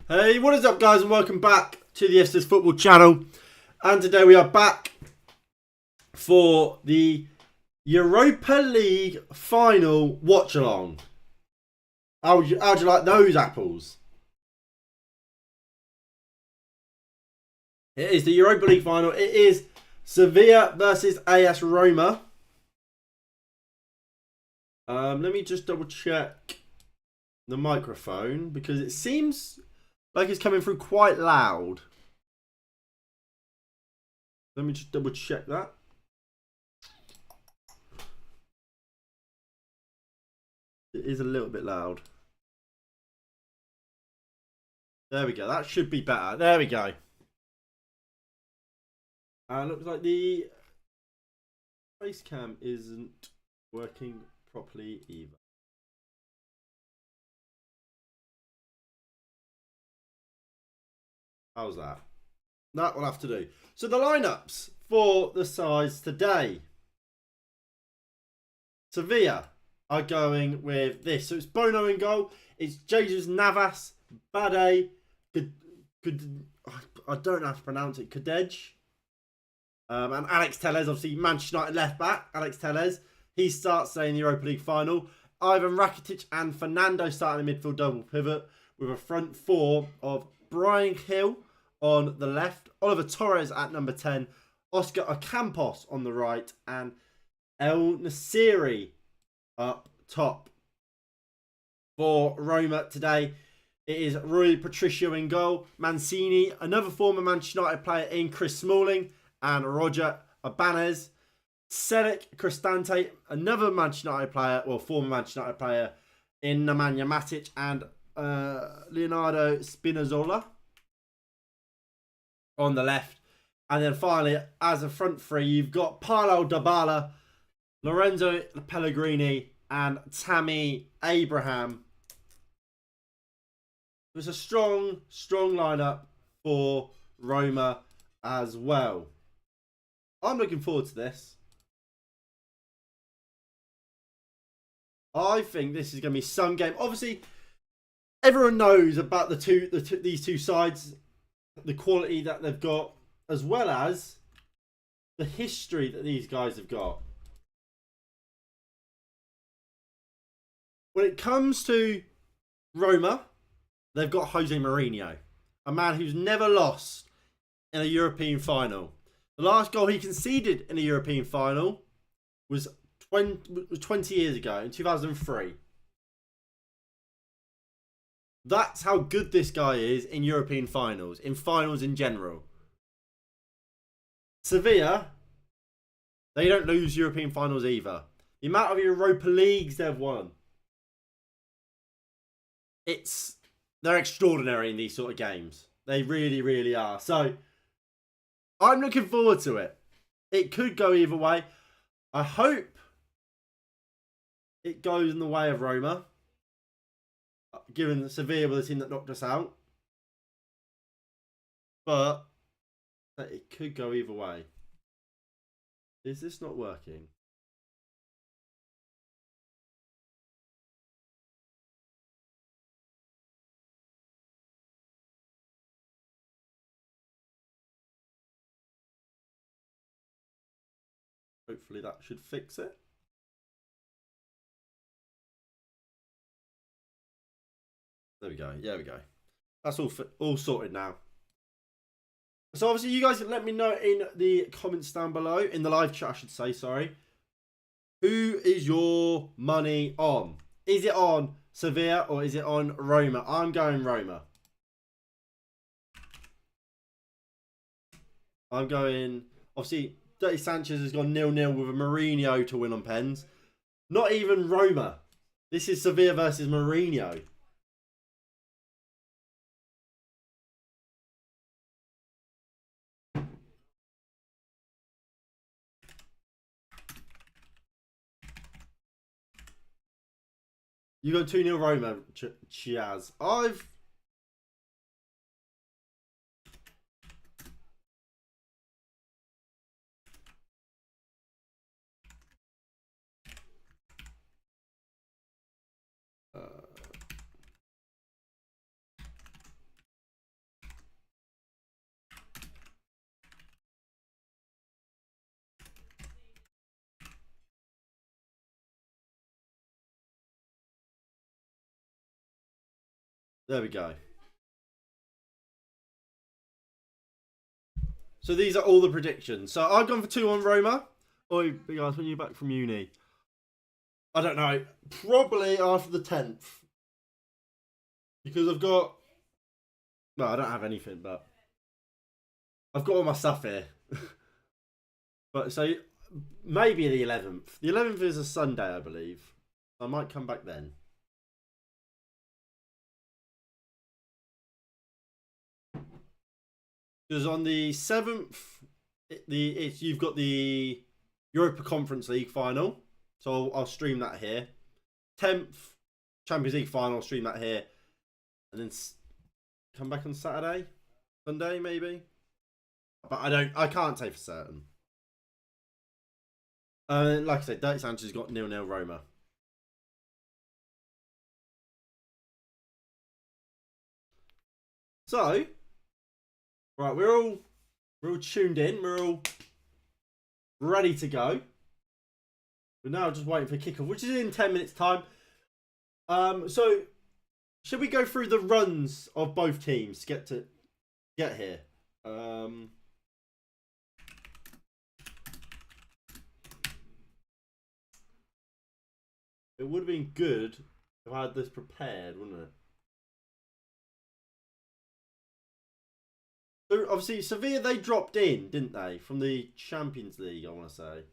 Hey, what is up, guys, and welcome back to the Estes Football Channel. And today we are back for the Europa League final watch-along. How'd you like those apples? It is the Europa League final. It is Sevilla versus AS Roma. Let me just double check the microphone because it seems like it's coming through quite loud. Let me just double check that. It is a little bit loud. There we go. That should be better. There we go. Looks like the face cam isn't working properly either. How's that? That will have to do. So the lineups for the sides today. Sevilla are going with this. So it's Bono in goal. It's Jesus Navas, Bade, I don't know how to pronounce it, Kadej. And Alex Tellez, obviously Manchester United left back. Alex Tellez, he starts today in the Europa League final. Ivan Rakitic and Fernando starting in midfield double pivot with a front four of Brian Hill on the left, Oliver Torres at number 10, Oscar Ocampos on the right, and El Nasiri up top. For Roma today, it is Rui Patricio in goal, Mancini, another former Manchester United player in Chris Smalling, and Roger Ibanez. Cedric Cristante, another Manchester United player, well, former Manchester United player in Nemanja Matic, and Leonardo Spinazzola on the left. And then finally, as a front three, you've got Paulo Dybala, Lorenzo Pellegrini, and Tammy Abraham. There's a strong lineup for Roma as well. I'm looking forward to this. I think this is going to be some game. Obviously, everyone knows about these two sides, the quality that they've got, as well as the history that these guys have got. When it comes to Roma, they've got Jose Mourinho, a man who's never lost in a European final. The last goal he conceded in a European final was 20 years ago, in 2003. That's how good this guy is in European finals, in finals in general. Sevilla, they don't lose European finals either. The amount of Europa Leagues they've won, they're extraordinary in these sort of games. They really, really are. So, I'm looking forward to it. It could go either way. I hope it goes in the way of Roma, given Sevilla were the team that knocked us out. But it could go either way. Is this not working? Hopefully that should fix it. There we go. There we go. That's all sorted now. So obviously you guys can let me know in the comments down below, in the live chat I should say, sorry. Who is your money on? Is it on Sevilla or is it on Roma? I'm going Roma. I'm going, obviously, Dirty Sanchez has gone 0-0 with a Mourinho to win on pens. Not even Roma. This is Sevilla versus Mourinho. You got 2-0 Roma, Chiaz. There we go. So these are all the predictions. So I've gone for 2-1 Roma. Oi, big guys, when you're back from uni? I don't know. Probably after the 10th. Because I've got... Well, I don't have anything, but... I've got all my stuff here. But so, maybe the 11th. The 11th is a Sunday, I believe. I might come back then. Because on the 7th, you've got the Europa Conference League final. So I'll stream that here. 10th, Champions League final, I'll stream that here. And then come back on Saturday? Sunday, maybe? But I can't say for certain. Like I said, Dirty Sanchez got 0-0 Roma. So, right, we're all tuned in. We're all ready to go. We're now just waiting for kickoff, which is in 10 minutes' time. So, should we go through the runs of both teams to get here? It would have been good if I had this prepared, wouldn't it? So obviously, Sevilla, they dropped in, didn't they? From the Champions League, I want to say.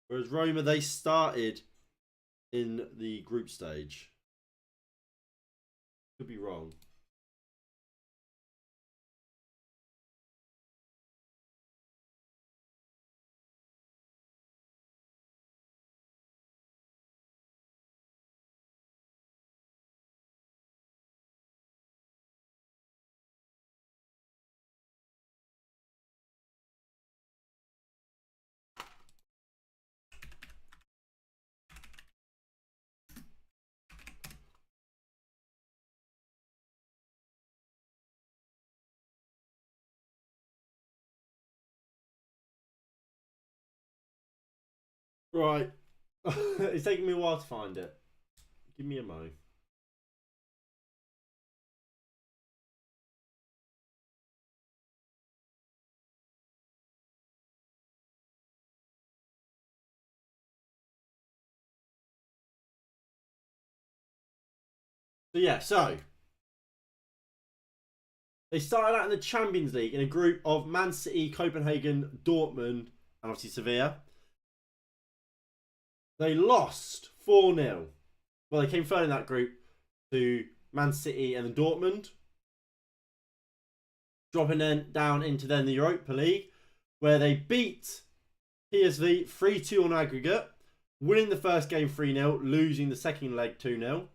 Whereas Roma, they started in the group stage. Could be wrong. Right. It's taking me a while to find it. Give me a mo. So yeah, so they started out in the Champions League in a group of Man City, Copenhagen, Dortmund, and obviously Sevilla. They lost 4-0. Well, they came third in that group to Man City and then Dortmund. Dropping then down into then the Europa League, where they beat PSV 3-2 on aggregate, winning the first game 3-0, losing the second leg 2-0.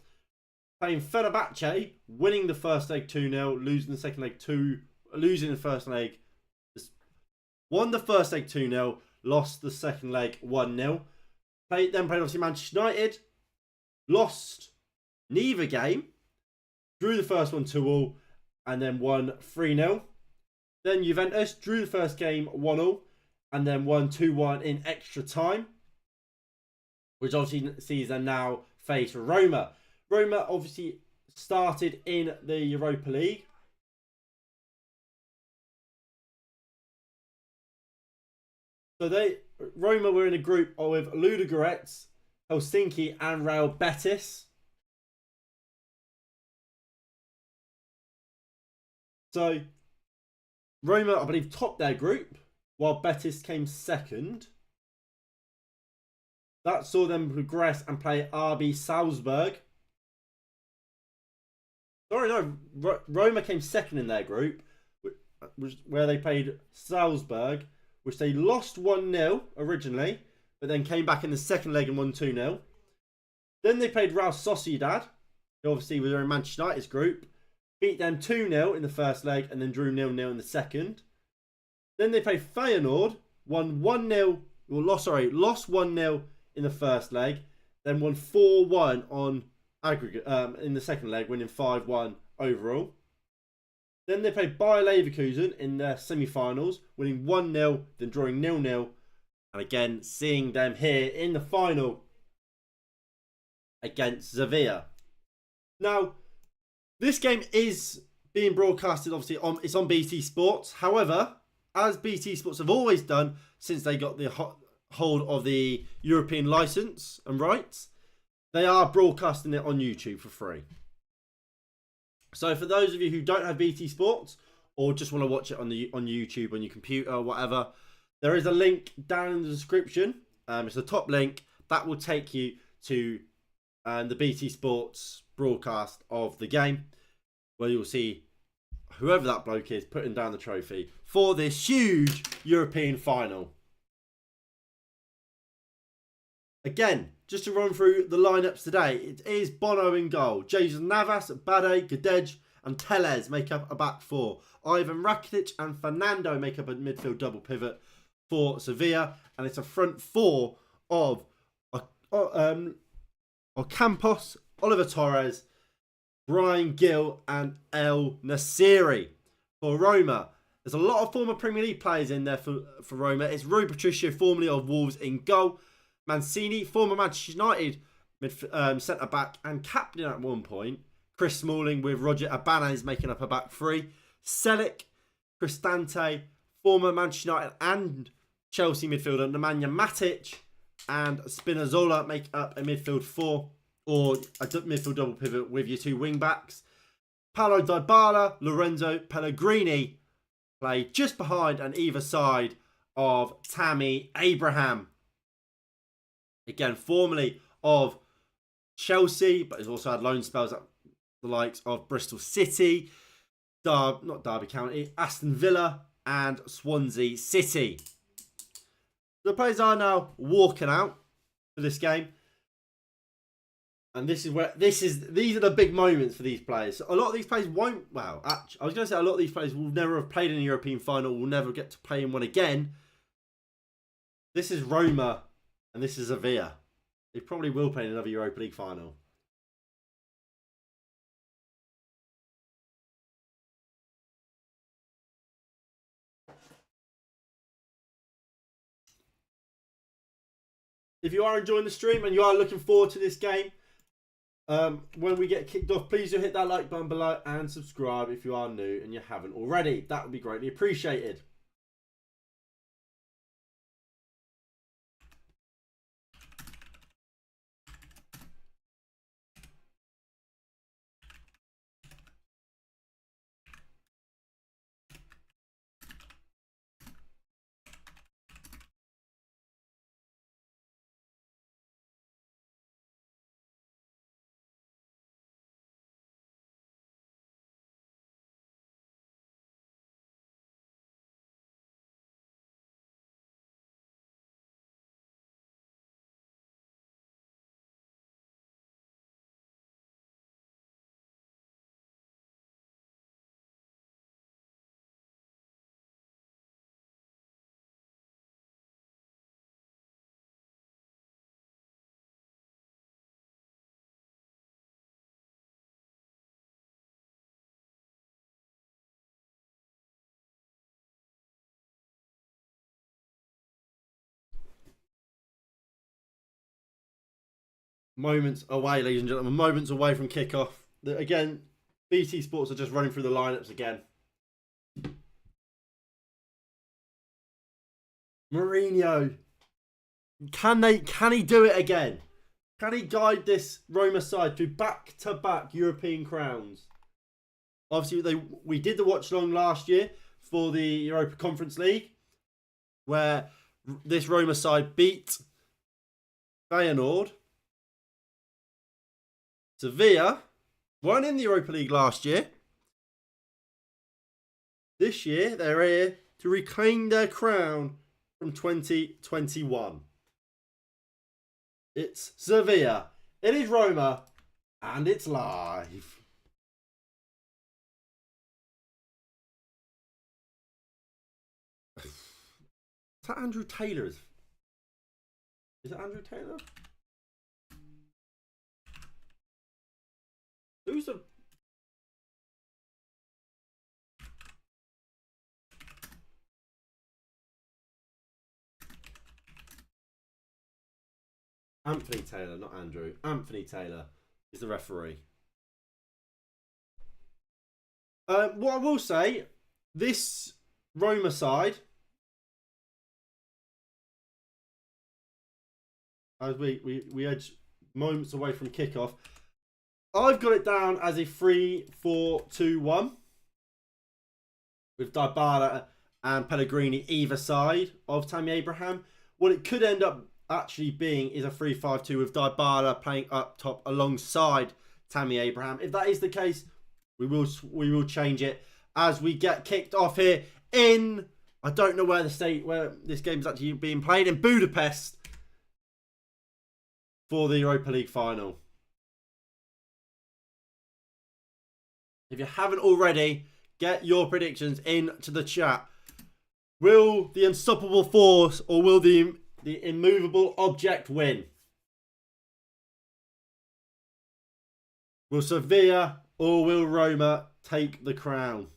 Playing Fenerbahce, winning the first leg 2-0, losing the second leg losing the first leg. Won the first leg 2-0, lost the second leg 1-0. Played obviously Manchester United, lost neither game, drew the first one 2-2, and then won 3-0. Then Juventus drew the first game 1-1, and then won 2-1 in extra time, which obviously sees them now face Roma. Roma obviously started in the Europa League. So Roma were in a group with Ludogorets, Helsinki, and Real Betis. So Roma, I believe, topped their group, while Betis came second. That saw them progress and play RB Salzburg. Sorry, no, Roma came second in their group, where they played Salzburg, which they lost 1-0 originally, but then came back in the second leg and won 2-0. Then they played Real Sociedad, who obviously were in Manchester United's group, beat them 2-0 in the first leg and then drew 0-0 in the second. Then they played Feyenoord, won 1-0, lost 1-0 in the first leg, then won 4-1 on aggregate in the second leg, winning 5-1 overall. Then they played Bayer Leverkusen in their semi-finals, winning 1-0, then drawing 0-0. And again, seeing them here in the final against Sevilla. Now, this game is being broadcasted, obviously, it's on BT Sports. However, as BT Sports have always done since they got the hold of the European license and rights, they are broadcasting it on YouTube for free. So for those of you who don't have BT Sports or just want to watch it on YouTube on your computer or whatever, there is a link down in the description. It's the top link that will take you to the BT Sports broadcast of the game, where you'll see whoever that bloke is putting down the trophy for this huge European final. Again, just to run through the lineups today, it is Bono in goal. Jesus Navas, Bade, Gadej and Tellez make up a back four. Ivan Rakitic and Fernando make up a midfield double pivot for Sevilla. And it's a front four of Campos, Oliver Torres, Brian Gill and El Nasiri. For Roma, there's a lot of former Premier League players in there for Roma. It's Rui Patricio, formerly of Wolves, in goal. Mancini, former Manchester United centre-back and captain at one point. Chris Smalling with Roger Ibanez making up a back three. Selic, Cristante, former Manchester United and Chelsea midfielder Nemanja Matic and Spinazzola make up a midfield four, or a midfield double pivot with your two wing-backs. Paulo Dybala, Lorenzo Pellegrini play just behind and either side of Tammy Abraham. Again, formerly of Chelsea, but has also had loan spells at the likes of Bristol City, not Derby County, Aston Villa and Swansea City. The players are now walking out for this game. And these are the big moments for these players. A lot of these players won't, I was going to say a lot of these players will never have played in a European final, will never get to play in one again. This is Roma and this is Sevilla. They probably will play in another Europa League final. If you are enjoying the stream and you are looking forward to this game, when we get kicked off, please do hit that like button below and subscribe if you are new and you haven't already. That would be greatly appreciated. Moments away, ladies and gentlemen. Moments away from kickoff. Again, BT Sports are just running through the lineups again. Mourinho. Can he do it again? Can he guide this Roma side to back-to-back European crowns? Obviously, we did the watch-along last year for the Europa Conference League, where this Roma side beat Feyenoord. Sevilla weren't in the Europa League last year. This year, they're here to reclaim their crown from 2021. It's Sevilla. It is Roma. And it's live. Is that Andrew Taylor? Is it Andrew Taylor? Who's the... Anthony Taylor, not Andrew. Anthony Taylor is the referee. What I will say, this Roma side, as we edge moments away from kickoff, I've got it down as a 3-4-2-1 with Dybala and Pellegrini either side of Tammy Abraham. What it could end up actually being is a 3-5-2 with Dybala playing up top alongside Tammy Abraham. If that is the case, we will change it as we get kicked off here in, I don't know where this game is actually being played, in Budapest for the Europa League final. If you haven't already, get your predictions into the chat. Will the unstoppable force or will the immovable object win? Will Sevilla or will Roma take the crown?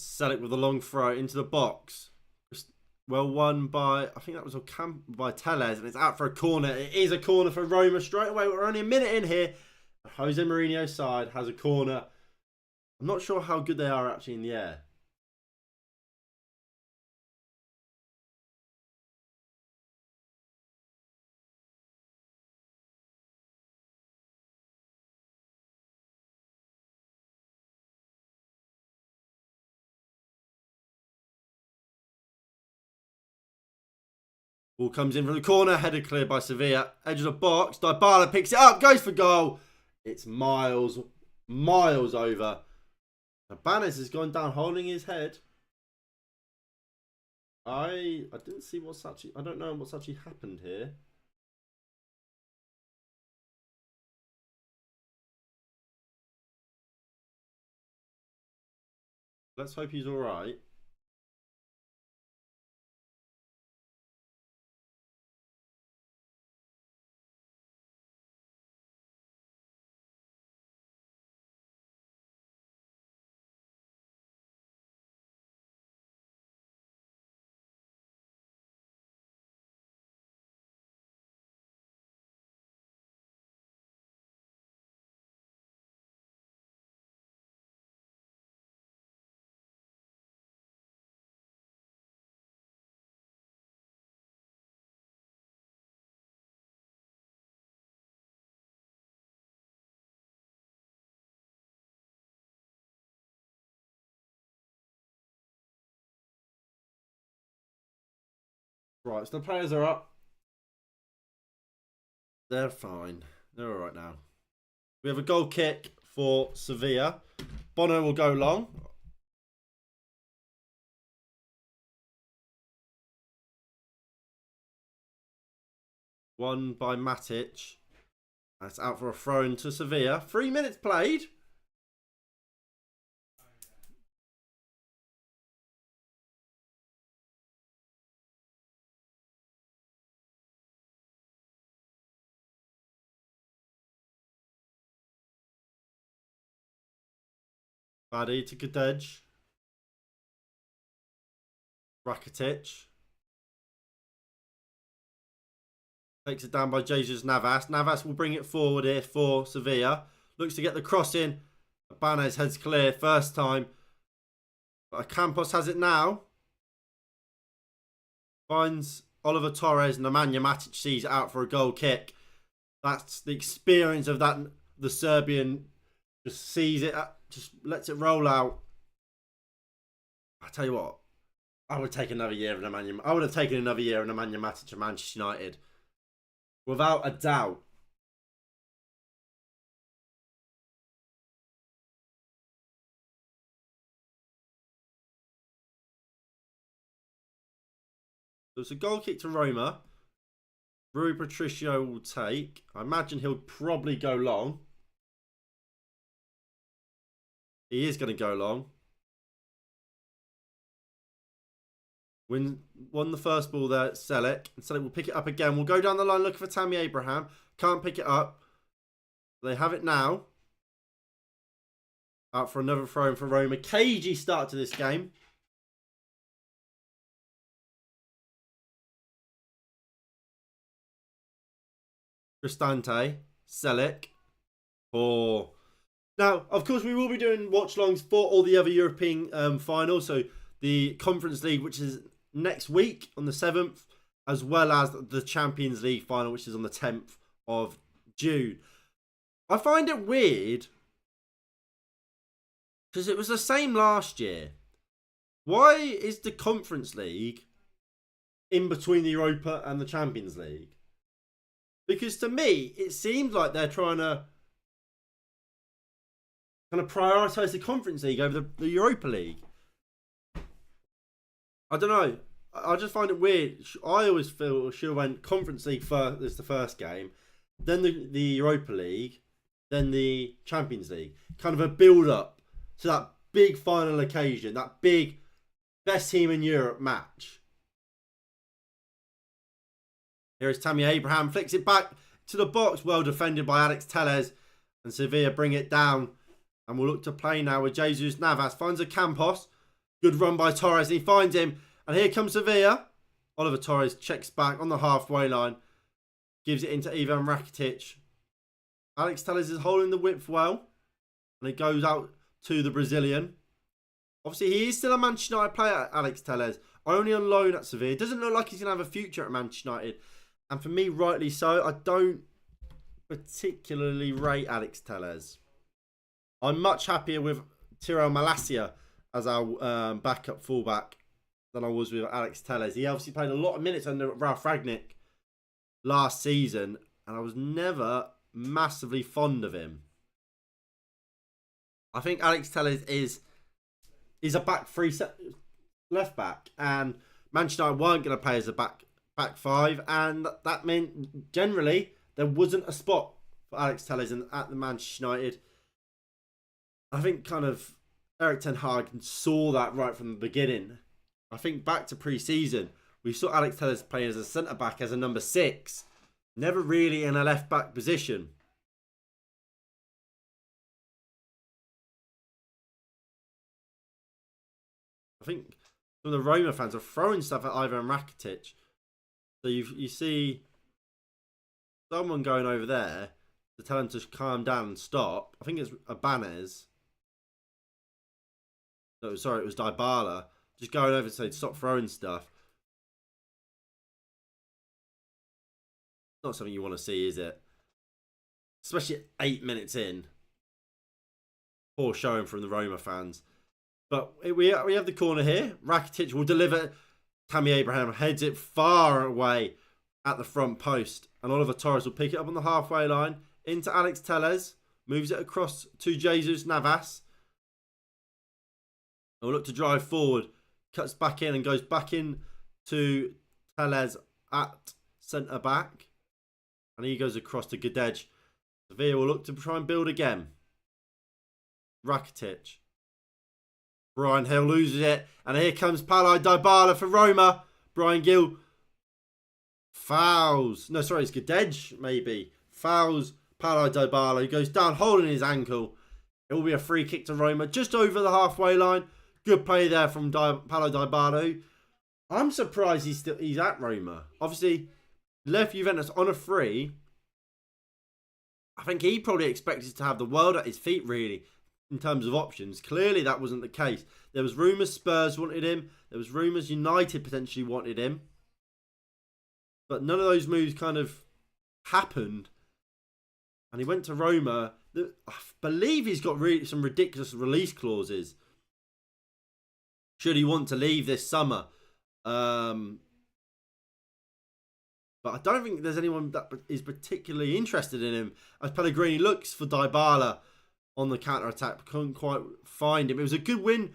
Sell it with a long throw into the box. Well won by, I think that was by Tellez, and it's out for a corner. It is a corner for Roma straight away. We're only a minute in here. Jose Mourinho's side has a corner. I'm not sure how good they are actually in the air. Ball comes in from the corner, headed clear by Sevilla. Edge of the box, Dybala picks it up, goes for goal. It's miles over. Ibanez has gone down holding his head. I didn't see what's actually, I don't know what's actually happened here. Let's hope he's alright. Right, so the players are up. They're fine. They're alright now. We have a goal kick for Sevilla. Bono will go long. Won by Matic. That's out for a throw into Sevilla. 3 minutes played. Baddy to Gadej. Rakitic. Takes it down by Jesus Navas. Navas will bring it forward here for Sevilla. Looks to get the cross in. Ibanez heads clear first time. But Campos has it now. Finds Oliver Torres and Nemanja Matic sees it out for a goal kick. That's the experience of that. The Serbian just sees it, just lets it roll out. I tell you what, I would take another year of Nemanja. I would have taken another year of Nemanja Matic at Manchester United, without a doubt. So it's a goal kick to Roma. Rui Patricio will take. I imagine he'll probably go long. He is going to go long. Won the first ball there, Selleck. And Selleck will pick it up again. We'll go down the line looking for Tammy Abraham. Can't pick it up. They have it now. Out for another throw in for Roma. Cagey start to this game. Cristante. Selleck. Oh. Now, of course, we will be doing watch-alongs for all the other European finals. So the Conference League, which is next week on the 7th, as well as the Champions League final, which is on the 10th of June. I find it weird because it was the same last year. Why is the Conference League in between the Europa and the Champions League? Because to me, it seems like they're trying to kind of prioritise the Conference League over the Europa League. I don't know. I just find it weird. I always feel she went Conference League first as the first game, then the Europa League, then the Champions League. Kind of a build-up to that big final occasion, that big best team in Europe match. Here is Tammy Abraham, flicks it back to the box. Well defended by Alex Telles. And Sevilla bring it down. And we'll look to play now with Jesus Navas. Finds a Campos. Good run by Torres. And he finds him. And here comes Sevilla. Oliver Torres checks back on the halfway line. Gives it into Ivan Rakitic. Alex Telles is holding the width well. And it goes out to the Brazilian. Obviously, he is still a Manchester United player, Alex Telles. Only on loan at Sevilla. Doesn't look like he's going to have a future at Manchester United. And for me, rightly so. I don't particularly rate Alex Telles. I'm much happier with Tyrell Malacia as our backup fullback than I was with Alex Telles. He obviously played a lot of minutes under Ralf Rangnick last season. And I was never massively fond of him. I think Alex Telles is a back three left back. And Manchester United weren't going to play as a back five, and that meant generally there wasn't a spot for Alex Telles at the Manchester United. I think kind of Erik ten Hag saw that right from the beginning. I think back to pre-season, we saw Alex Telles playing as a centre-back, as a number 6. Never really in a left-back position. I think some of the Roma fans are throwing stuff at Ivan Rakitic. So you see someone going over there to tell him to calm down and stop. I think it's Ibanez. No, sorry, it was Dybala. Just going over to say stop throwing stuff. Not something you want to see, is it? Especially 8 minutes in. Poor showing from the Roma fans. But we have the corner here. Rakitic will deliver. Tammy Abraham heads it far away at the front post. And Oliver Torres will pick it up on the halfway line. Into Alex Telles. Moves it across to Jesus Navas. And will look to drive forward. Cuts back in and goes back in to Telles at centre-back. And he goes across to Gadej. Sevilla will look to try and build again. Rakitic. Brian Hill loses it. And here comes Paulo Dybala for Roma. Brian Gill fouls. No, sorry, it's Gadej, maybe. Fouls Paulo Dybala. He goes down holding his ankle. It will be a free kick to Roma. Just over the halfway line. Good play there from Paulo Dybala. I'm surprised he's at Roma. Obviously, left Juventus on a free. I think he probably expected to have the world at his feet, really, in terms of options. Clearly that wasn't the case. There was rumours Spurs wanted him. There was rumours United potentially wanted him. But none of those moves kind of happened. And he went to Roma. I believe he's got some ridiculous release clauses. Should he want to leave this summer. But I don't think there's anyone that is particularly interested in him. As Pellegrini looks for Dybala on the counter-attack, couldn't quite find him. It was a good win,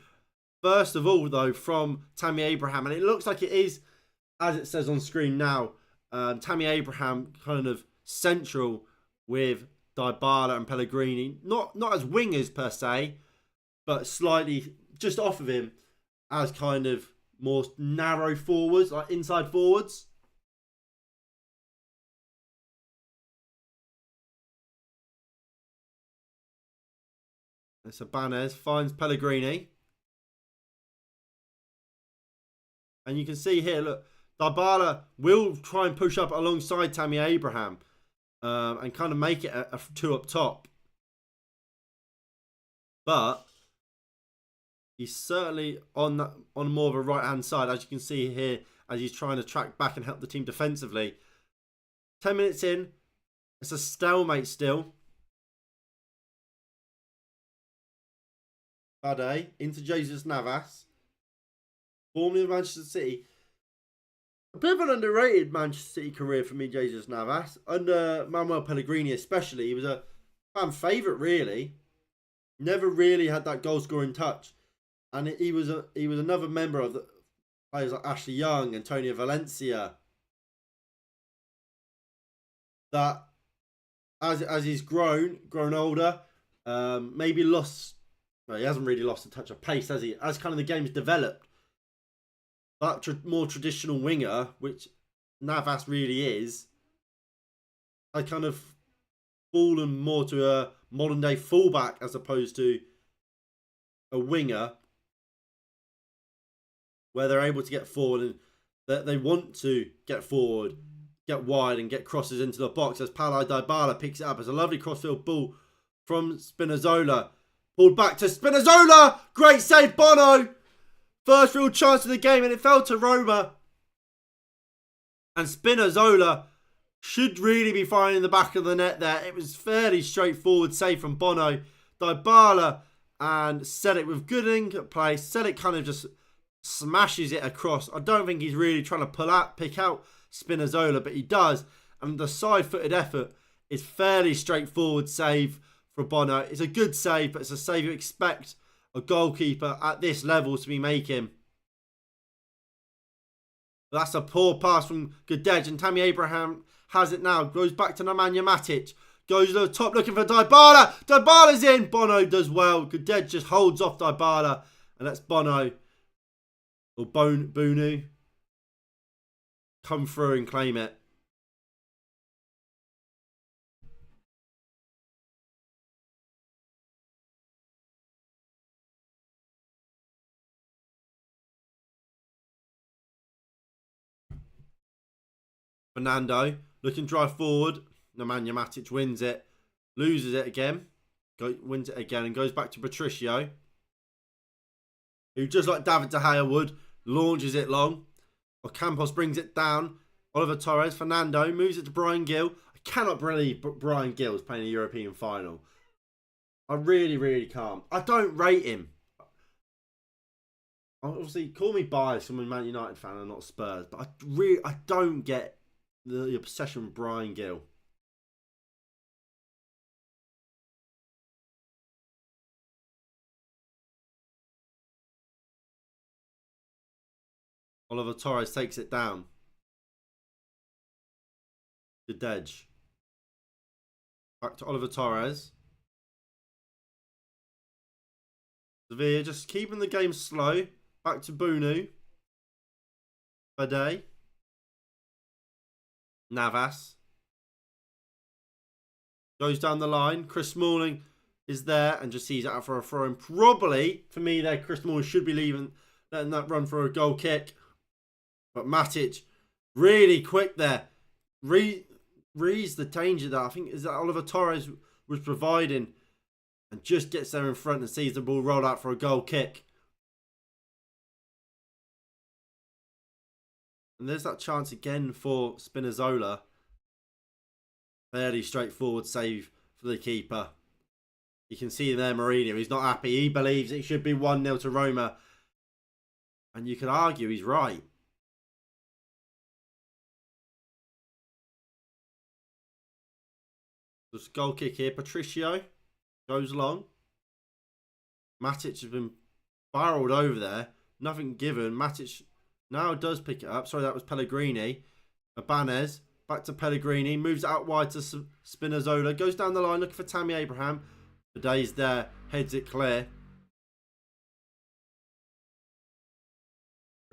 first of all, though, from Tammy Abraham. And it looks like it is, as it says on screen now, Tammy Abraham kind of central with Dybala and Pellegrini. Not as wingers, per se, but slightly just off of him as kind of more narrow forwards, like inside forwards. And Sabanez finds Pellegrini. And you can see here, look, Dybala will try and push up alongside Tammy Abraham and kind of make it a two up top. But he's certainly on more of a right-hand side, as you can see here, as he's trying to track back and help the team defensively. 10 minutes in, it's a stalemate still. Bade into Jesus Navas. Formerly of Manchester City. A bit of an underrated Manchester City career for me, Jesus Navas. Under Manuel Pellegrini especially. He was a fan favourite, really. Never really had that goal-scoring touch. And he was another member of the players like Ashley Young, Antonio Valencia. That, as he's grown older, maybe lost... Well, he hasn't really lost a touch of pace, has he? As kind of the game's developed. That more traditional winger, which Navas really is, I kind of fallen more to a modern day fullback as opposed to a winger, where they're able to get forward and that they want to get forward, get wide and get crosses into the box. As Paulo Dybala picks it up, it's a lovely crossfield ball from Spinazzola. Pulled back to Spinazzola. Great save, Bono. First real chance of the game, and it fell to Roma. And Spinazzola should really be firing in the back of the net there. It was fairly straightforward save from Bono. Dybala and Selic with good play. Selic kind of just smashes it across. I don't think he's really trying to pick out Spinazzola, but he does. And the side-footed effort is fairly straightforward save for Bono. It's a good save, but it's a save you expect a goalkeeper at this level to be making. That's a poor pass from Gudej, and Tammy Abraham has it now. Goes back to Nemanja Matic. Goes to the top looking for Dybala. Dybala's in. Bono does well. Gudej just holds off Dybala. And that's Bono. Or Bunu. Come through and claim it. Fernando looking to drive forward. Nemanja Matic wins it. Loses it again. Wins it again and goes back to Patricio. Who, just like David De Gea would, launches it long. Ocampos brings it down. Oliver Torres. Fernando moves it to Brian Gill. I cannot believe Brian Gill is playing a European final. I really, really can't. I don't rate him. Obviously, call me biased. I'm a Man United fan and not Spurs. But I don't get the obsession with Brian Gill. Oliver Torres takes it down. Gudej. Back to Oliver Torres. Sevilla just keeping the game slow. Back to Bunu. Bade. Navas. Goes down the line. Chris Smalling is there and just sees it out for a throw. And probably, for me there, Chris Smalling should be letting that run for a goal kick. But Matic, really quick there. Reads the danger that I think is that Oliver Torres was providing. And just gets there in front and sees the ball roll out for a goal kick. And there's that chance again for Spinazzola. Fairly straightforward save for the keeper. You can see there Mourinho, he's not happy. He believes it should be 1-0 to Roma. And you could argue he's right. This goal kick here. Patricio goes long. Matic has been barreled over there. Nothing given. Matic now does pick it up. Sorry, that was Pellegrini. Ibanez. Back to Pellegrini. Moves out wide to Spinazzola. Goes down the line looking for Tammy Abraham. Today's there. Heads it clear.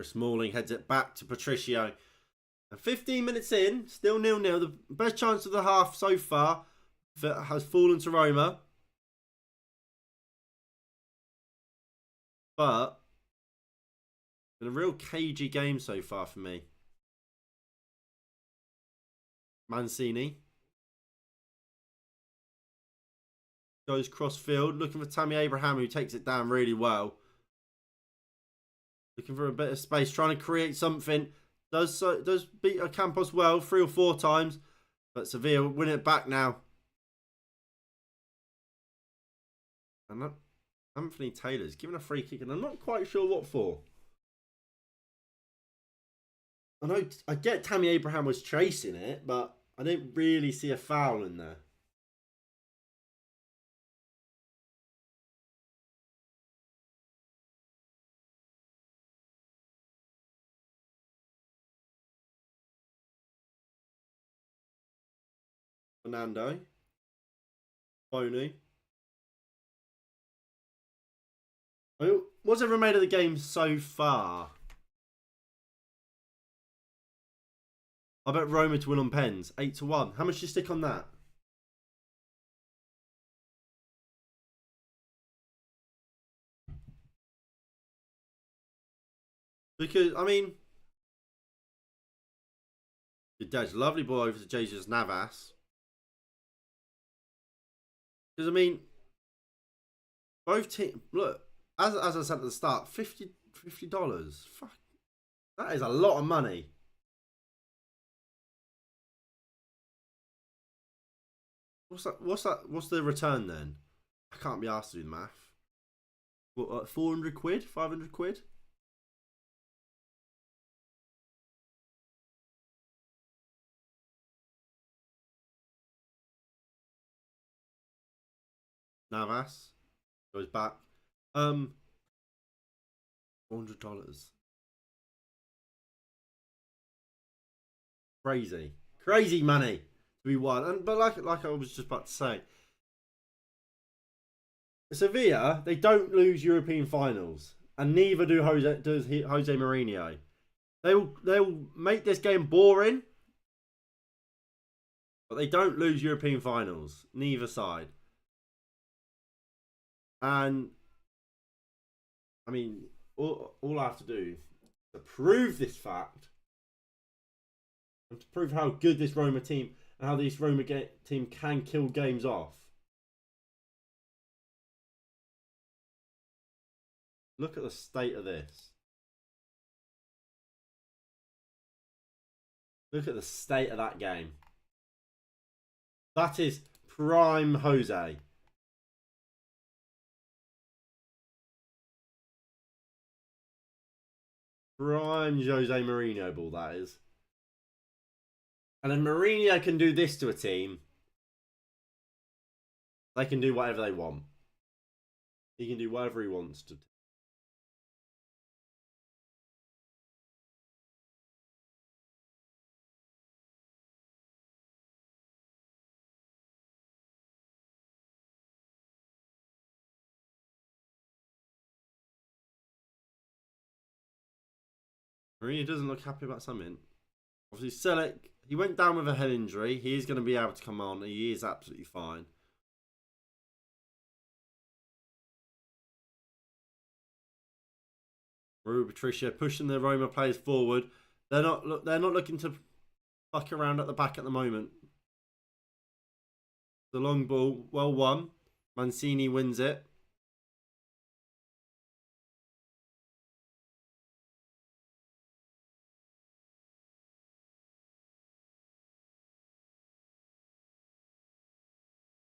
Chris Smalling heads it back to Patricio. And 15 minutes in, still 0-0. The best chance of the half so far has fallen to Roma. But it's been a real cagey game so far for me. Mancini goes cross field, looking for Tammy Abraham, who takes it down really well. Looking for a bit of space, trying to create something. Does beat Campos well 3 or 4 times, but Sevilla win it back now. And Anthony Taylor's given a free kick, and I'm not quite sure what for. I get Tammy Abraham was chasing it, but I didn't really see a foul in there. Fernando. Boney. What's ever made of the game so far? I bet Roma to win on pens. 8-1. How much do you stick on that? Because, I mean, Dad's lovely ball over to Jesus Navas. Because, I mean, both teams, look, as I said at the start, $50. Fuck. That is a lot of money. What's that? What's the return then? I can't be asked to do the math. What, like 400 quid? 500 quid? Navas goes back. $400. Crazy money to be won. But like I was just about to say, Sevilla, they don't lose European finals, and neither does Jose Mourinho. They'll make this game boring, but they don't lose European finals. Neither side. And I mean, all I have to do to prove this fact, and to prove how good this Roma team and how this Roma team can kill games off. Look at the state of this. Look at the state of that game. That is prime Jose. Prime Jose Mourinho ball, that is. And if Mourinho can do this to a team, they can do whatever they want. He can do whatever he wants to. Mourinho doesn't look happy about something. Obviously, Selleck, he went down with a head injury. He is going to be able to come on. He is absolutely fine. Rui Patricia pushing the Roma players forward. They're not looking to fuck around at the back at the moment. The long ball, well won. Mancini wins it.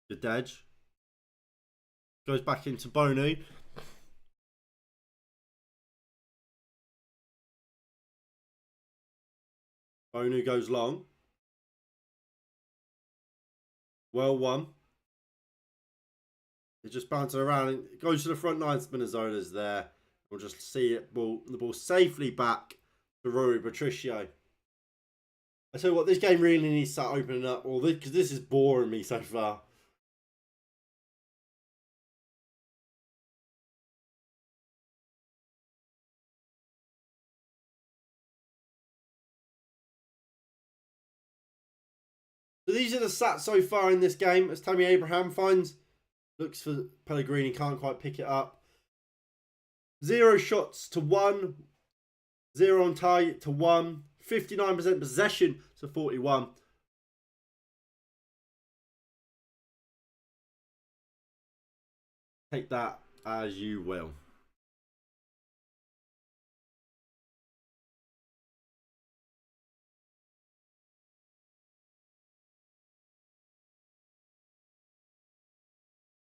The Dej goes back into Bonu. Bonu goes long. Well won. It just bouncing around. It goes to the front 9. Spinazzola's there. We'll just see it. The ball safely back to Rui Patricio. I tell you what, this game really needs to start opening up. Because this is boring me so far. So these are the stats so far in this game. As Tammy Abraham looks for Pellegrini, can't quite pick it up. 0 shots to 1. 0 on target to 1. 59% possession to 41. Take that as you will.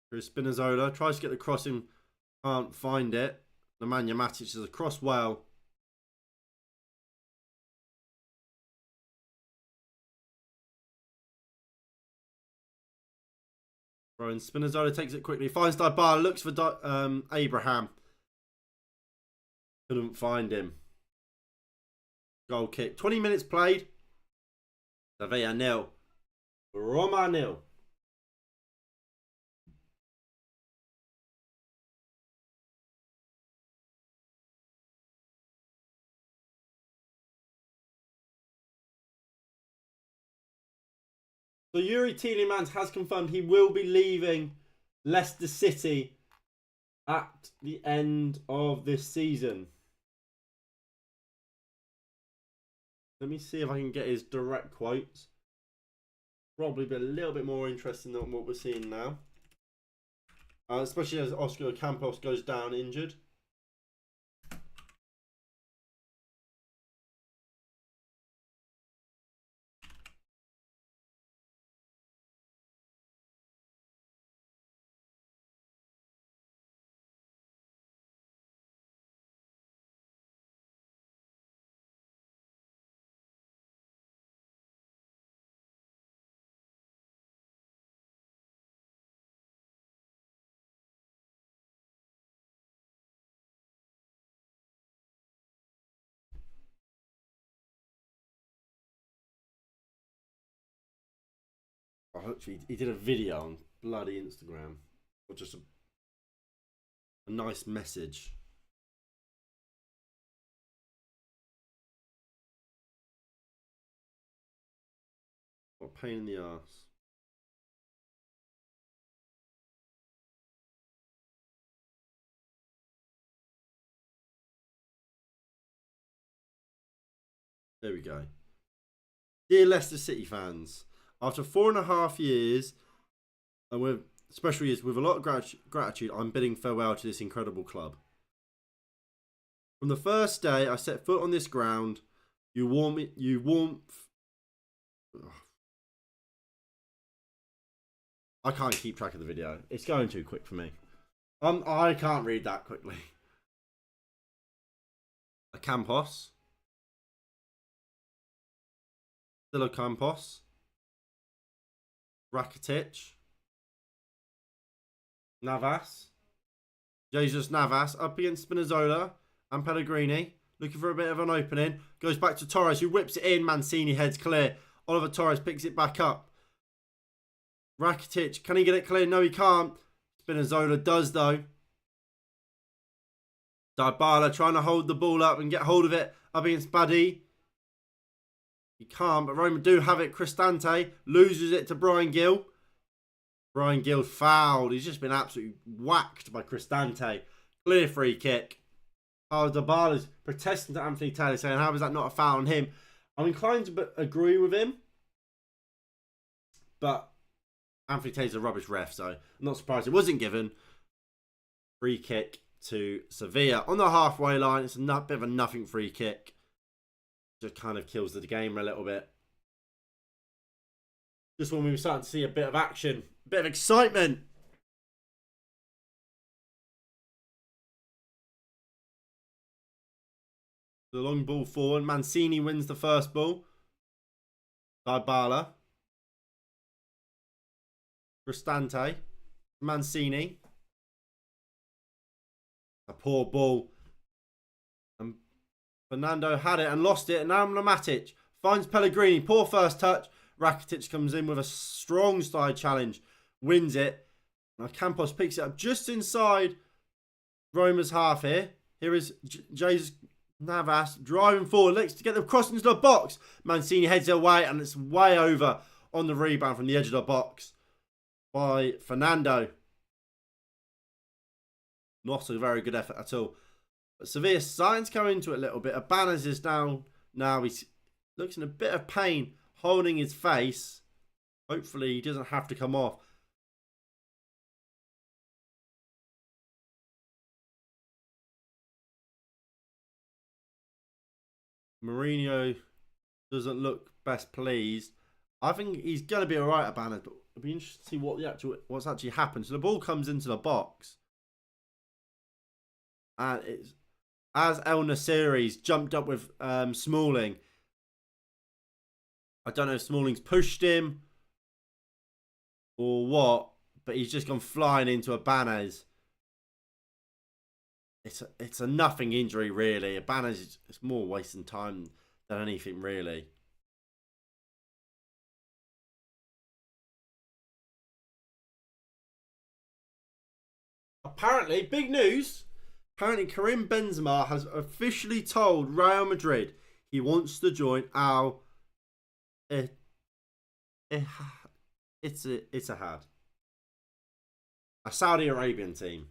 Here's Spinazzola. Tries to get the crossing. Can't find it. Nemanja Matic is across well. And Spinazzola takes it quickly. Finds Dybala. Looks for Abraham. Couldn't find him. Goal kick. 20 minutes played. Sevilla 0. Roma 0. So Yuri Tielemans has confirmed he will be leaving Leicester City at the end of this season. Let me see if I can get his direct quotes. Probably be a little bit more interesting than what we're seeing now. Especially as Oscar Campos goes down injured. Actually, he did a video on bloody Instagram. Or just a nice message. What a pain in the arse. There we go. Dear Leicester City fans, after 4.5 years, and with special years with a lot of gratitude, I'm bidding farewell to this incredible club. From the first day I set foot on this ground, I can't keep track of the video. It's going too quick for me. I can't read that quickly. A Campos. Still a Campos. Rakitic. Navas. Jesus Navas up against Spinazzola and Pellegrini. Looking for a bit of an opening. Goes back to Torres, who whips it in. Mancini heads clear. Oliver Torres picks it back up. Rakitic, can he get it clear? No, he can't. Spinazzola does, though. Dybala trying to hold the ball up and get hold of it up against Buddy. He can't, but Roma do have it. Cristante loses it to Brian Gill. Brian Gill fouled. He's just been absolutely whacked by Cristante. Clear free kick. Dybala's protesting to Anthony Taylor, saying, how is that not a foul on him? I'm inclined to agree with him. But Anthony Taylor's a rubbish ref, so I'm not surprised it wasn't given. Free kick to Sevilla. On the halfway line, it's a bit of a nothing free kick. Just kind of kills the game a little bit. Just when we were starting to see a bit of action, a bit of excitement. The long ball forward. Mancini wins the first ball. Dybala. Cristante. Mancini. A poor ball. And Fernando had it and lost it. And now Matic finds Pellegrini. Poor first touch. Rakitic comes in with a strong side challenge. Wins it. Now Campos picks it up just inside Roma's half here. Here is Jesus Navas driving forward. Looks to get the cross into the box. Mancini heads away and it's way over on the rebound from the edge of the box by Fernando. Not a very good effort at all. But Sevilla starting to come into it a little bit. Abanez is down now. He looks in a bit of pain, holding his face. Hopefully he doesn't have to come off. Mourinho doesn't look best pleased. I think he's going to be all right, Abanez, but it'll be interesting to see what's actually happened. So the ball comes into the box. And it's as El Nassiri's jumped up with Smalling. I don't know if Smalling's pushed him or what, but he's just gone flying into Abanez. It's a nothing injury, really. Abanez is more wasting time than anything, really. Apparently, big news. Apparently, Karim Benzema has officially told Real Madrid he wants to join Al Ittihad, a Saudi Arabian team.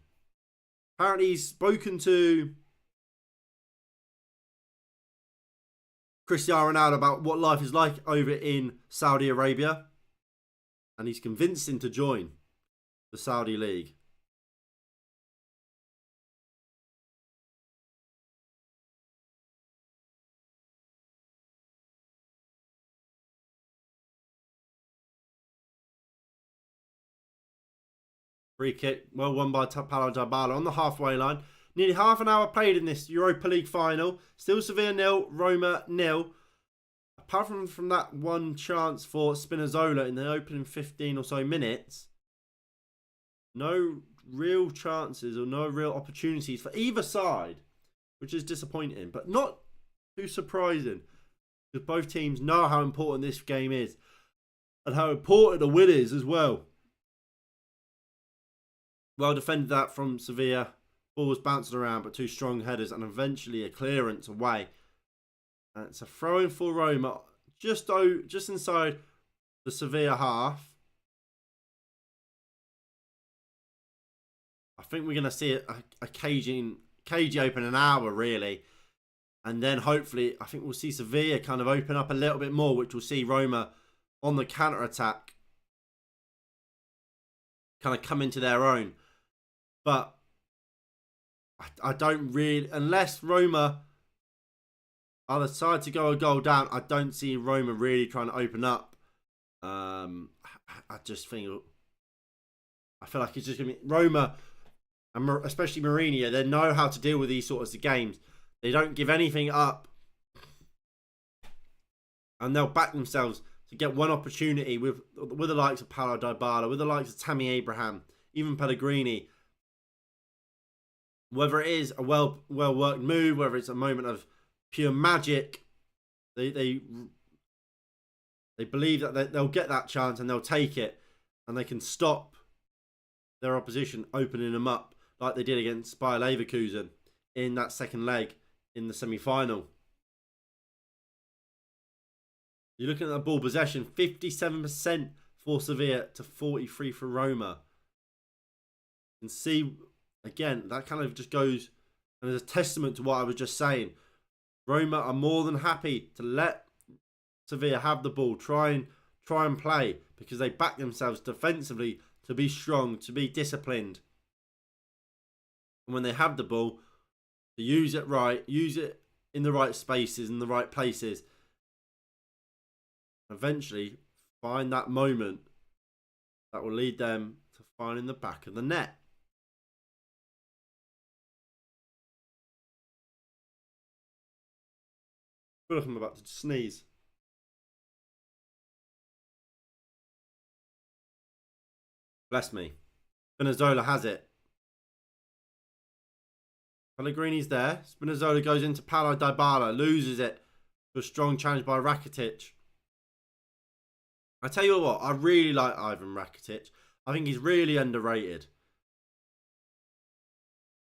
Apparently, he's spoken to Cristiano Ronaldo about what life is like over in Saudi Arabia, and he's convinced him to join the Saudi League. Free kick, well won by Paulo Dybala on the halfway line. Nearly half an hour played in this Europa League final. Still Sevilla 0, Roma 0. Apart from that one chance for Spinazzola in the opening 15 or so minutes, no real chances or no real opportunities for either side, which is disappointing, but not too surprising, because both teams know how important this game is and how important the win is as well. Well defended that from Sevilla. Ball was bouncing around, but two strong headers and eventually a clearance away. And it's a throw-in for Roma, just inside the Sevilla half. I think we're going to see a cagey open an hour, really. And then hopefully, I think we'll see Sevilla kind of open up a little bit more, which will see Roma on the counter-attack kind of come into their own. But I don't really, unless Roma are the side to go a goal down, I don't see Roma really trying to open up. I just think, I feel like it's just going to be Roma, and especially Mourinho, they know how to deal with these sorts of games. They don't give anything up. And they'll back themselves to get one opportunity with the likes of Paulo Dybala, with the likes of Tammy Abraham, even Pellegrini. Whether it is a well worked move, whether it's a moment of pure magic, they believe that they'll get that chance and they'll take it, and they can stop their opposition opening them up like they did against Bayer Leverkusen in that second leg in the semi-final. You're looking at the ball possession, 57% for Sevilla to 43% for Roma. You can see, again, that kind of just goes and is a testament to what I was just saying. Roma are more than happy to let Sevilla have the ball, try and play, because they back themselves defensively to be strong, to be disciplined. And when they have the ball, to use it right, use it in the right spaces, in the right places. Eventually, find that moment that will lead them to finding the back of the net. I feel like I'm about to sneeze. Bless me. Spinazzola has it. Pellegrini's there. Spinazzola goes into Paulo Dybala. Loses it. To a strong challenge by Rakitic. I tell you what, I really like Ivan Rakitic. I think he's really underrated.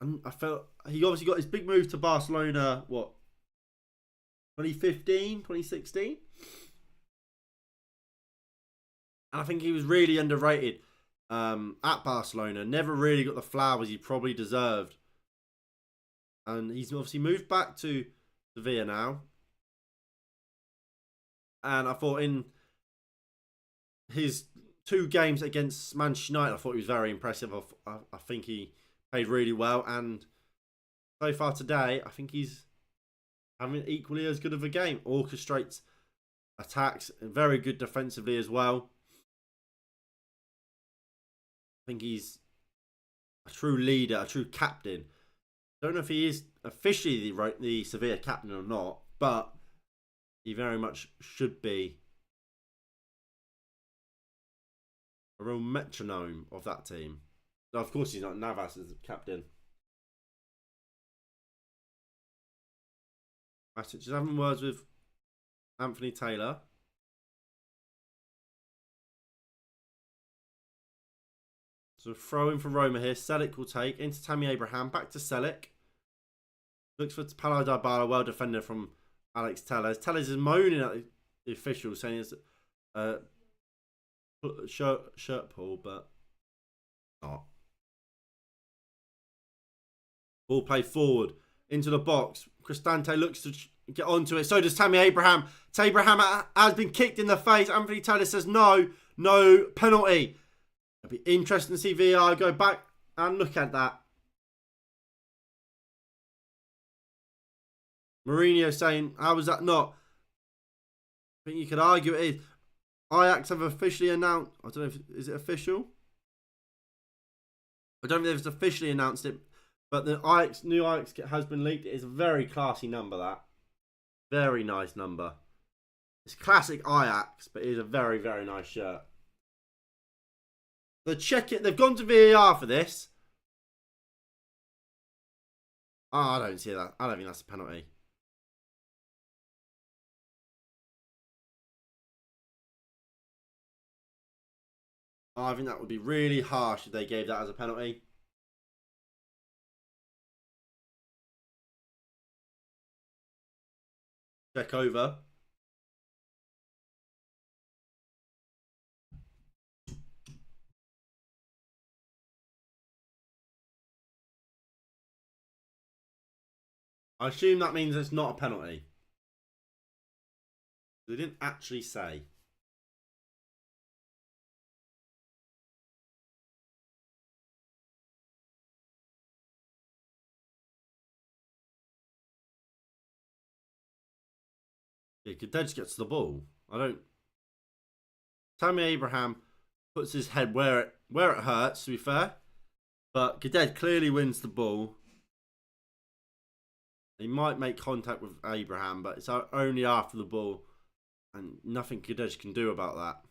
And I felt he obviously got his big move to Barcelona, 2015, 2016? And I think he was really underrated at Barcelona. Never really got the flowers he probably deserved. And he's obviously moved back to Sevilla now. And I thought in his 2 games against Manchester United, I thought he was very impressive. I think he played really well. And so far today, I think he's having equally as good of a game. Orchestrates attacks, very good defensively as well. I think he's a true leader, a true captain. Don't know if he is officially the Sevilla captain or not, but he very much should be a real metronome of that team. Now, of course, he's not Navas as the captain. Just having words with Anthony Taylor. So throw in for Roma here. Selic will take into Tammy Abraham. Back to Selic. Looks for Paulo Dybala. Well defended from Alex Telles. Telles is moaning at the official, saying it's shirt pull, but not. Ball played forward into the box. Cristante looks to get onto it. So does Tammy Abraham. Abraham has been kicked in the face. Anthony Taylor says no penalty. It'll be interesting to see VAR go back and look at that. Mourinho saying, how was that not? I think you could argue it is. Ajax have officially announced, I don't know if, is it official? I don't know if it's officially announced it, but the new Ajax kit has been leaked. It is a very classy number, that. Very nice number. It's classic Ajax, but it is a very, very nice shirt. So check it. They've gone to VAR for this. Oh, I don't see that. I don't think that's a penalty. Oh, I think that would be really harsh if they gave that as a penalty. Check over. I assume that means it's not a penalty. They didn't actually say. Yeah, Guedes gets the ball. Tammy Abraham puts his head where it hurts, to be fair. But Guedes clearly wins the ball. He might make contact with Abraham, but it's only after the ball. And nothing Guedes can do about that.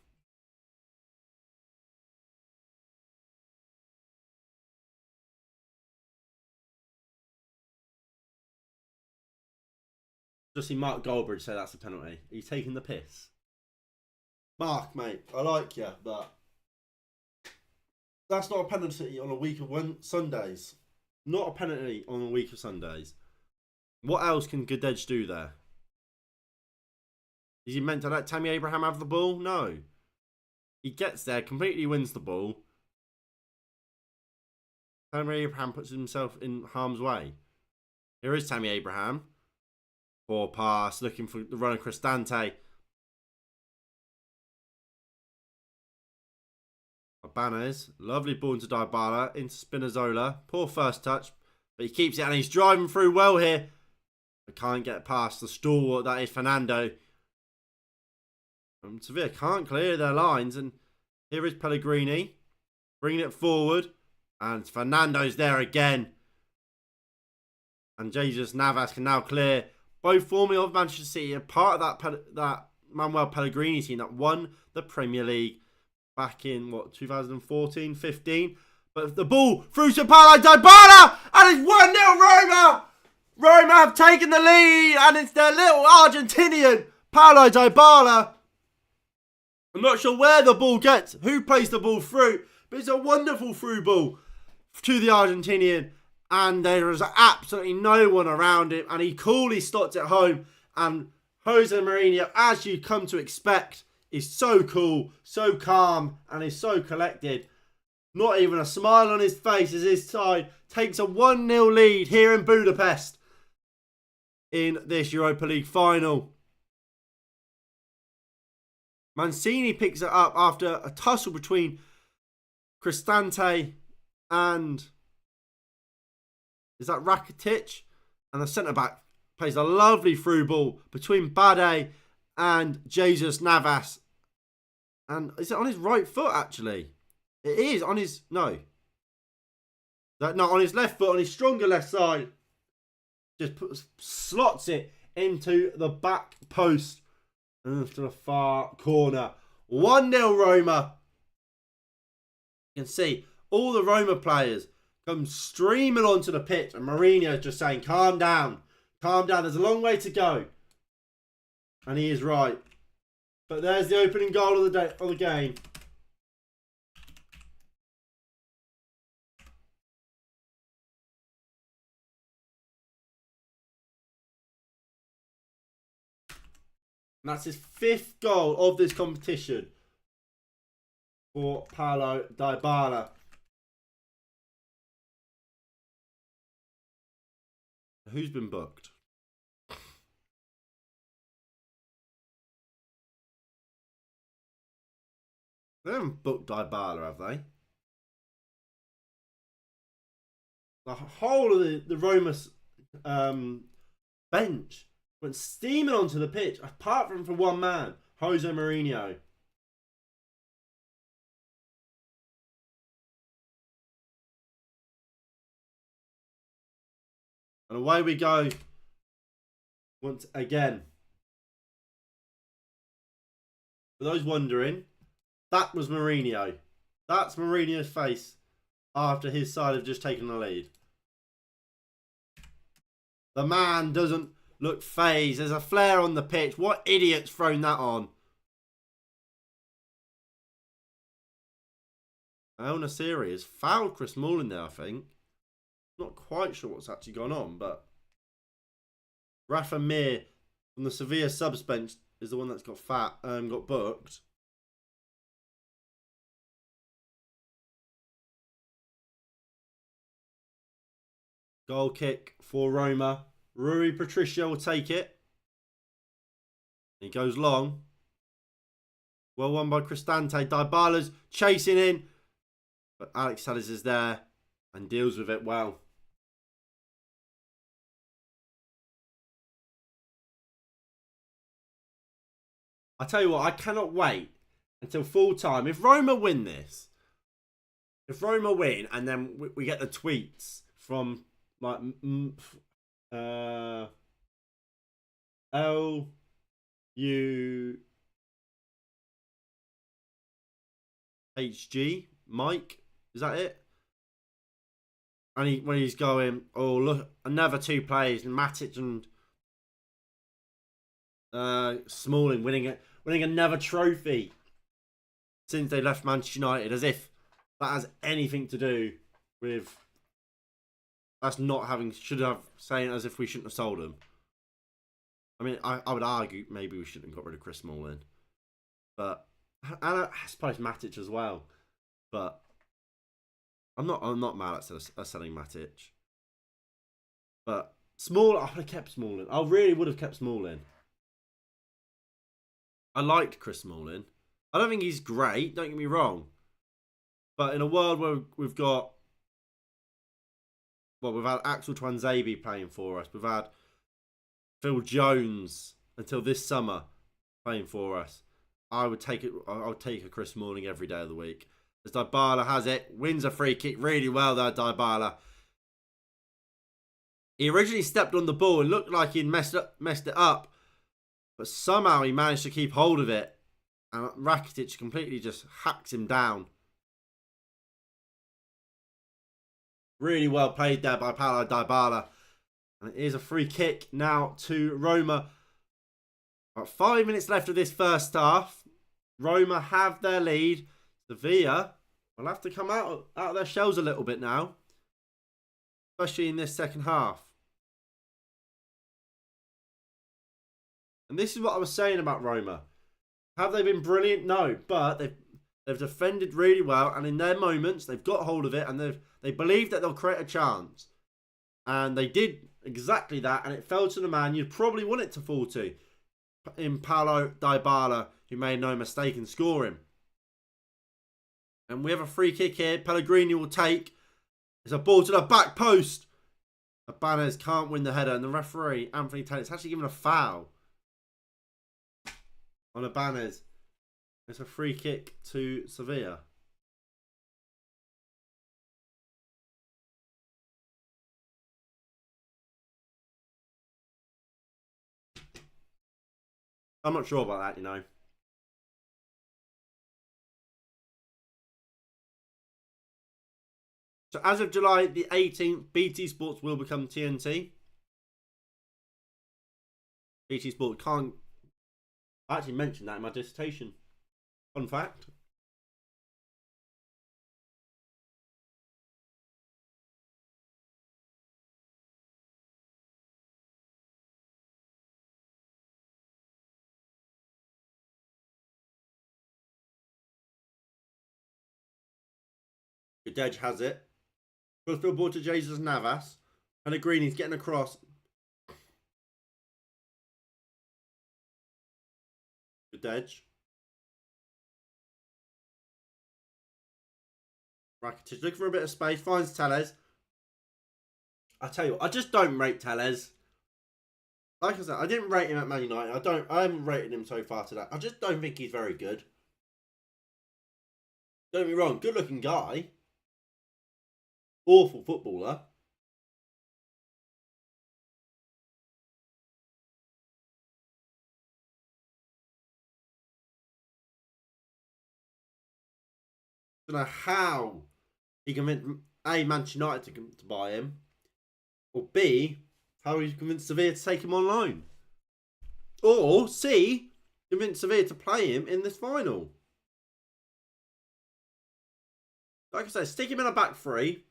Just see Mark Goldbridge say that's a penalty. He's taking the piss. Mark, mate, I like you, but that's not a penalty on a week of Sundays. Not a penalty on a week of Sundays. What else can Guedes do there? Is he meant to let Tammy Abraham have the ball? No. He gets there, completely wins the ball. Tammy Abraham puts himself in harm's way. Here is Tammy Abraham. Poor pass, looking for the run of Cristante. Ibanez, lovely ball into Dybala, into Spinazzola. Poor first touch, but he keeps it and he's driving through well here. But can't get past the stalwart that is Fernando. Sevilla can't clear their lines, and here is Pellegrini bringing it forward, and Fernando's there again. And Jesus Navas can now clear. Both formerly of Manchester City are part of that Manuel Pellegrini team that won the Premier League back in, 2014-15. But the ball through to Paulo Dybala, and it's 1-0 Roma! Roma have taken the lead, and it's their little Argentinian, Paulo Dybala. I'm not sure where the ball gets, who plays the ball through, but it's a wonderful through ball to the Argentinian. And there is absolutely no one around him. And he coolly slots it home. And Jose Mourinho, as you come to expect is so cool, so calm, and is so collected. Not even a smile on his face as his side takes a 1-0 lead here in Budapest in this Europa League final. Mancini picks it up after a tussle between Cristante and... is that Rakitic? And the centre-back plays a lovely through ball between Bade and Jesus Navas. And is it on his right foot, actually? It is on his... no. No, on his left foot, on his stronger left side. Just slots it into the back post. And to the far corner. 1-0 Roma. You can see all the Roma players come streaming onto the pitch. And Mourinho's just saying, calm down. Calm down. There's a long way to go. And he is right. But there's the opening goal of the game. And that's his 5th goal of this competition for Paulo Dybala. Who's been booked? They haven't booked Dybala, have they? The whole of the Roma bench went steaming onto the pitch, apart from for one man, Jose Mourinho. And away we go once again. For those wondering, that was Mourinho. That's Mourinho's face after his side have just taken the lead. The man doesn't look phased. There's a flare on the pitch. What idiot's thrown that on? El Nassiri has fouled Chris Smalling there, I think. Not quite sure what's actually gone on, but Rafa Mir from the Sevilla subs bench is the one that's got booked. Goal kick for Roma. Rui Patricio will take it. He goes long. Well won by Cristante. Dybala's chasing in. But Alex Telles is there and deals with it well. I tell you what, I cannot wait until full time. If Roma win this, and then we get the tweets from like LUHG Mike, is that it? And when he's going, oh look, another 2 players, Matic and Smalling winning another trophy since they left Manchester United, as if that has anything to do with us not having, saying as if we shouldn't have sold him. I mean, I would argue maybe we shouldn't have got rid of Chris Smalling, but and I suppose Matic as well. But I'm not mad at selling Matic, but I would have kept Smalling. I really would have kept Smalling. I liked Chris Smalling. I don't think he's great, don't get me wrong. But in a world where we've had Axel Twanzebe playing for us. We've had Phil Jones until this summer playing for us. I would take it. I would take a Chris Smalling every day of the week. As Dybala has it, wins a free kick really well there, Dybala. He originally stepped on the ball and looked like he'd messed it up. But somehow he managed to keep hold of it. And Rakitic completely just hacks him down. Really well played there by Paulo Dybala. And it is a free kick now to Roma. About 5 minutes left of this first half. Roma have their lead. Sevilla will have to come out of their shells a little bit now. Especially in this second half. And this is what I was saying about Roma. Have they been brilliant? No, but they've defended really well, and in their moments they've got hold of it, and they believe that they'll create a chance, and they did exactly that, and it fell to the man you'd probably want it to fall to, in Paulo Dybala, who made no mistake in scoring. And we have a free kick here. Pellegrini will take. It's a ball to the back post. Ibanez can't win the header, and the referee, Anthony Taylor, it's actually given a foul on Ibanez. It's a free kick to Sevilla. I'm not sure about that, you know. So as of July the 18th, BT Sports will become TNT. BT Sports can't... I actually mentioned that in my dissertation. Fun fact. Gedej has it. Crossfield ball to Jesus Navas. Pellegrini's getting across. Gedej. Rakitic looking for a bit of space. Finds Tellez. I tell you what, I just don't rate Tellez. Like I said, I didn't rate him at Man United. I haven't rated him so far today. I just don't think he's very good. Don't get me wrong, good looking guy. Awful footballer. Don't know how he convinced A, Manchester United to buy him, or B, how he convinced Sevilla to take him on loan, or C, convinced Sevilla to play him in this final. Like I said, stick him in a back three.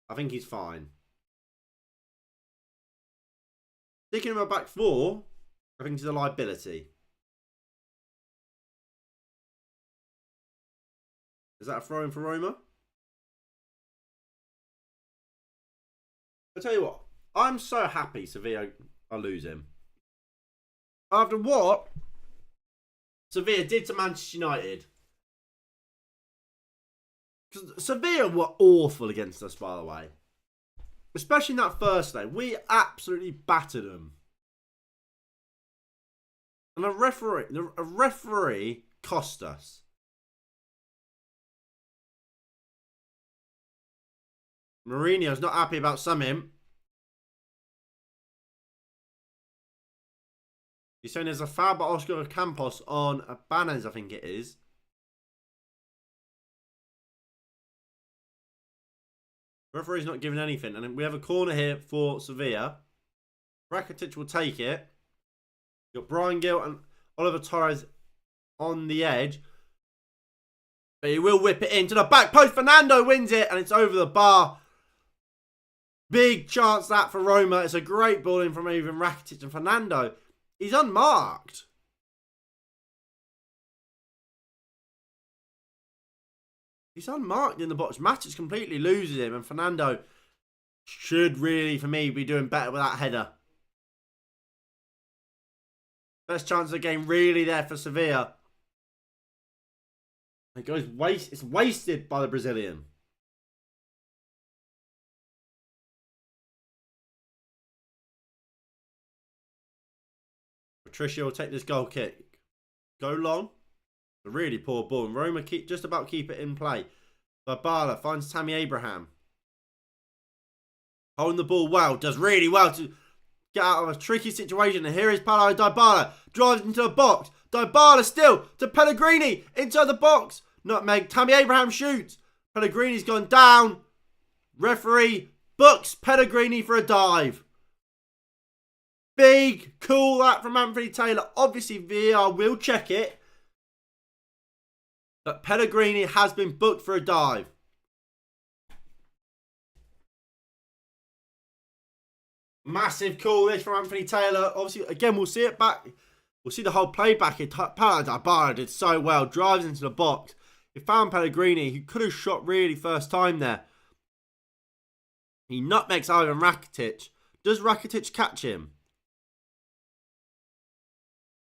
I think he's fine. Sticking him in a back four, I think he's a liability. Is that a throw in for Roma? I'll tell you what, I'm so happy Sevilla are losing. After what Sevilla did to Manchester United. Because Sevilla were awful against us, by the way. Especially in that first day. We absolutely battered them. And a referee cost us. Mourinho's not happy about something. He's saying there's a foul by Oscar Campos on Ibanez, I think it is. Referee's not giving anything. And we have a corner here for Sevilla. Rakitic will take it. You've got Brian Gill and Oliver Torres on the edge. But he will whip it into the back post. Fernando wins it and it's over the bar. Big chance that for Roma. It's a great ball in from even Rakitic and Fernando. He's unmarked. He's unmarked in the box. Matic completely loses him. And Fernando should really, for me, be doing better with that header. Best chance of the game really there for Sevilla. It goes it's wasted by the Brazilian. Patricio will take this goal kick. Go long. A really poor ball. And Roma just about keep it in play. Dybala finds Tammy Abraham. Holding the ball well. Does really well to get out of a tricky situation. And here is Paulo Dybala. Drives into the box. Dybala still to Pellegrini. Inside the box. Nutmeg. Tammy Abraham shoots. Pellegrini's gone down. Referee books Pellegrini for a dive. Big cool that from Anthony Taylor. Obviously VAR will check it. But Pellegrini has been booked for a dive. Massive call this from Anthony Taylor. Obviously, again, we'll see it back. We'll see the whole playback here. Paulo Dybala did so well. Drives into the box. He found Pellegrini, who could have shot really first time there. He nutmegs Ivan Rakitic. Does Rakitic catch him?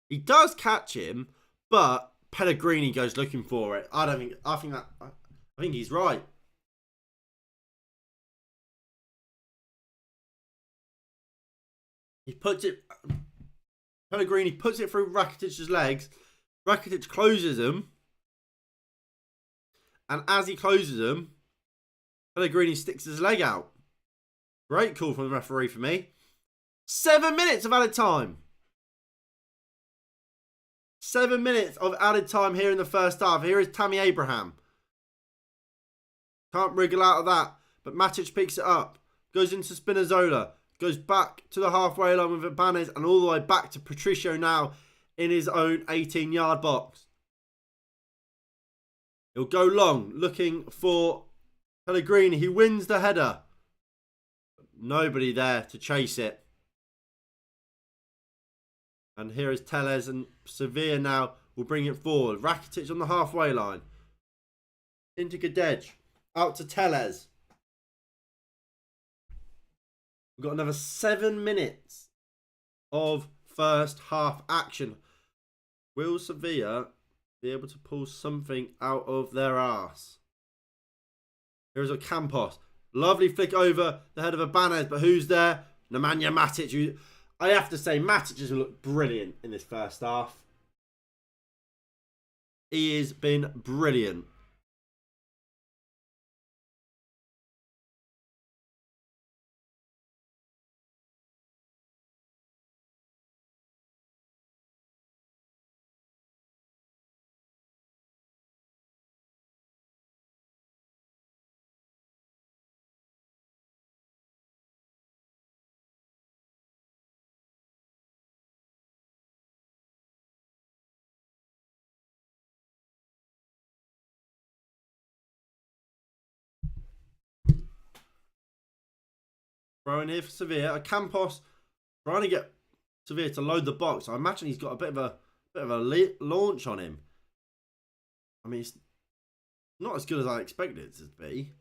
He does catch him, but Pellegrini goes looking for it. I think he's right. Pellegrini puts it through Rakitic's legs. Rakitic closes him. And as he closes him, Pellegrini sticks his leg out. Great call from the referee for me. 7 minutes of added time. 7 minutes of added time here in the first half. Here is Tammy Abraham. Can't wriggle out of that. But Matic picks it up. Goes into Spinazzola. Goes back to the halfway line with Ibanez. And all the way back to Patricio now in his own 18-yard box. He'll go long. Looking for Pellegrini. He wins the header. Nobody there to chase it. And here is Tellez, and Sevilla now will bring it forward. Rakitic on the halfway line. Into Gadej. Out to Tellez. We've got another 7 minutes of first half action. Will Sevilla be able to pull something out of their arse? Here's a Campos. Lovely flick over the head of Ibanez, but who's there? Nemanja Matic, who I have to say, Matic has looked brilliant in this first half. He has been brilliant. Throwing here for Sevilla. Campos trying to get Sevilla to load the box. I imagine he's got a bit of a launch on him. I mean, it's not as good as I expected it to be.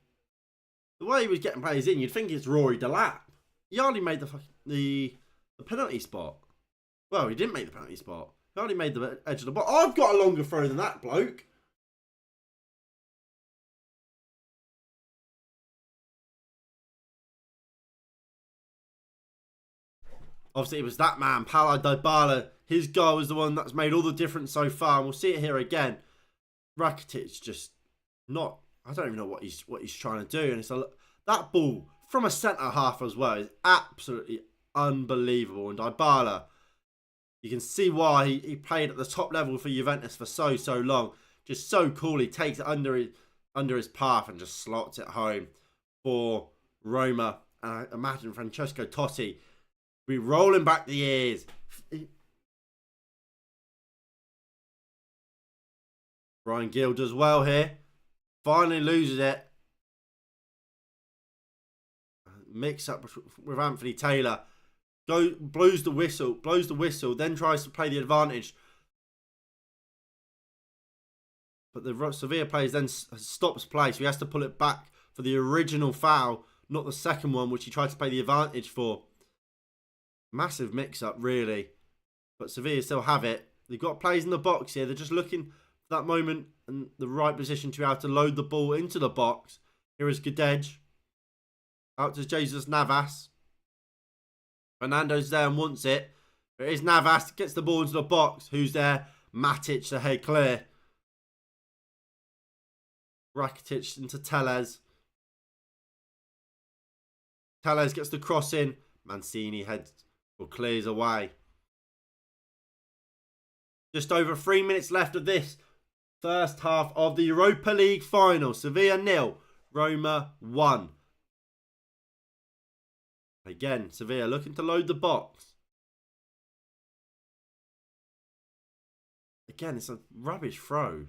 The way he was getting players in, you'd think it's Rory Delap. He hardly made the penalty spot. Well, he didn't make the penalty spot. He hardly made the edge of the box. I've got a longer throw than that bloke. Obviously, it was that man, Paulo Dybala. His goal was the one that's made all the difference so far. And we'll see it here again. Rakitic just not... I don't even know what he's trying to do. And it's that ball from a centre-half as well is absolutely unbelievable. And Dybala, you can see why he played at the top level for Juventus for so long. Just so cool. He takes it under his path and just slots it home for Roma. And I imagine Francesco Totti be rolling back the ears. Brian Gill does well here. Finally loses it. Mix up with Anthony Taylor. Blows the whistle, then tries to play the advantage. But the Sevilla players then stops play, so he has to pull it back for the original foul, not the second one, which he tried to play the advantage for. Massive mix-up, really. But Sevilla still have it. They've got players in the box here. They're just looking for that moment and the right position to be able to load the ball into the box. Here is Gadej. Out to Jesus Navas. Fernando's there and wants it. There is Navas. Gets the ball into the box. Who's there? Matic, the head clear. Rakitic into Tellez. Tellez gets the cross in. Mancini heads or clears away. Just over 3 minutes left of this first half of the Europa League final. Sevilla 0, Roma 1. Again, Sevilla looking to load the box. Again, it's a rubbish throw.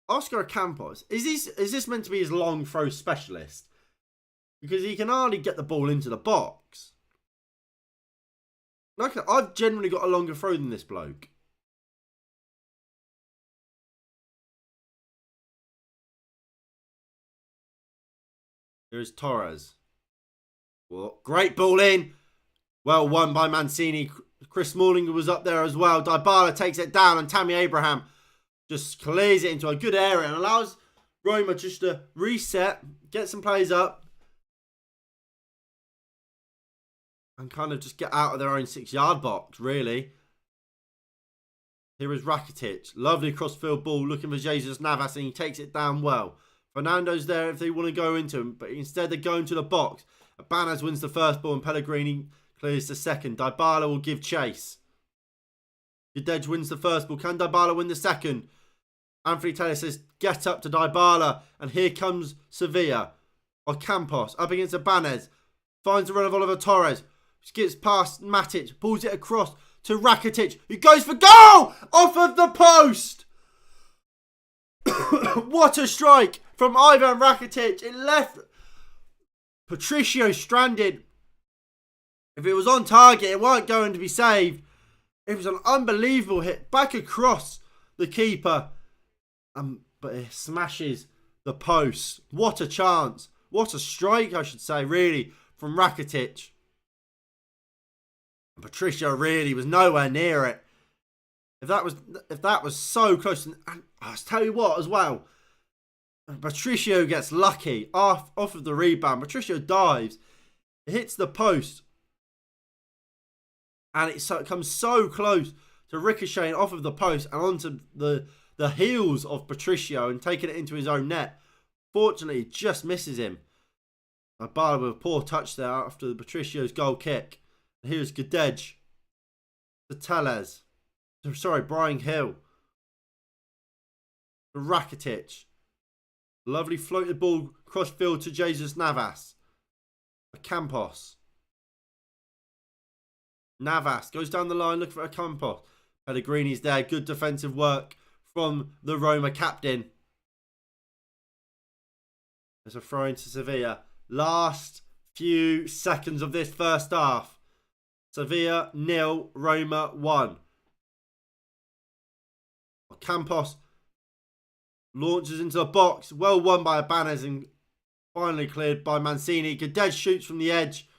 Oscar Campos, is this meant to be his long throw specialist? Because he can hardly get the ball into the box. like I've generally got a longer throw than this bloke. Here's Torres. Well, great ball in. Well won by Mancini. Chris Smalling was up there as well. Dybala takes it down and Tammy Abraham just clears it into a good area and allows Roma just to reset, get some plays up and kind of just get out of their own 6-yard box, really. Here is Rakitic. Lovely cross-field ball looking for Jesus Navas and he takes it down well. Fernando's there if they want to go into him, but instead they're going to the box. Ibanez wins the first ball and Pellegrini clears the second. Dybala will give chase. Gedej wins the first ball. Can Dybala win the second? Anthony Taylor says, get up to Dybala. And here comes Sevilla. Ocampos up against Ibanez. Finds the run of Oliver Torres. Skips past Matic. Pulls it across to Rakitic, who goes for goal! Off of the post! What a strike from Ivan Rakitic. It left Patricio stranded. If it was on target, it weren't going to be saved. It was an unbelievable hit back across the keeper. But it smashes the post. What a chance. What a strike, I should say, really, from Rakitic. Patricio really was nowhere near it. If that was so close, and I'll tell you what as well, Patricio gets lucky off of the rebound. Patricio dives, it hits the post, and it comes so close to ricocheting off of the post and onto the heels of Patricio and taking it into his own net. Fortunately, it just misses him. Dybala with a poor touch there after Patricio's goal kick. And here's Gedej to Tellez. Sorry, Brian Hill. To Rakitic. Lovely floated ball cross field to Jesus Navas. Campos. Navas goes down the line looking for Campos. Pellegrini's there. Good defensive work from the Roma captain. There's a throw into Sevilla. Last few seconds of this first half. Sevilla 0, Roma 1. Campos launches into the box. Well won by Ibanez and finally cleared by Mancini. Gedej shoots from the edge.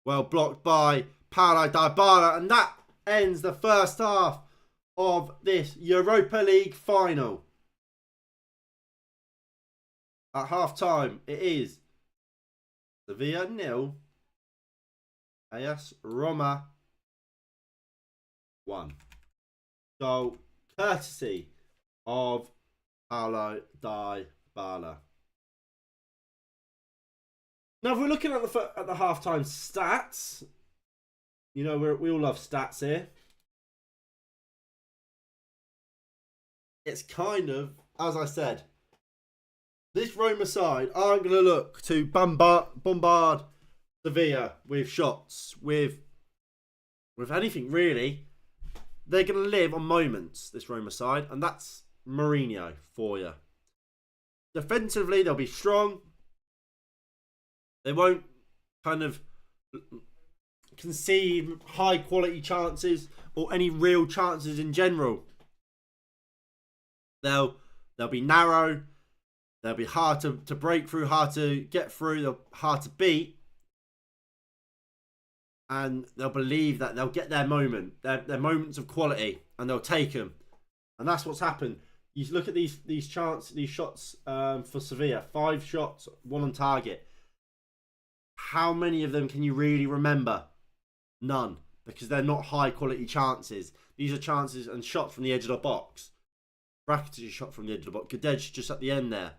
Well blocked by Paulo Dybala. And that ends the first half of this Europa League final. At half time, it is Sevilla 0. AS Roma 1. Goal courtesy of Paulo Dybala. Now, if we're looking at the halftime stats, you know we all love stats here. It's kind of, as I said, this Roma side aren't going to look to bombard Sevilla with shots, with anything really. They're going to live on moments, this Roma side, and that's Mourinho for you. Defensively, they'll be strong. They won't kind of concede high quality chances or any real chances in general. They'll be narrow. They'll be hard to break through, hard to get through, they're hard to beat. And they'll believe that they'll get their moment, their moments of quality, and they'll take them. And that's what's happened. You look at these shots for Sevilla. 5 shots, 1 on target. How many of them can you really remember? None. Because they're not high quality chances. These are chances and shots from the edge of the box. Rakitic shot from the edge of the box. Gedej just at the end there.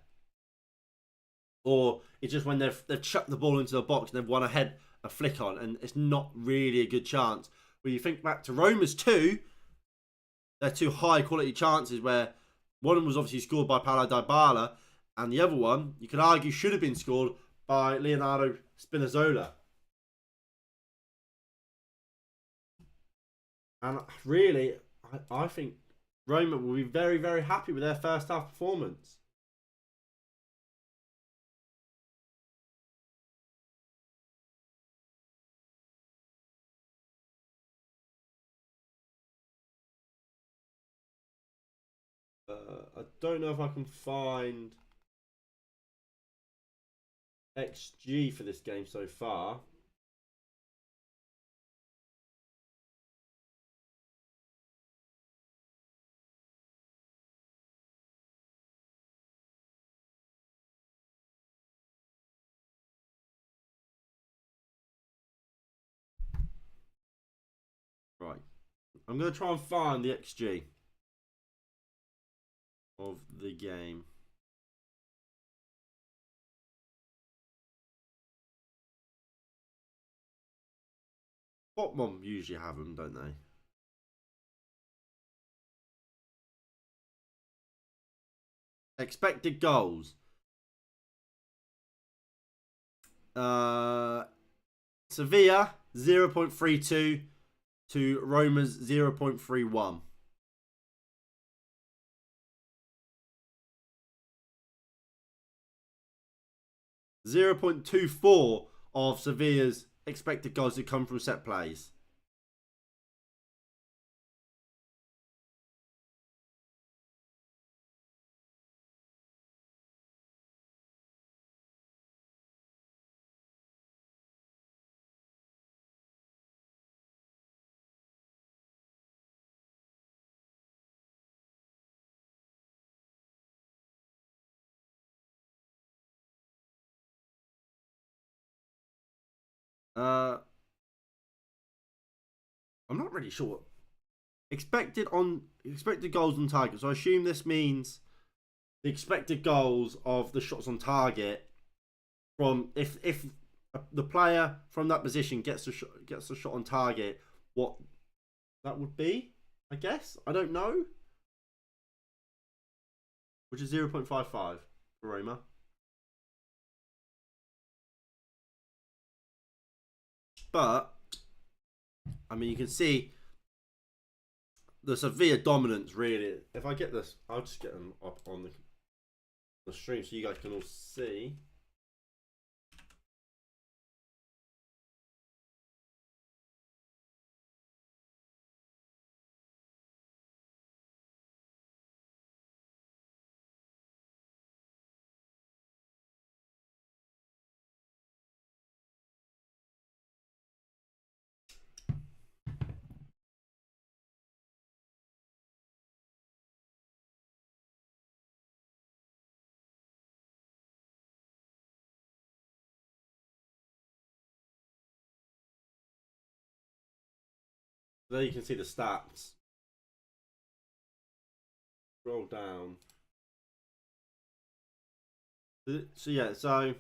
Or it's just when they've chucked the ball into the box and they've won a flick on, and it's not really a good chance. When you think back to Roma's 2, they're 2 high quality chances where one of them was obviously scored by Paulo Dybala, and the other one, you could argue, should have been scored by Leonardo Spinazzola. And really, I think Roma will be very, very happy with their first half performance. I don't know if I can find XG for this game so far. Right. I'm going to try and find the XG of the game. Botmom usually have them, don't they? Expected goals. Sevilla 0.32 to Roma's 0.31. .24 of Sevilla's expected goals that come from set plays. I'm not really sure. Expected goals on target. So I assume this means the expected goals of the shots on target from if the player from that position gets a shot on target, what that would be, I guess. I don't know. Which is 0.55 for Roma. But I mean, you can see the Sevilla dominance, really. If I get this, I'll just get them up on the stream so you guys can all see. There you can see the stats. Scroll down. So yeah, so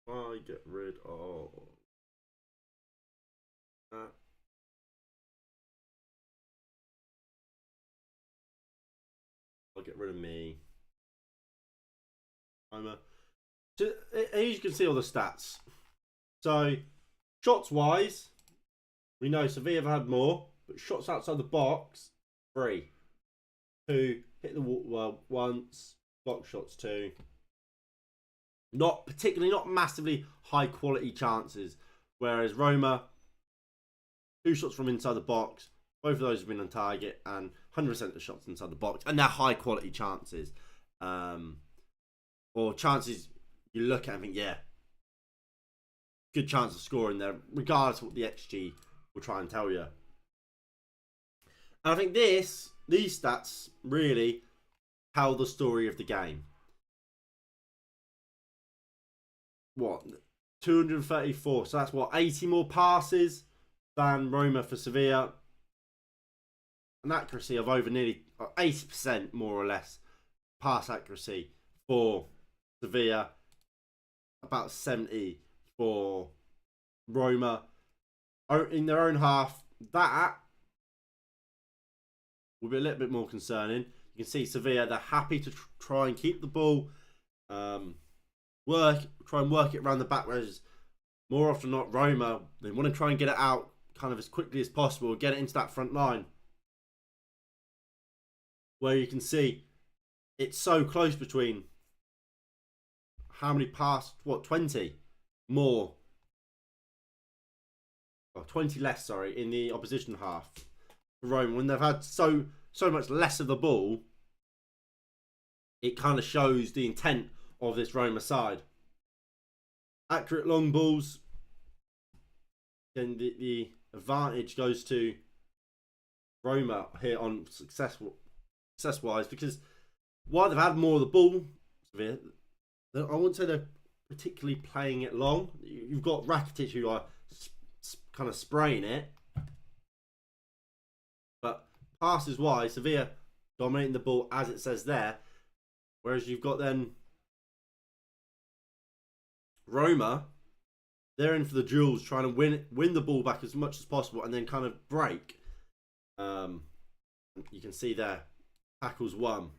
I get rid of that. I'll get rid of me. So, as you can see all the stats. So shots wise, we know Sevilla have had more, but shots outside the box, 3. 2, hit the wall once, block shots 2. Not massively high quality chances. Whereas Roma, 2 shots from inside the box, both of those have been on target, and 100% of the shots inside the box, and they're high quality chances. Or chances you look at and think, yeah, good chance of scoring there, regardless of what the XG will try and tell you. And I think these stats really tell the story of the game. What? 234. So that's what, 80 more passes than Roma for Sevilla. An accuracy of over nearly 80% more or less pass accuracy for Sevilla. About 70 for Roma. In their own half, that will be a little bit more concerning. You can see Sevilla, they're happy to try and keep the ball, try and work it around the back, whereas more often than not, Roma, they want to try and get it out kind of as quickly as possible, get it into that front line. Where you can see it's so close between how many past, 20 more. Oh, 20 less, sorry, in the opposition half for Roma. When they've had so much less of the ball, it kind of shows the intent of this Roma side. Accurate long balls. Then the advantage goes to Roma here on success-wise, because while they've had more of the ball, I wouldn't say they're particularly playing it long. You've got Rakitic who are kind of spraying it, but passes-wise, Sevilla dominating the ball as it says there, whereas you've got then Roma, they're in for the duels, trying to win the ball back as much as possible and then kind of break. You can see there, tackles 1,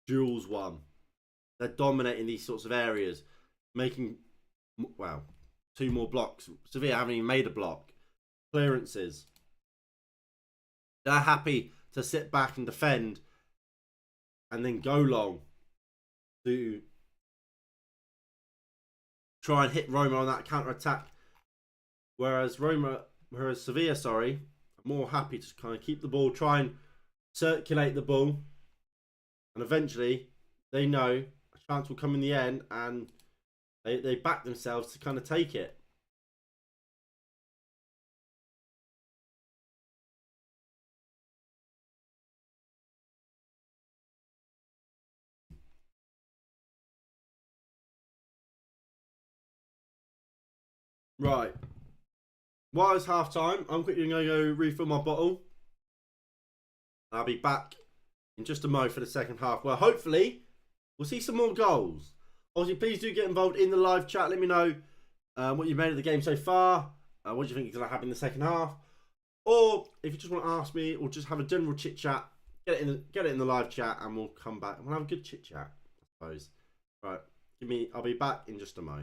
duels 1. They're dominating these sorts of areas, making, well, 2 more blocks. Sevilla haven't even made a block. Clearances. They're happy to sit back and defend and then go long to try and hit Roma on that counter-attack. Whereas Sevilla, are more happy to kind of keep the ball, try and circulate the ball. And eventually, they know a chance will come in the end and they back themselves to kind of take it. Right. While it's half time, I'm quickly going to go refill my bottle. I'll be back in just a mo for the second half, where hopefully we'll see some more goals. Obviously, please do get involved in the live chat. Let me know what you've made of the game so far. What do you think is going to happen in the second half? Or if you just want to ask me or just have a general chit chat, get it in the live chat and we'll come back and we'll have a good chit chat, I suppose. Right. I'll be back in just a mo.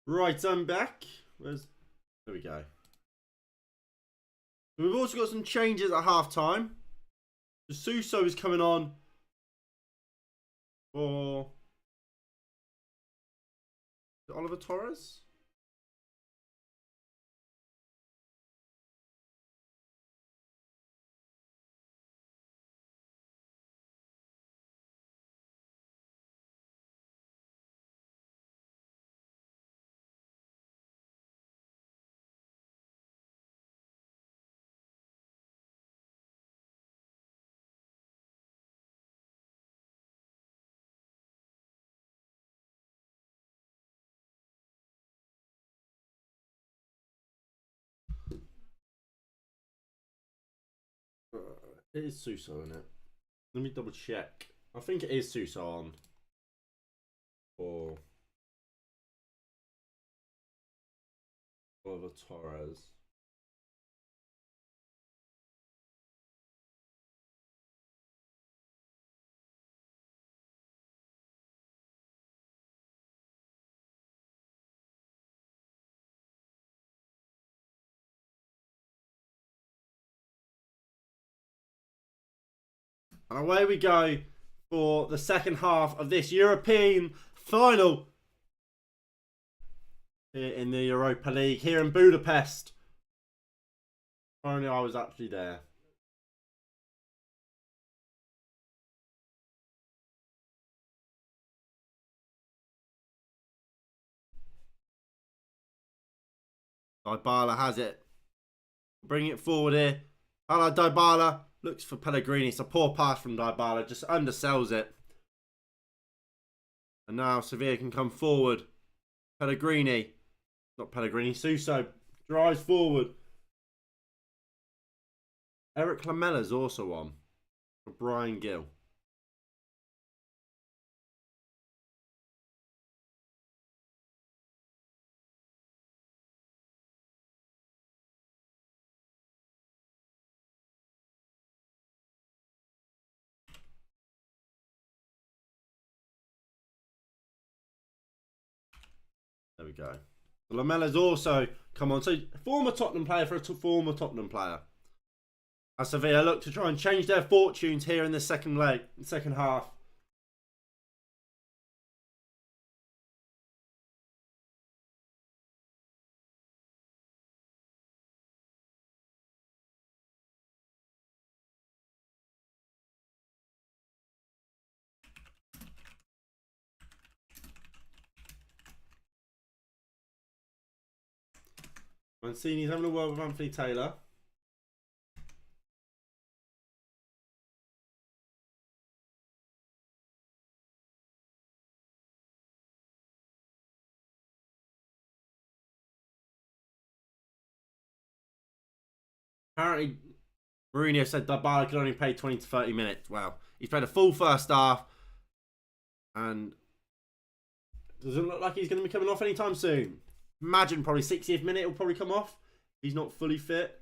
Right, I'm back. There we go. We've also got some changes at half time. Suso is coming on for Oliver Torres. It is Suso, isn't it? Let me double check. I think it is Suso on. Or Oliver Torres. And away we go for the second half of this European final here in the Europa League, here in Budapest. Only I was actually there. Dybala has it. Bring it forward here. Hello, Dybala. Looks for Pellegrini. It's a poor pass from Dybala. Just undersells it. And now Sevilla can come forward. Pellegrini. Not Pellegrini. Suso drives forward. Eric Lamella's also on. For Brian Gill. There we go. Lamella's also come on. So former Tottenham player for a former Tottenham player. As Sevilla look to try and change their fortunes here in the second half. Mancini's having a word with Anthony Taylor. Apparently, Mourinho said Dybala could only play 20 to 30 minutes. Well, he's played a full first half. And doesn't look like he's going to be coming off anytime soon. Imagine probably 60th minute he'll probably come off. He's not fully fit.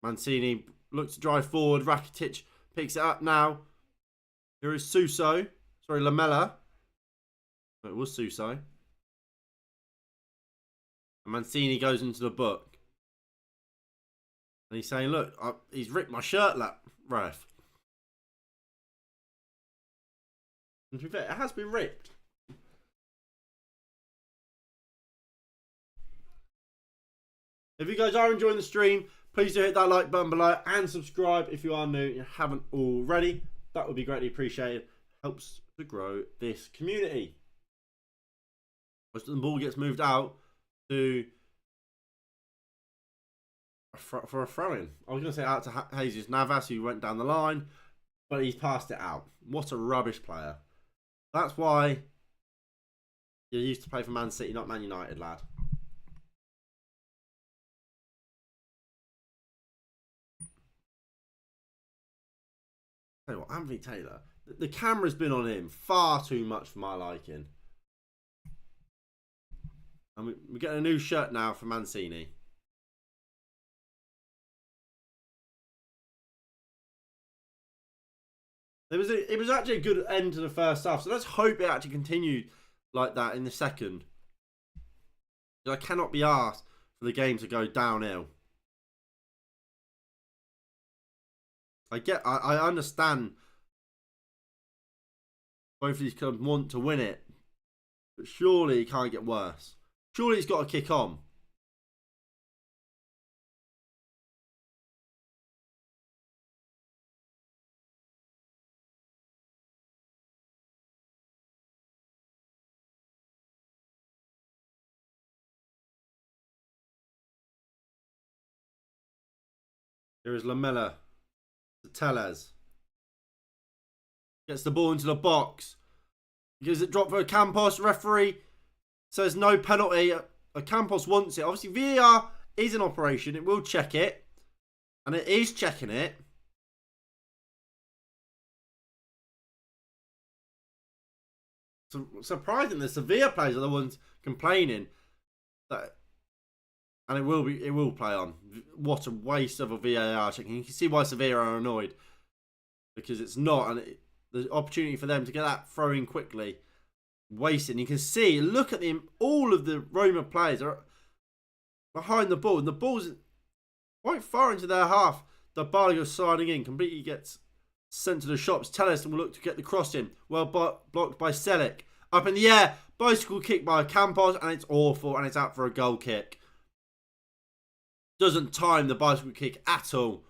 Mancini looks to drive forward. Rakitic picks it up now. Here is Suso. Sorry, Lamella. No, it was Suso. And Mancini goes into the book. And he's saying, look, he's ripped my shirt, ref. And to be fair, it has been ripped. If you guys are enjoying the stream, please do hit that like button below and subscribe if you are new and you haven't already. That would be greatly appreciated. Helps to grow this community. Most of the ball gets moved out to for a throw-in. I was going to say out to Jesus Navas, who went down the line, but he's passed it out. What a rubbish player. That's why you used to play for Man City, not Man United, lad. Tell you what, Anthony Taylor, the camera's been on him far too much for my liking. And we're getting a new shirt now for Mancini. It was actually a good end to the first half, so let's hope it actually continued like that in the second. I cannot be asked for the game to go downhill. I understand both of these clubs want to win it, but surely it can't get worse. Surely it's got to kick on. Here is Lamela to Tellez. Gets the ball into the box. Gives it drop for Campos. Referee says no penalty. Campos wants it. Obviously, VAR is in operation. It will check it. And it is checking it. So, surprising, the Sevilla players are the ones complaining. And it will play on. What a waste of a VAR checking. You can see why Sevilla are annoyed. Because it's not. And the opportunity for them to get that throw in quickly. Wasted. And you can see, look at them. All of the Roma players are behind the ball. And the ball's quite far into their half. The Bali goes sliding in. Completely gets sent to the shops. Tellez will look to get the cross in. Well blocked by Selic. Up in the air. Bicycle kick by Campos. And it's awful. And it's out for a goal kick. Doesn't time the bicycle kick at all.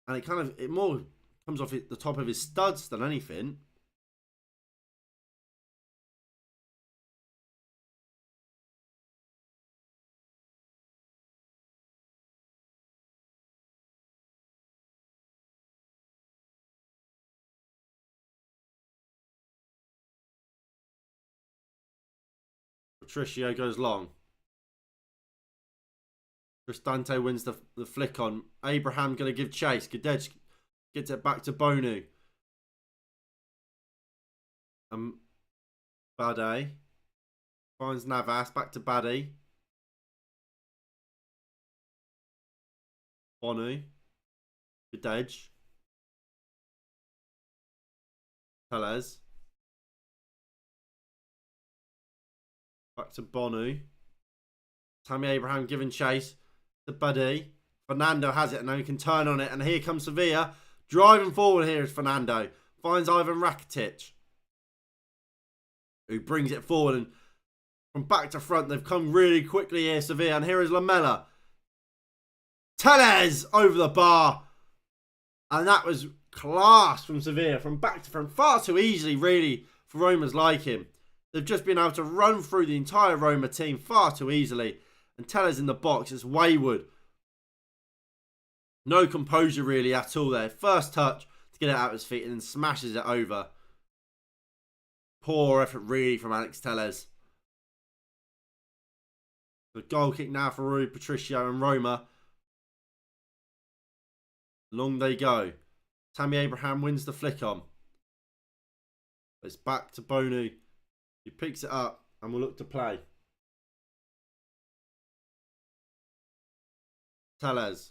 And it more comes off the top of his studs than anything. Patricio goes long. Cristante wins the flick on. Abraham going to give chase. Gadej gets it back to Bonu. Bade finds Navas. Back to Bade. Bonu. Gadej. Tellez. Back to Bonu. Tammy Abraham giving chase to Buddy. Fernando has it and now he can turn on it. And here comes Sevilla. Driving forward here is Fernando. Finds Ivan Rakitic, who brings it forward. And from back to front, they've come really quickly here, Sevilla. And here is Lamela. Tellez over the bar. And that was class from Sevilla. From back to front. Far too easily, really, for Roma's like him. They've just been able to run through the entire Roma team far too easily. And Tellez in the box is wayward. No composure really at all there. First touch to get it out of his feet and then smashes it over. Poor effort really from Alex Tellez. The goal kick now for Rui Patricio and Roma. Long they go. Tammy Abraham wins the flick on. It's back to Bonu. He picks it up and will look to play. Tellez.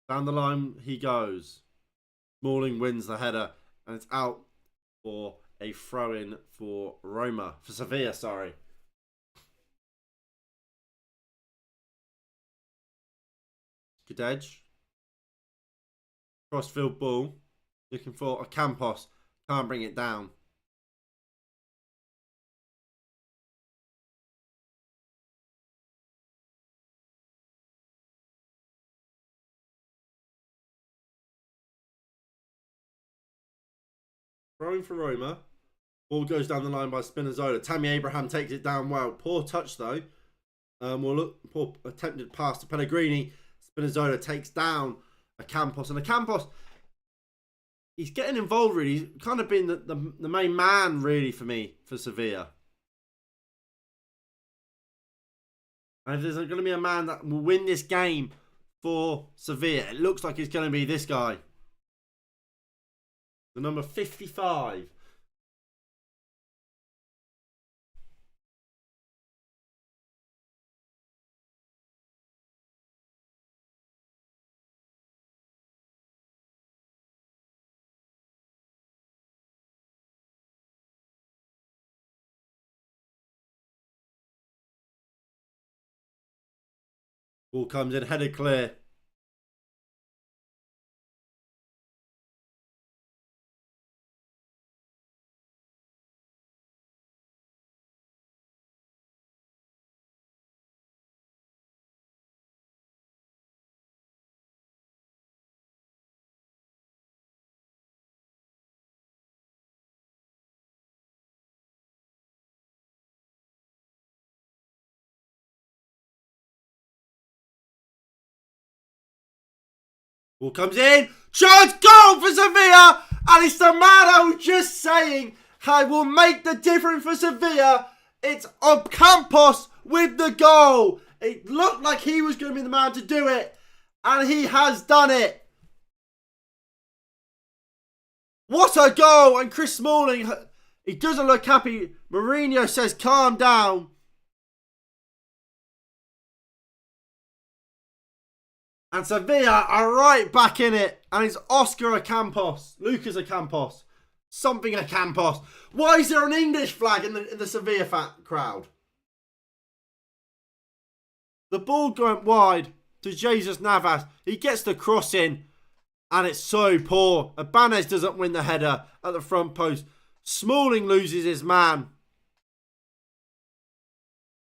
Down the line he goes. Smalling wins the header. And it's out for a throw-in for Roma. For Sevilla, sorry. Gadej. Crossfield ball. Looking for a Campos. Can't bring it down. Throwing for Roma. Ball goes down the line by Spinazzola. Tammy Abraham takes it down well. Poor touch though. Poor attempted pass to Pellegrini. Spinazzola takes down a Campos. And a Campos, he's getting involved really. He's kind of been the main man really for me for Sevilla. And if there's going to be a man that will win this game for Sevilla, it looks like it's going to be this guy. The number 55. Ball comes in, headed clear. Ball comes in. Chance, goal for Sevilla. And it's the man who's just saying, I will make the difference for Sevilla. It's Ocampos with the goal. It looked like he was going to be the man to do it. And he has done it. What a goal. And Chris Smalling, he doesn't look happy. Mourinho says, calm down. And Sevilla are right back in it. And it's Oscar Ocampos. Lucas Ocampos. Something Ocampos. Why is there an English flag in the Sevilla crowd? The ball going wide to Jesus Navas. He gets the cross in. And it's so poor. Ibanez doesn't win the header at the front post. Smalling loses his man.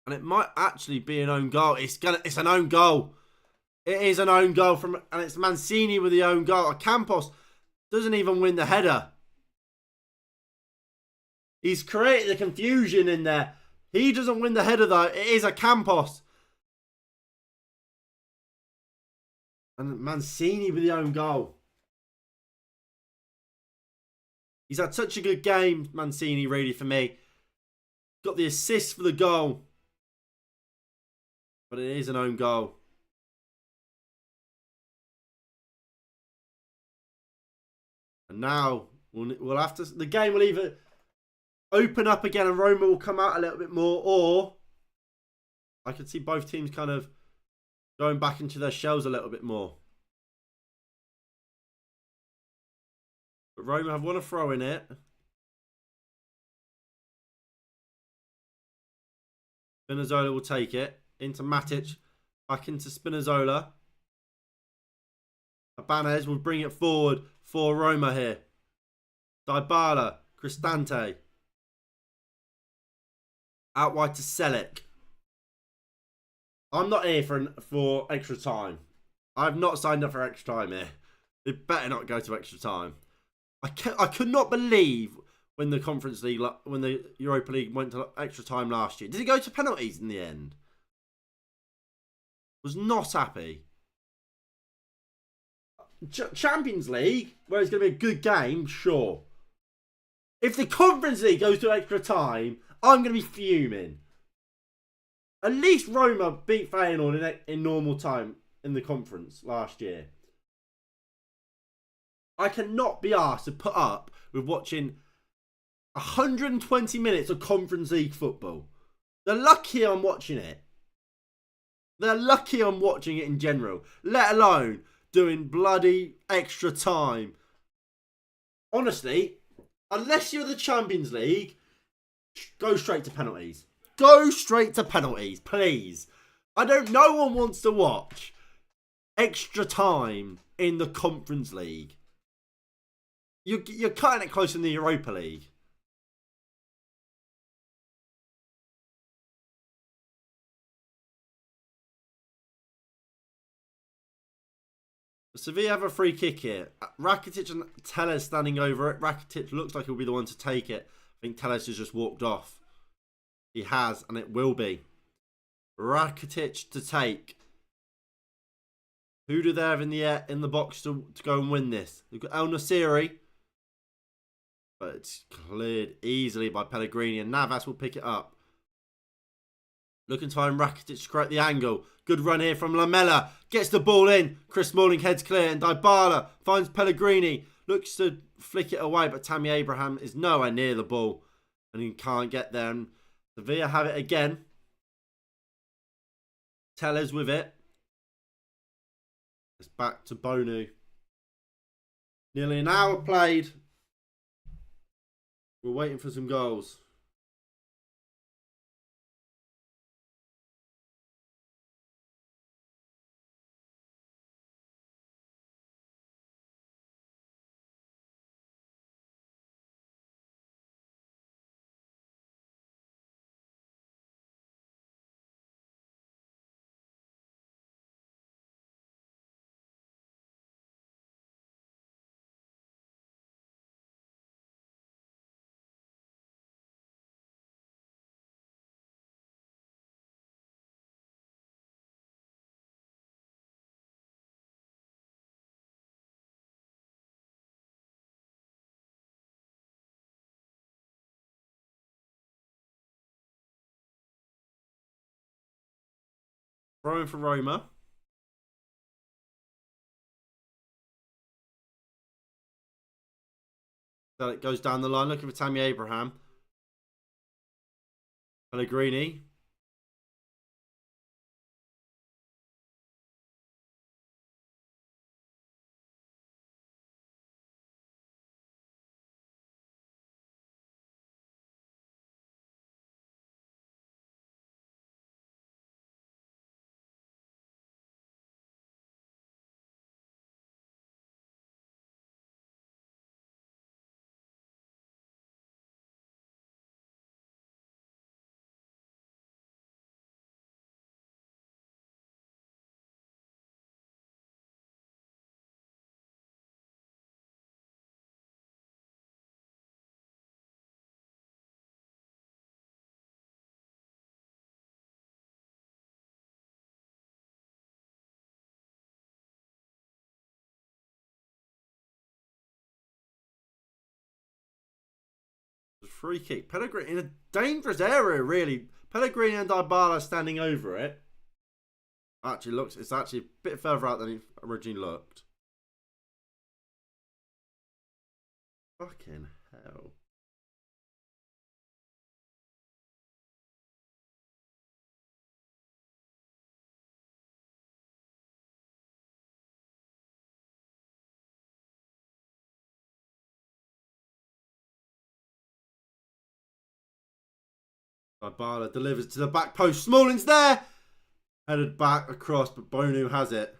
And it might actually be an own goal. It's an own goal. It is an own goal and it's Mancini with the own goal. Ocampos doesn't even win the header. He's created the confusion in there. He doesn't win the header though. It is Ocampos. And Mancini with the own goal. He's had such a good game, Mancini, really, for me. Got the assist for the goal. But it is an own goal. And now we'll have to. The game will either open up again and Roma will come out a little bit more, or I could see both teams kind of going back into their shells a little bit more. But Roma have won a throw in it. Spinazzola will take it. Into Matic. Back into Spinazzola. Ibanez will bring it forward for Roma here. Dybala. Cristante. Out wide to Selic. I'm not here for extra time. I've not signed up for extra time here. It better not go to extra time. I could not believe when the Conference League, when the Europa League went to extra time last year. Did it go to penalties in the end? Was not happy. Champions League, where it's going to be a good game, sure. If the Conference League goes to extra time, I'm going to be fuming. At least Roma beat Feyenoord in normal time in the conference last year. I cannot be asked to put up with watching 120 minutes of Conference League football. They're lucky I'm watching it. They're lucky I'm watching it in general, let alone doing bloody extra time. Honestly, unless you're the Champions League, go straight to penalties. Go straight to penalties, please. No one wants to watch extra time in the Conference League. You're cutting it close in the Europa League. Sevilla have a free kick here. Rakitic and Telles standing over it. Rakitic looks like he'll be the one to take it. I think Telles has just walked off. He has, and it will be. Rakitic to take. Who do they have in the box to go and win this? They've got El Nassiri. But it's cleared easily by Pellegrini, and Navas will pick it up. Looking to find Rakitic to correct the angle. Good run here from Lamela. Gets the ball in. Chris Smalling heads clear, and Dybala finds Pellegrini. Looks to flick it away, but Tammy Abraham is nowhere near the ball. And he can't get there. And Sevilla have it again. Tellers with it. It's back to Bonu. Nearly an hour played. We're waiting for some goals. Throwing for Roma. So it goes down the line, looking for Tammy Abraham. Pellegrini. Free kick. Pellegrini in a dangerous area, really. Pellegrini and Dybala standing over it. It's actually a bit further out than it originally looked. Fucking hell. Dybala delivers to the back post. Smalling's there. Headed back across, but Bonu has it.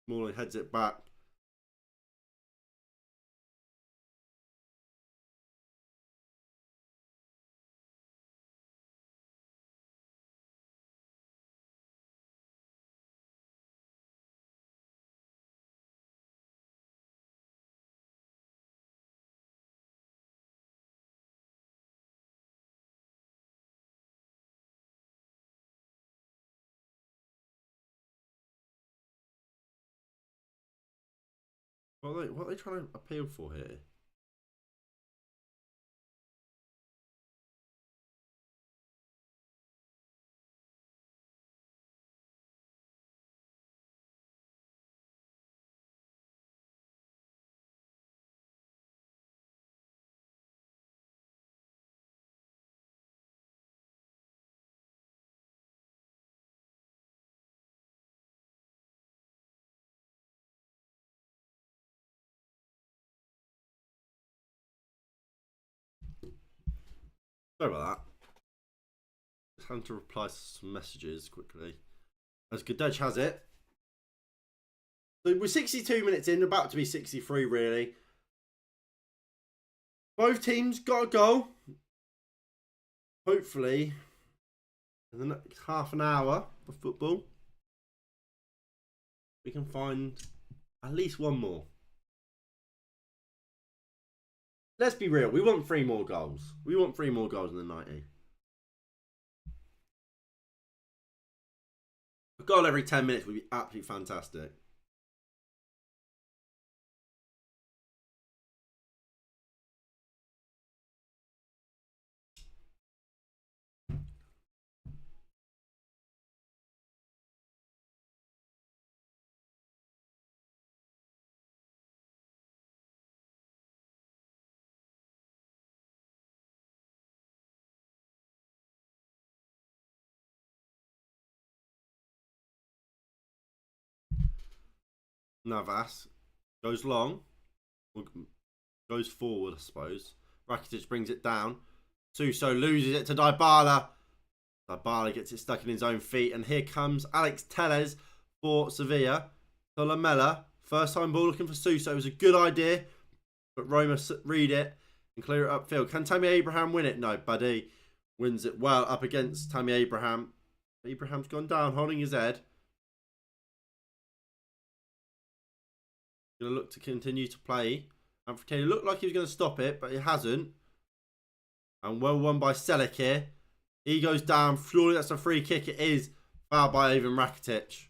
Smalling heads it back. What are they trying to appeal for here? Sorry about that. Just having to reply to some messages quickly. As Gadej has it. So we're 62 minutes in, about to be 63 really. Both teams got a goal. Hopefully, in the next half an hour of football, we can find at least one more. Let's be real. We want 3 more goals. We want 3 more goals in the 90. A goal every 10 minutes would be absolutely fantastic. Navas goes long, goes forward, I suppose. Rakitic brings it down. Suso loses it to Dybala. Dybala gets it stuck in his own feet, and here comes Alex Telles for Sevilla. To Lamela, first time ball looking for Suso. It was a good idea, but Roma read it and clear it upfield. Can Tammy Abraham win it? No, Buddy wins it well up against Tammy Abraham. Abraham's gone down, holding his head. Going to look to continue to play. Anfratelli looked like he was going to stop it, but he hasn't. And well won by Selleck here. He goes down. Surely that's a free kick. It is. Fouled by Ivan Rakitic.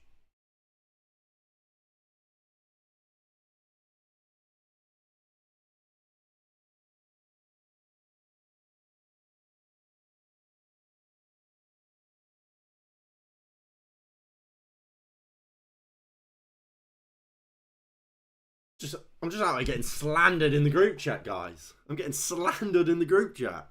I'm just out here getting slandered in the group chat, guys. I'm getting slandered in the group chat.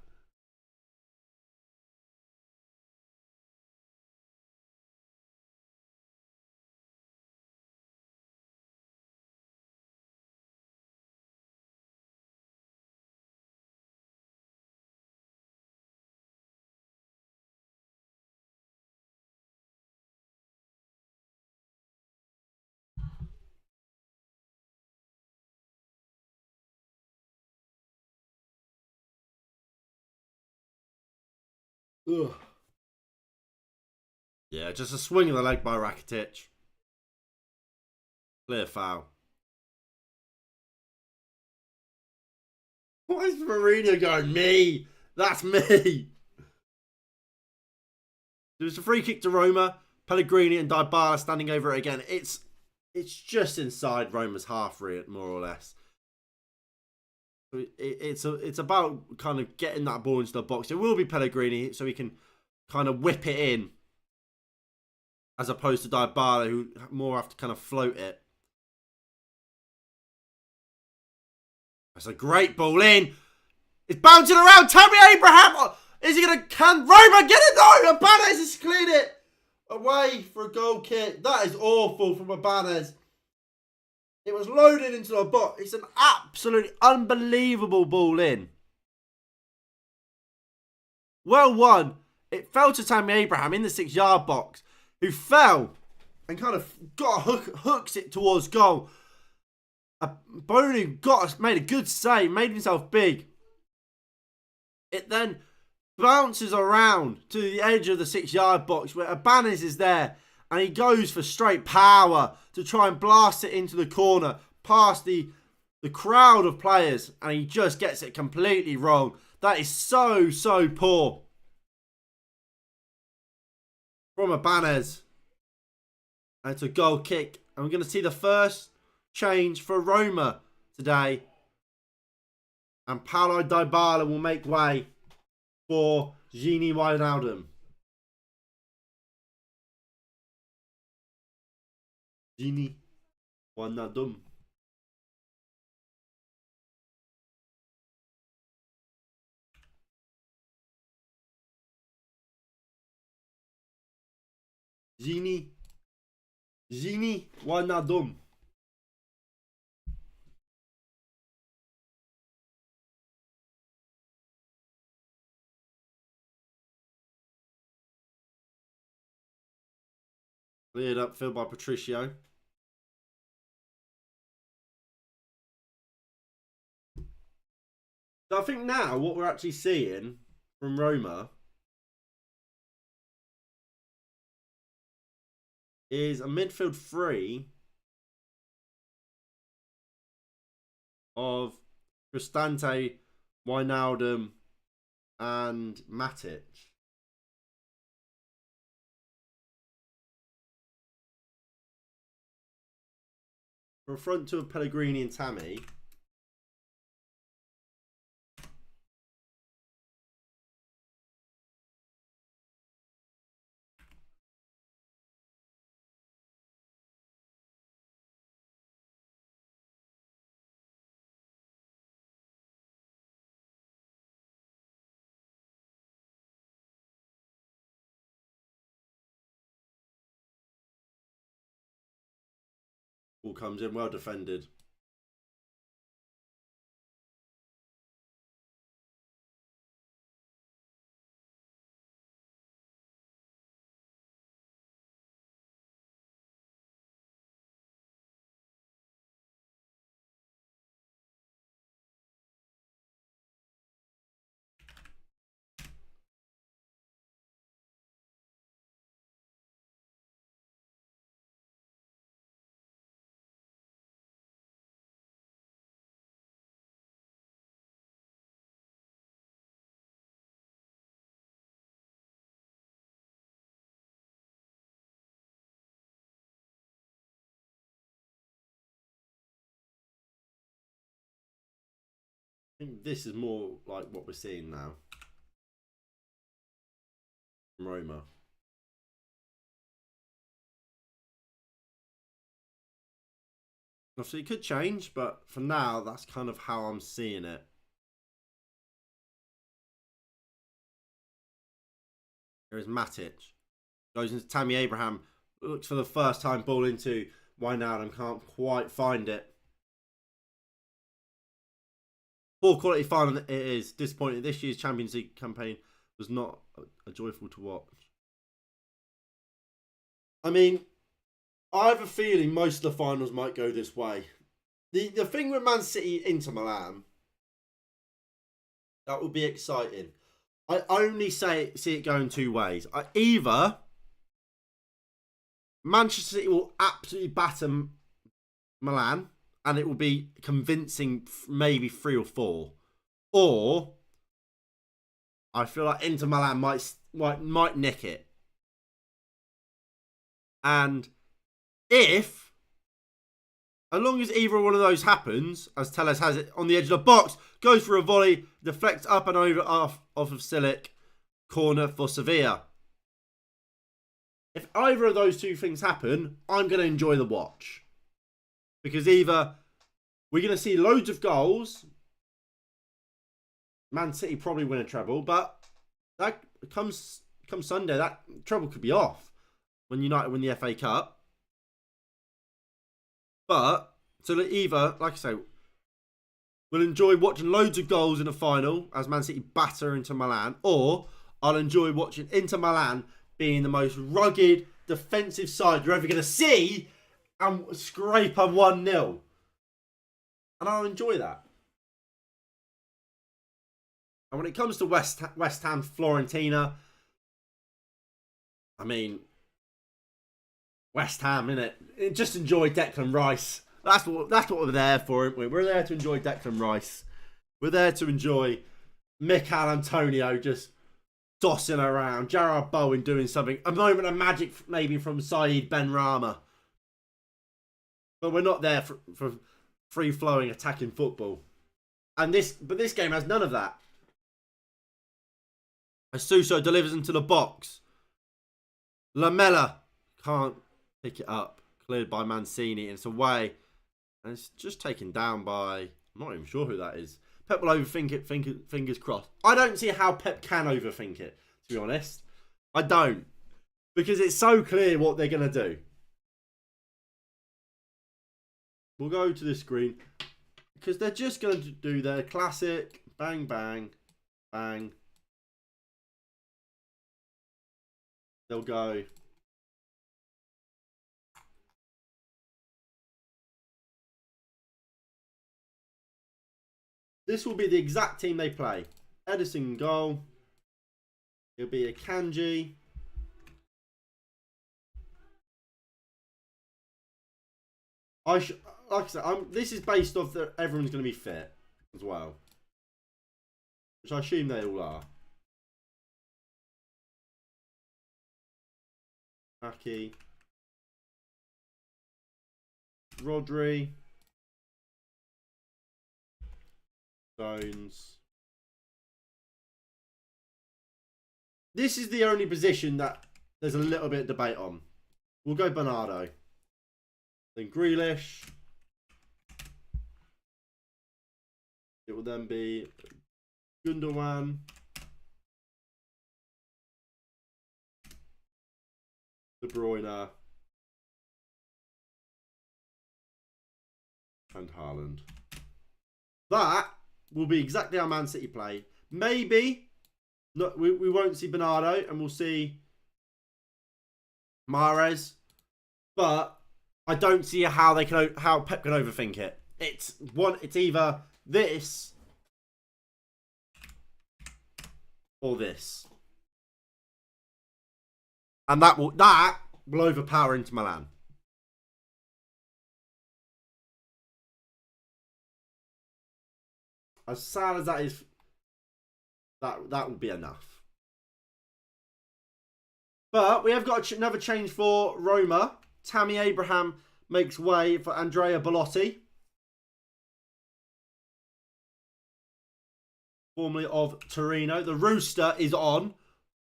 Ugh. Yeah, just a swing of the leg by Rakitic. Clear foul. Why is Mourinho going, me? That's me. There's a free kick to Roma. Pellegrini and Dybala standing over it again. It's just inside Roma's half, more or less. It's about kind of getting that ball into the box. It will be Pellegrini, so he can kind of whip it in, as opposed to Dybala, who more have to kind of float it. That's a great ball in. It's bouncing around. Tammy Abraham. Is he going to... Can Roma get it? No! Ibanez has cleared it away for a goal kick. That is awful from Ibanez. It was loaded into the box. It's an absolutely unbelievable ball in. Well won. It fell to Tammy Abraham in the 6-yard box, who fell and kind of hooks it towards goal. Bonu made a good save, made himself big. It then bounces around to the edge of the 6-yard box where Ibanez is there, and he goes for straight power to try and blast it into the corner past the crowd of players, and he just gets it completely wrong. That is so poor from Ibanez. And it's a goal kick, and we're going to see the first change for Roma today, and Paulo Dybala will make way for Gini Wijnaldum. Gini Wijnaldum. Gini Wijnaldum. Cleared up, filled by Patricio. So I think now what we're actually seeing from Roma is a midfield three of Cristante, Wijnaldum, and Matic. For a front two of Pellegrini and Tammy. Ball comes in, well defended. think this is more like what we're seeing now from Roma. Obviously, it could change, but for now, that's kind of how I'm seeing it. There is Matic. Goes into Tammy Abraham. Looks for the first time ball into Wijnaldum. Can't quite find it. Poor quality final it is. Disappointing. This year's Champions League campaign was not a joyful to watch. I mean, I have a feeling most of the finals might go this way. The thing with Man City Inter Milan, that would be exciting. I only see it going two ways. Either Manchester City will absolutely batter Milan, and it will be convincing, maybe 3 or 4. Or I feel like Inter Milan might nick it. And if, as long as either one of those happens, as Telles has it on the edge of the box, goes for a volley, deflects up and over off of Silic, corner for Sevilla. If either of those two things happen, I'm going to enjoy the watch. Because either we're going to see loads of goals, Man City probably win a treble, but that comes Sunday, that treble could be off when United win the FA Cup. But, so either, like I say, we'll enjoy watching loads of goals in the final as Man City batter Inter Milan, or I'll enjoy watching Inter Milan being the most rugged defensive side you're ever going to see and scrape a 1-0. And I'll enjoy that. And when it comes to West Ham Fiorentina, I mean, West Ham, innit? Just enjoy Declan Rice. That's what we're there for, aren't we? We're there to enjoy Declan Rice. We're there to enjoy Mikel Antonio just dossing around. Jarrod Bowen doing something. A moment of magic maybe from Saeed Benrahma. But we're not there for free-flowing attacking football. But this game has none of that. Asuso delivers into the box. Lamela can't pick it up. Cleared by Mancini, and it's away. And it's just taken down by, I'm not even sure who that is. Pep will overthink it, fingers crossed. I don't see how Pep can overthink it, to be honest. I don't. Because it's so clear what they're going to do. We'll go to the screen. Because they're just going to do their classic bang, bang, bang. They'll go. This will be the exact team they play. Edison goal. It'll be a Kanji. Like I said, this is based off that everyone's going to be fit as well. Which I assume they all are. Aki. Rodri. Stones. This is the only position that there's a little bit of debate on. We'll go Bernardo. Then Grealish. It will then be Gundogan. De Bruyne. And Haaland. That will be exactly how Man City play. Maybe we won't see Bernardo and we'll see Mahrez, but I don't see how Pep can overthink it. It's either this or this, and that will overpower Inter Milan. As sad as that is, that would be enough. But we have got another change for Roma. Tammy Abraham makes way for Andrea Belotti. formerly of Torino. The rooster is on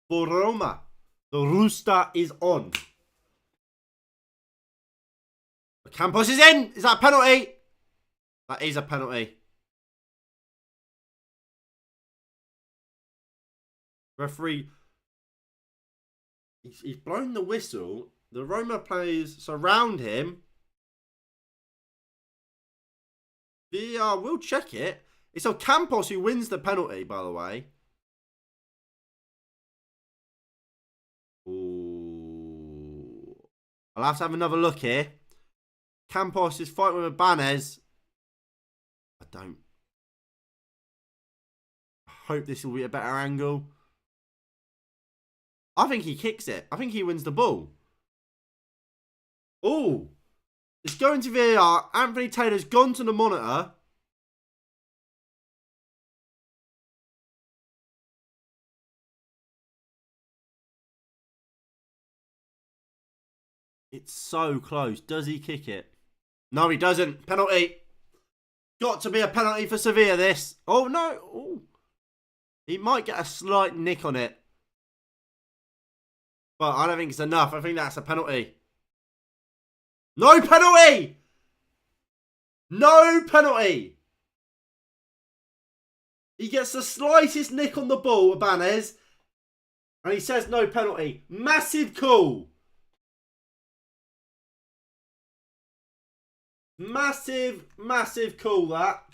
for Roma. The rooster is on. Campos is in. Is that a penalty? That is a penalty. Referee, he's blown the whistle. The Roma players surround him. VAR will check it. It's Campos who wins the penalty, by the way. Ooh. I'll have to have another look here. Campos is fighting with Ibanez. I hope this will be a better angle. I think he kicks it. I think he wins the ball. Oh, it's going to VAR. Anthony Taylor's gone to the monitor. It's so close. Does he kick it? No, he doesn't. Penalty. Got to be a penalty for Sevilla, this. Oh, no. Oh. He might get a slight nick on it. But I don't think it's enough. I think that's a penalty. No penalty! No penalty! He gets the slightest nick on the ball, Ibanez. And he says no penalty. Massive call. Massive, massive call, that.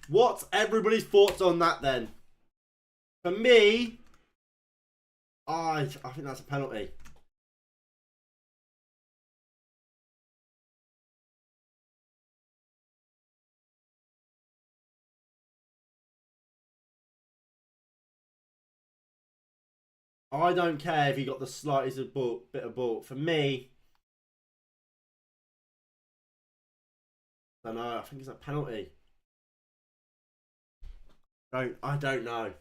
What's everybody's thoughts on that then? For me, I think that's a penalty. I don't care if he got the slightest bit of ball. For me, I don't know. I think it's a penalty. I don't know.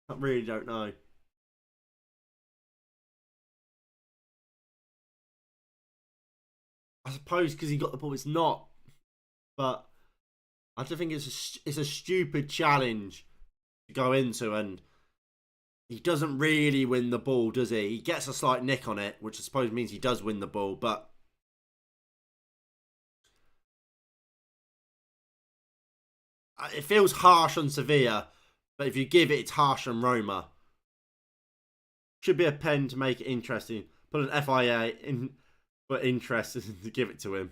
I really don't know. I suppose because he got the ball, it's not. But I just think it's a stupid challenge to go into, and he doesn't really win the ball, does he? He gets a slight nick on it, which I suppose means he does win the ball, but it feels harsh on Sevilla, but if you give it, it's harsh on Roma. Should be a pen to make it interesting. Put an FIA in for interest to give it to him.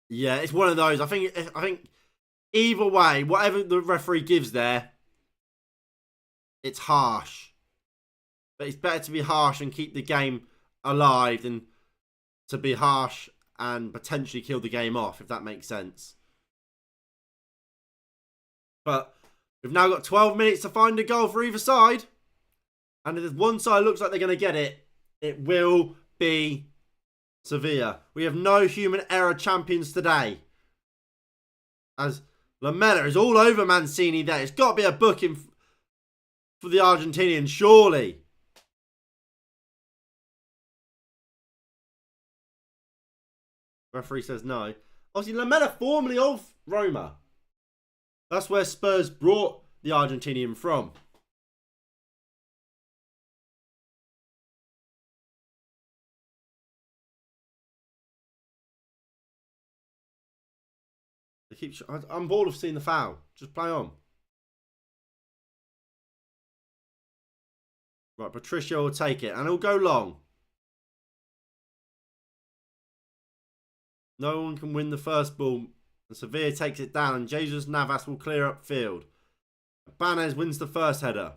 Yeah, it's one of those. I think either way, whatever the referee gives there, it's harsh. But it's better to be harsh and keep the game alive than to be harsh and potentially kill the game off, if that makes sense. But we've now got 12 minutes to find a goal for either side. And if one side looks like they're going to get it, it will be Sevilla. We have no human error champions today. As Lamela is all over Mancini there. It's got to be a booking for the Argentinians, surely. Referee says no. Obviously, Lamela formerly of Roma. That's where Spurs brought the Argentinian from. I'm bored of seeing the foul. Just play on. Right, Patricio will take it and he'll go long. No one can win the first ball. And Sevilla takes it down and Jesus Navas will clear up field. Ibanez wins the first header.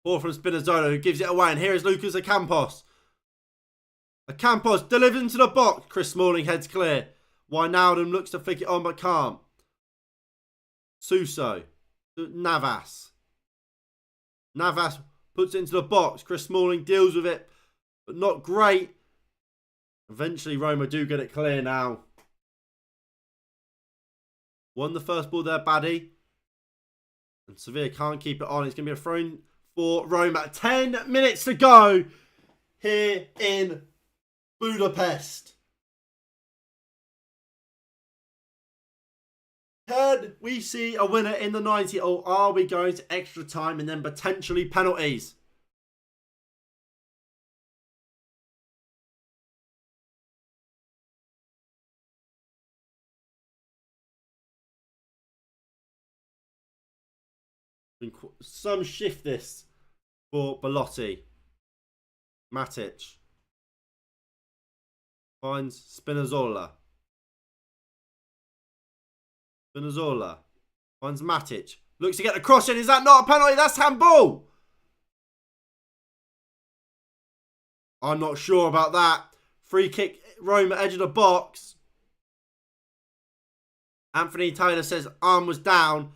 Ball from Spinazzola who gives it away. And here is Lucas Ocampos. Campos delivers into the box. Chris Smalling heads clear. Wijnaldum looks to flick it on but can't. Suso. Navas. Navas puts it into the box. Chris Smalling deals with it, but not great. Eventually, Roma do get it clear now. Won the first ball there, Baddy. And Sevilla can't keep it on. It's going to be a throw for Roma. 10 minutes to go here in Budapest. Can we see a winner in the 90, or are we going to extra time and then potentially penalties? Some shift this for Belotti. Matic finds Spinazzola. Spinazzola finds Matic. Looks to get the cross in. Is that not a penalty? That's handball. I'm not sure about that. Free kick, Roma, edge of the box. Anthony Taylor says arm was down,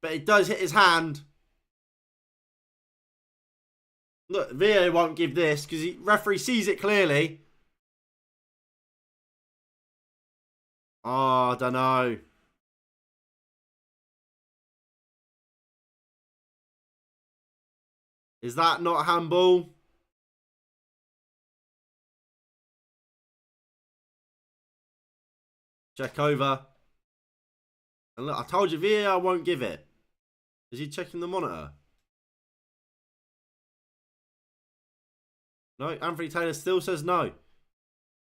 but it does hit his hand. Look, VAR won't give this because the referee sees it clearly. Oh, I don't know. Is that not a handball? Check over. And look, I told you VAR won't give it. Is he checking the monitor? No, Anthony Taylor still says no.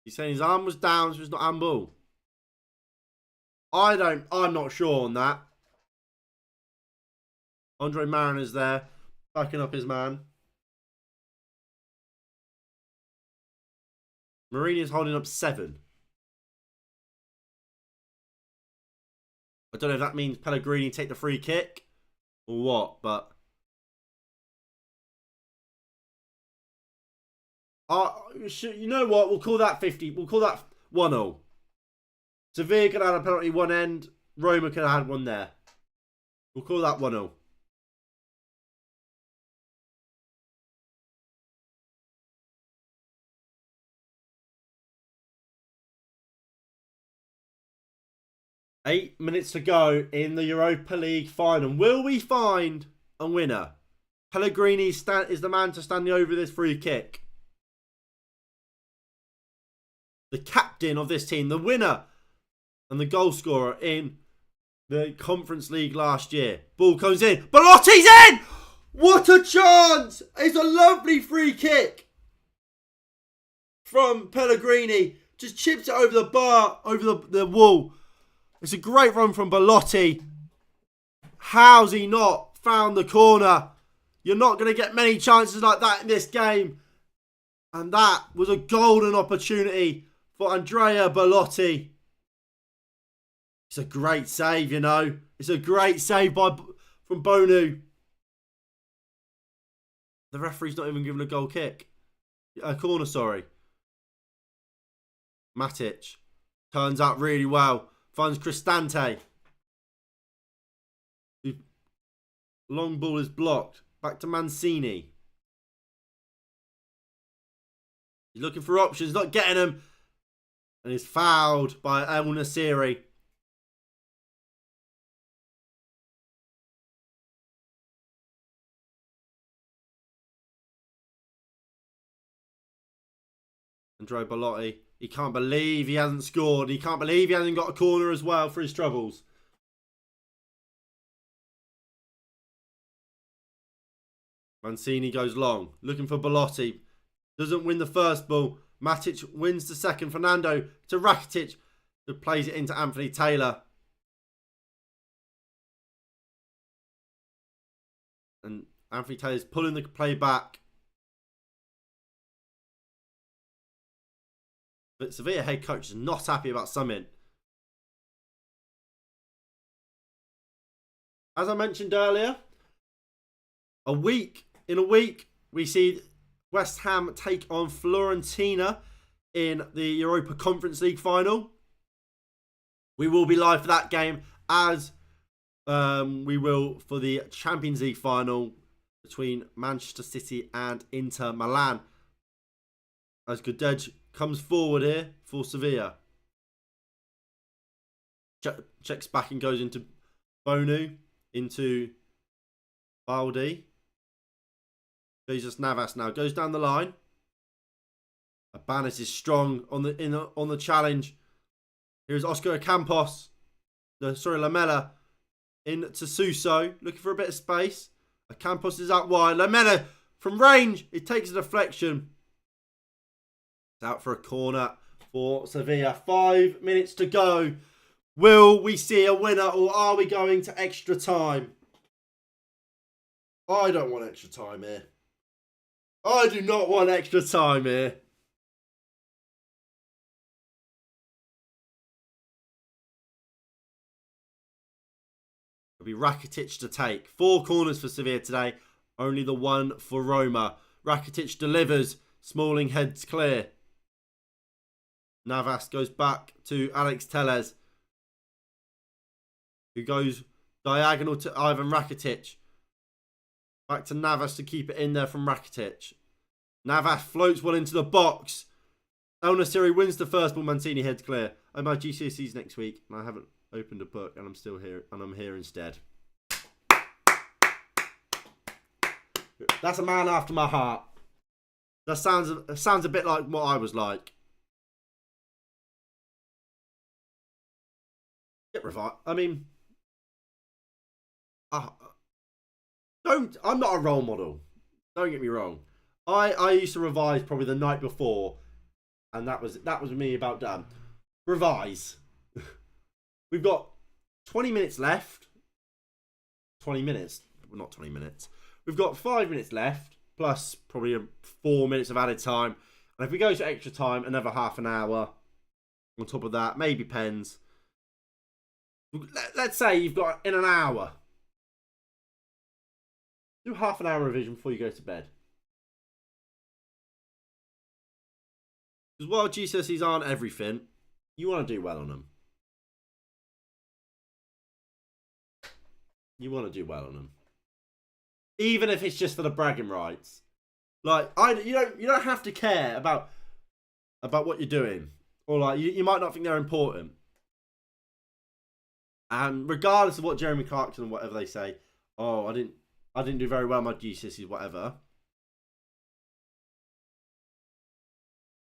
He's saying his arm was down, so it's not handball. I'm not sure on that. Andre Mariner's there, backing up his man. Mourinho's holding up 7. I don't know if that means Pellegrini take the free kick or what, but you know what? We'll call that 50. We'll call that 1-0. Sevilla could have had a penalty one end. Roma could have had one there. We'll call that 1-0. Eight minutes to go in the Europa League final. Will we find a winner? Pellegrini is the man to stand over this free kick. The captain of this team, the winner and the goal scorer in the Conference League last year. Ball comes in. Belotti's in! What a chance! It's a lovely free kick from Pellegrini. Just chips it over the bar, over the wall. It's a great run from Belotti. How's he not found the corner? You're not going to get many chances like that in this game. And that was a golden opportunity for Andrea Belotti. It's a great save, you know. It's a great save from Bonu. The referee's not even given a goal kick. A corner, sorry. Matic turns out really well. Finds Cristante. The long ball is blocked. Back to Mancini. He's looking for options, not getting them. And he's fouled by El Nasiri. Andrea Belotti. He can't believe he hasn't scored. He can't believe he hasn't got a corner as well for his troubles. Mancini goes long. Looking for Belotti. Doesn't win the first ball. Matic wins the second. Fernando to Rakitic, who plays it into Anthony Taylor. And Anthony Taylor's pulling the play back. But Sevilla head coach is not happy about something. As I mentioned earlier, in a week, we see West Ham take on Fiorentina in the Europa Conference League final. We will be live for that game, as we will for the Champions League final between Manchester City and Inter Milan. As Gudej comes forward here for Sevilla. Checks back and goes into Bonu, into Baldi. Jesus Navas now goes down the line. Abanis is strong on the challenge. Here's Oscar Campos. Lamela into Suso, looking for a bit of space. Campos is out wide. Lamela from range. It takes a deflection. It's out for a corner for Sevilla. 5 minutes to go. Will we see a winner, or are we going to extra time? I don't want extra time here. I do not want extra time here. It'll be Rakitic to take. 4 corners for Sevilla today. Only the 1 for Roma. Rakitic delivers. Smalling heads clear. Navas goes back to Alex Telles, who goes diagonal to Ivan Rakitic. Back to Navas to keep it in there from Rakitic. Navas floats one into the box. El Nassiri wins the first ball. Mancini heads clear. Oh, my GCSEs next week, and I haven't opened a book, and I'm still here, and I'm here instead. That's a man after my heart. That sounds a bit like what I was like. Get revived. I mean, I'm not a role model. Don't get me wrong. I used to revise probably the night before, and that was me about done. Revise. We've got 20 minutes left. 20 minutes, not 20 minutes. We've got 5 minutes left, plus probably 4 minutes of added time. And if we go to extra time, another half an hour on top of that, maybe pens. Let's say you've got in an hour. Do half an hour revision before you go to bed. Because while GCSEs aren't everything, you want to do well on them. You want to do well on them. Even if it's just for the bragging rights. Like, you don't have to care about what you're doing. Or like you might not think they're important. And regardless of what Jeremy Clarkson and whatever they say, oh, I didn't do very well in my GCSEs, whatever.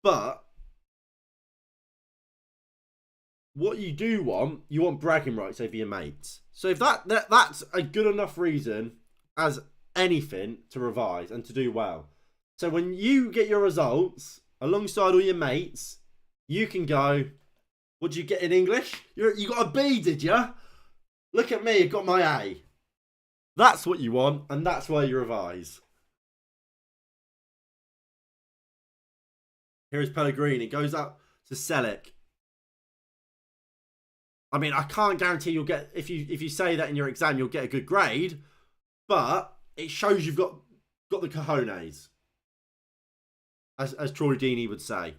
But what you do want, you want bragging rights over your mates. So if that's a good enough reason as anything to revise and to do well. So when you get your results alongside all your mates, you can go, what did you get in English? You got a B, did you? Look at me, I got my A. That's what you want, and that's why you revise. Here's Pellegrini, goes up to Selic. I mean, I can't guarantee you'll get, if you say that in your exam, you'll get a good grade, but it shows you've got the cojones, as Troy Deeney would say.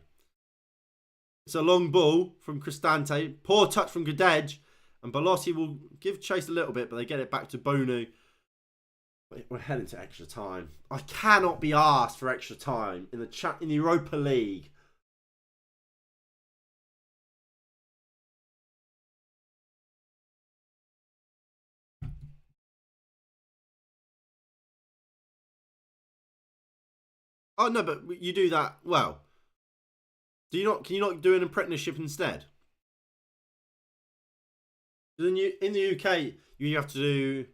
It's a long ball from Cristante. Poor touch from Gudej. And Belotti will give chase a little bit, but they get it back to Bonu. We're heading to extra time. I cannot be asked for extra time in the Europa League. Oh no, but you do that well. Can you not do an apprenticeship instead? In the UK, you have to do,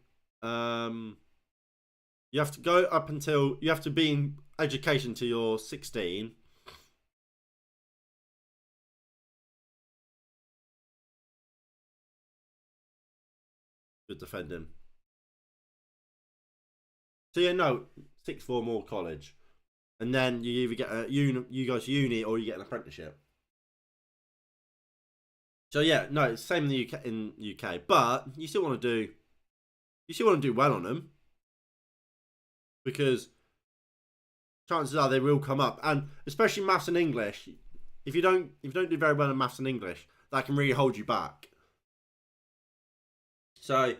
you have to go up until, you have to be in education till you're 16. Good defending. So yeah, no, sixth form or college. And then you either get you go to uni or you get an apprenticeship. So yeah, no, it's the same in the UK, but you still want to do well on them, because chances are they will come up, and especially maths and English, if you don't do very well in maths and English, that can really hold you back. So,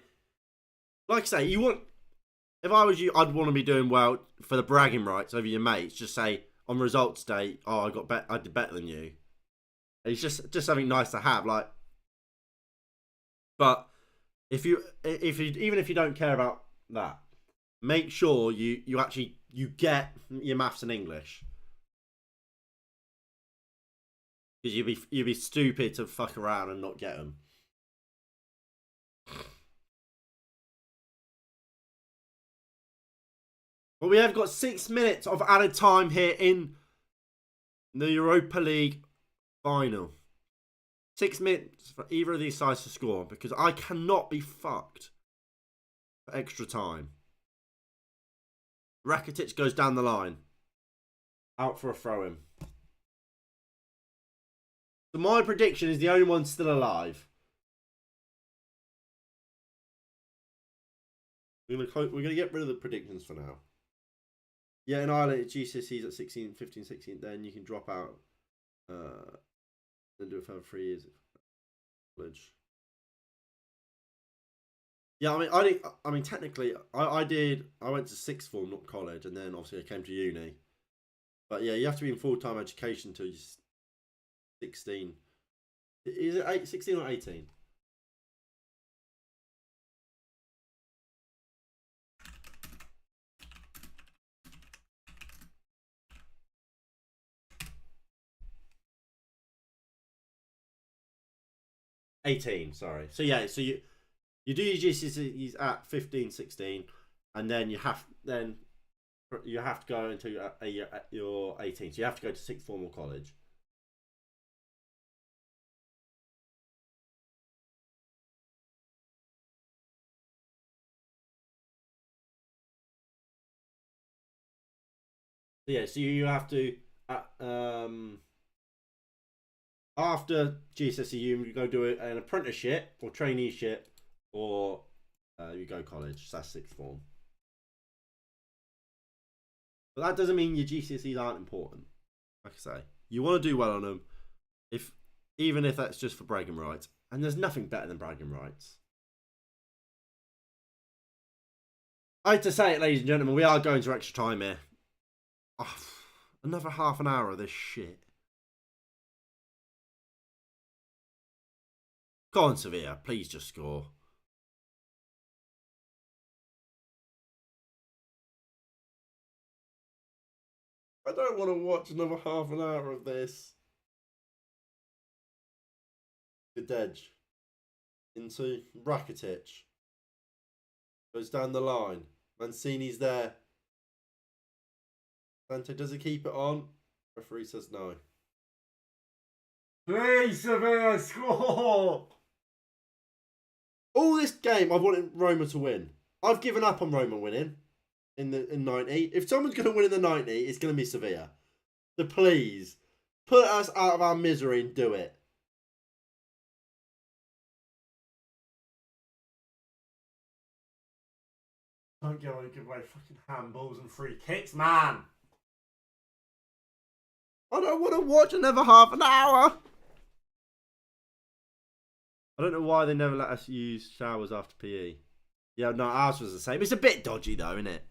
like I say, you want. If I was you, I'd want to be doing well for the bragging rights over your mates. Just say on results day, oh, I did better than you. It's just something nice to have, like. But if you even if you don't care about that, make sure you actually get your maths and English, because you'd be stupid to fuck around and not get them. Well, we have got 6 minutes of added time here in the Europa League final. 6 minutes for either of these sides to score, because I cannot be fucked for extra time. Rakitic goes down the line. Out for a throw-in. So my prediction is the only one still alive. We're gonna get rid of the predictions for now. Yeah, in Ireland, GCSEs at 16, 15, 16. Then you can drop out. Then do it for 3 years at college. Yeah, I mean, technically, I went to sixth form, not college, and then obviously I came to uni. But yeah, you have to be in full-time education until you're 16. Is it 16 or 18? Sorry. So yeah, so you do your GCSEs at 15, 16, and then you have to go until you're 18. So you have to go to sixth form or college. So yeah, so you have to after GCSE you go do an apprenticeship or traineeship, or you go college. So that's sixth form. But that doesn't mean your GCSEs aren't important. Like I say, you want to do well on them, even if that's just for bragging rights. And there's nothing better than bragging rights. I hate to say it, ladies and gentlemen, we are going to extra time here. Oh, another half an hour of this shit. Go on, Sevilla. Please just score. I don't want to watch another half an hour of this. Good edge. Into Rakitic. Goes down the line. Mancini's there. Dante, does he keep it on? Referee says no. Please, Sevilla, score! All this game, I've wanted Roma to win. I've given up on Roma winning in 90. If someone's going to win in the 90, it's going to be Sevilla. So please, put us out of our misery and do it. Don't go and give away fucking handballs and free kicks, man. I don't want to watch another half an hour. I don't know why they never let us use showers after PE. Yeah, no, ours was the same. It's a bit dodgy though, isn't it?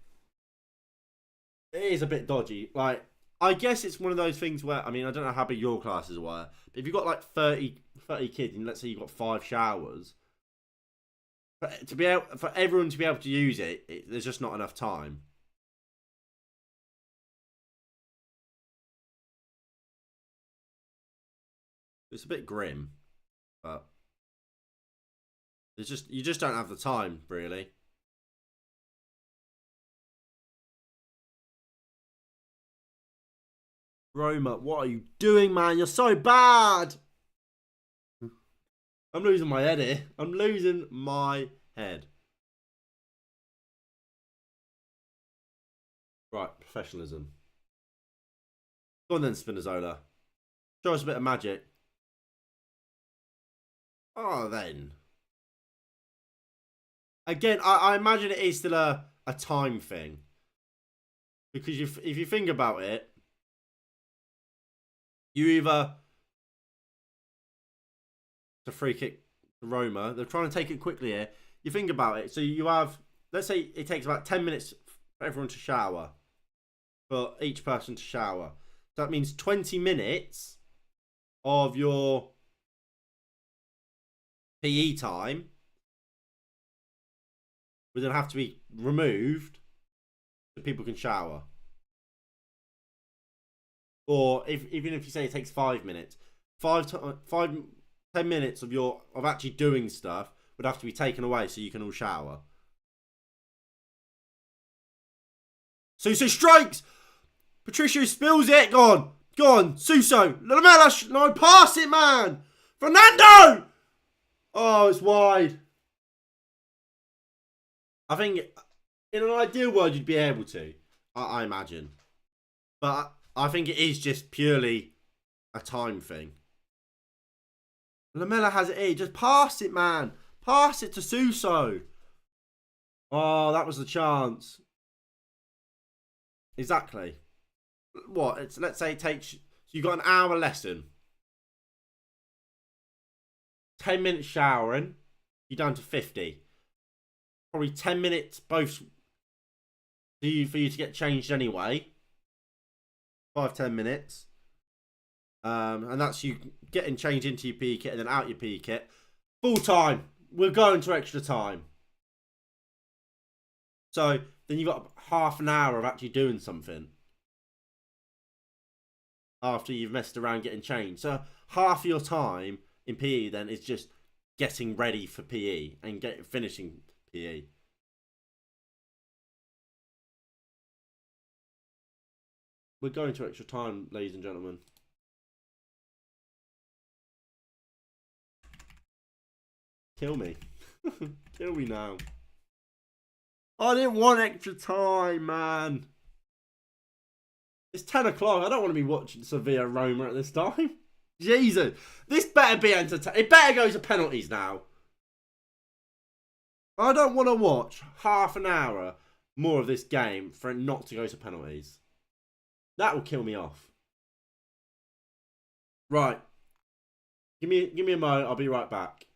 It is a bit dodgy. Like, I guess it's one of those things where, I mean, I don't know how big your classes were, but if you've got like 30 kids and let's say you've got 5 showers, for everyone to be able to use it, there's just not enough time. It's a bit grim, but you just don't have the time, really. Roma, what are you doing, man? You're so bad. I'm losing my head here. I'm losing my head. Right, professionalism. Go on then, Spinazzola. Show us a bit of magic. Oh, then. Again, I imagine it is still a time thing. Because if you think about it, you either It's a free kick to Roma. They're trying to take it quickly here. You think about it. So you have, let's say it takes about 10 minutes for everyone to shower. For each person to shower. So that means 20 minutes of your PE time will then have to be removed so people can shower. Or even if you say it takes 5 minutes, 10 minutes of actually doing stuff would have to be taken away so you can all shower. Suso strikes! Patricio spills it. Go on. Suso. Lamela. No, pass it, man. Fernando! Oh, it's wide. I think in an ideal world you'd be able to. I imagine. But I think it is just purely a time thing. Lamela has it here. Just pass it, man. Pass it to Suso. Oh, that was the chance. Exactly. What? Let's say it takes... So you've got an hour lesson. 10 minutes showering. You're down to 50. Probably 10 minutes both for you to get changed anyway. 5-10 minutes. And that's you getting changed into your PE kit and then out your PE kit. Full time. We're going to extra time. So then you've got half an hour of actually doing something. After you've messed around getting changed. So half your time in PE then is just getting ready for PE and finishing PE. We're going to extra time, ladies and gentlemen. Kill me. Kill me now. I didn't want extra time, man. It's 10 o'clock. I don't want to be watching Sevilla Roma at this time. Jesus. This better be entertaining. It better go to penalties now. I don't want to watch half an hour more of this game for it not to go to penalties. That will kill me off. Right. Give me a moment. I'll be right back.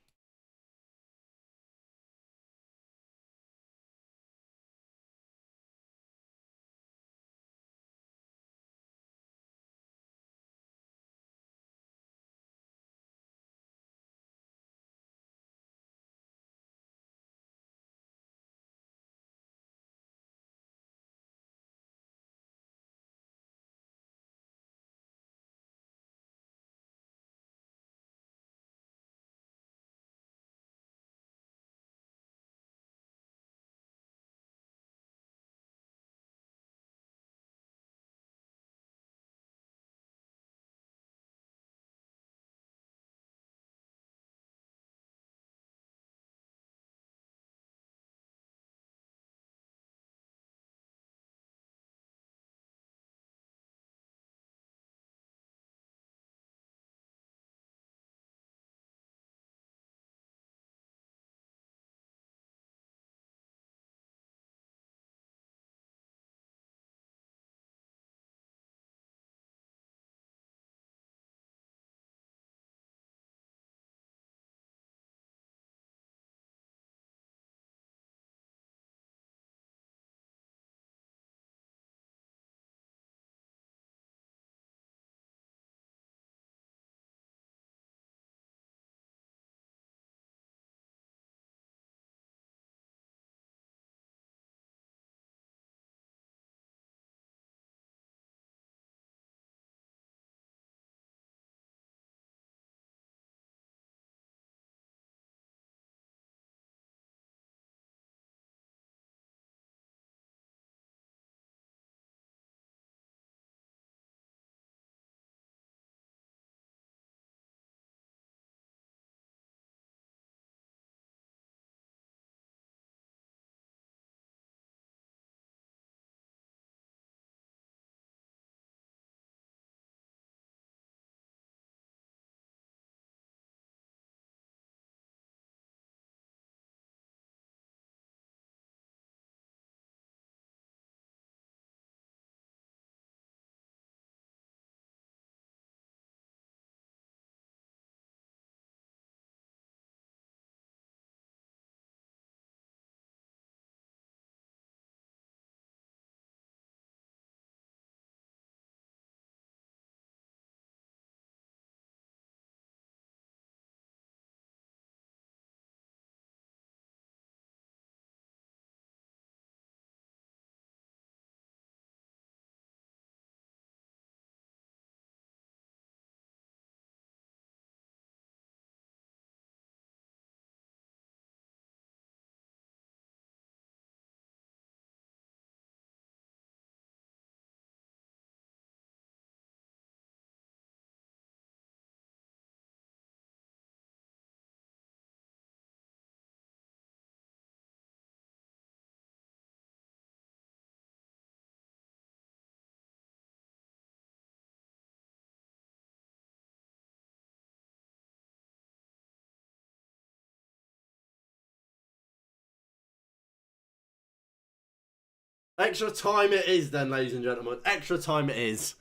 Extra time it is then, ladies and gentlemen. Extra time it is.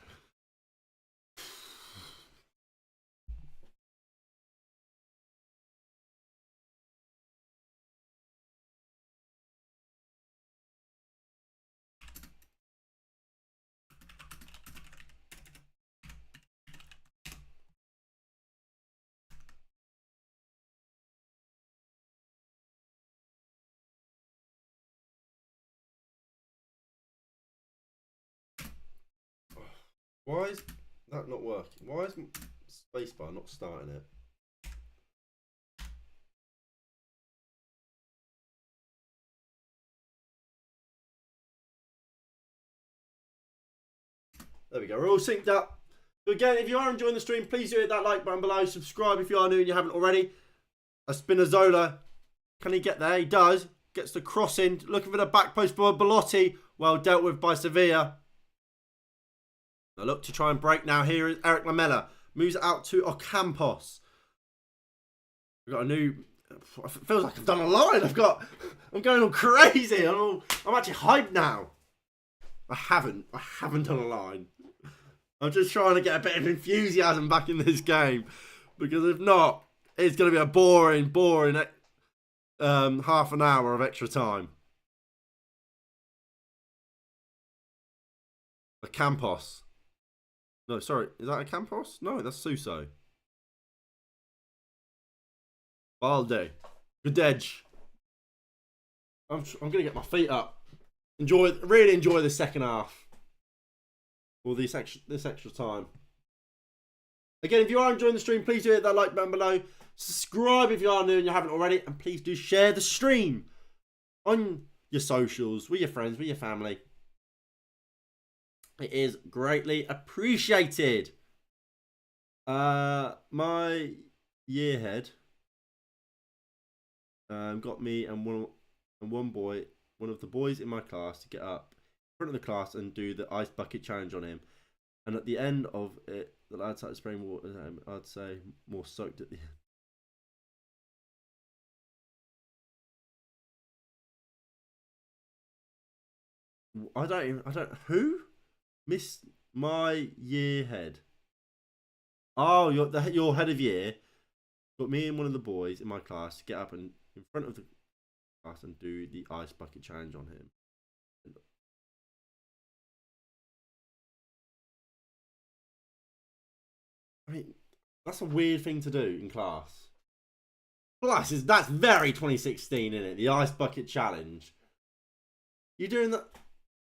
Why is that not working? Why is spacebar not starting it? There we go. We're all synced up. So again, if you are enjoying the stream, please do hit that like button below. Subscribe if you are new and you haven't already. A Spinazzola. Can he get there? He does. Gets the cross in. Looking for the back post for Belotti. Well dealt with by Sevilla. I look to try and break now. Here is Eric Lamela. Moves it out to Ocampos. We've got a new... It feels like I've done a line. I'm going all crazy. I'm actually hyped now. I haven't done a line. I'm just trying to get a bit of enthusiasm back in this game. Because if not, it's going to be a boring half an hour of extra time. Ocampos. No, sorry. Is that Ocampos? No, that's Suso. Balde. Good edge. I'm going to get my feet up. Really enjoy the second half. Or this extra time. Again, if you are enjoying the stream, please do hit that like button below. Subscribe if you are new and you haven't already. And please do share the stream on your socials, with your friends, with your family. It is greatly appreciated. My yearhead got me and one boy, one of the boys in my class, to get up in front of the class and do the ice bucket challenge on him. And at the end of it, the lad started spraying water at him. I'd say more soaked at the end. Who? Miss my year head. Oh, your head of year got me and one of the boys in my class to get up and in front of the class and do the ice bucket challenge on him. I mean, that's a weird thing to do in class. Plus, that's very 2016, isn't it? The ice bucket challenge. You doing that?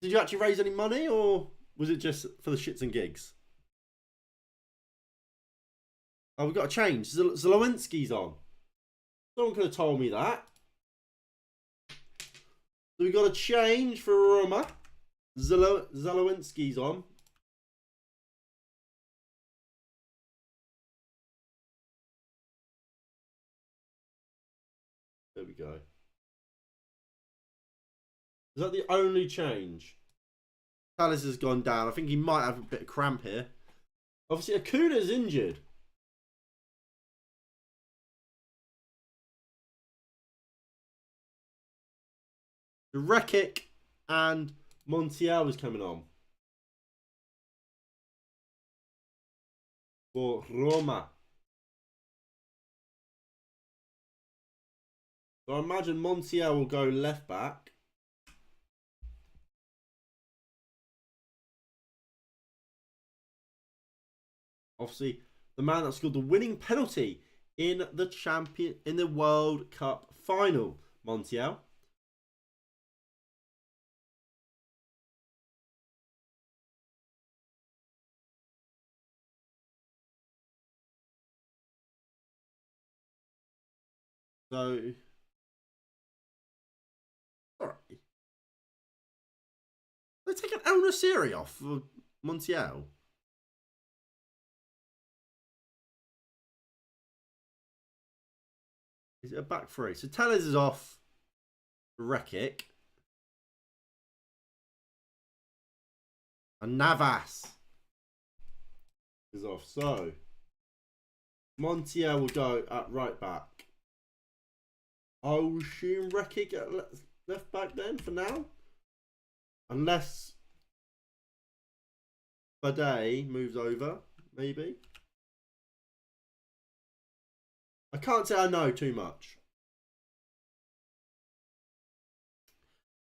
Did you actually raise any money, or was it just for the shits and gigs? Oh, we've got to change. Zelowinski's on. Someone could have told me that. So we've got to change for Roma. Zelowinski's on. There we go. Is that the only change? Palace has gone down. I think he might have a bit of cramp here. Obviously, Acuna's injured. Rekic and Montiel was coming on for Roma. So I imagine Montiel will go left back. Obviously, the man that scored the winning penalty in the World Cup final, Montiel. So, sorry. They take an El Nasiri off for Montiel. Is it a back three? So Tellez is off. Rekic. And Navas is off. So Montiel will go at right back. I will assume Rekic at left back then for now. Unless Bidet moves over, maybe. I can't say I know too much.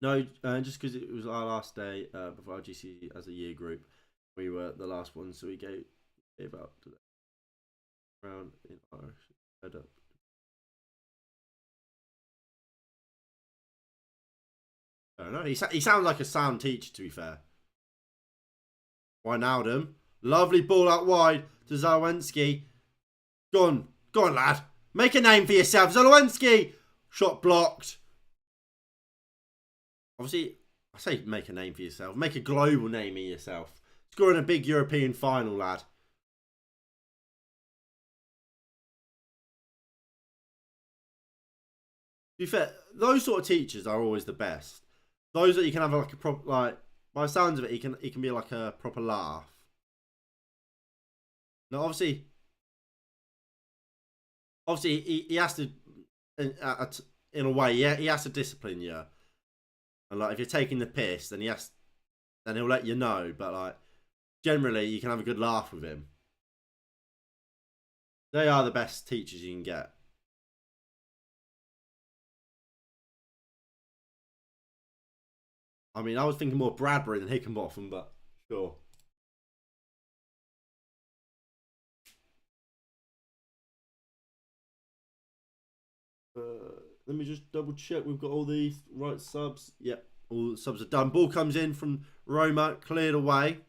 No, just because it was our last day before our GC as a year group. We were the last one, so we gave up to the round in our head up. I don't know. He sounds like a sound teacher, to be fair. Wijnaldum. Lovely ball out wide to Zawinski. Go on, lad. Make a name for yourself. Zawinski. Shot blocked. Obviously, I say make a name for yourself. Make a global name of yourself. Scoring a big European final, lad. To be fair, those sort of teachers are always the best. Those that you can have like a proper, like, by the sounds of it, he can be like a proper laugh. Now, obviously, he has to, in a way, yeah, he has to discipline you. And like, if you're taking the piss, then he'll let you know. But like, generally, you can have a good laugh with him. They are the best teachers you can get. I mean, I was thinking more Bradbury than Hickenbotham, but sure. Let me just double check. We've got all these right subs. Yep, all the subs are done. Ball comes in from Roma, cleared away.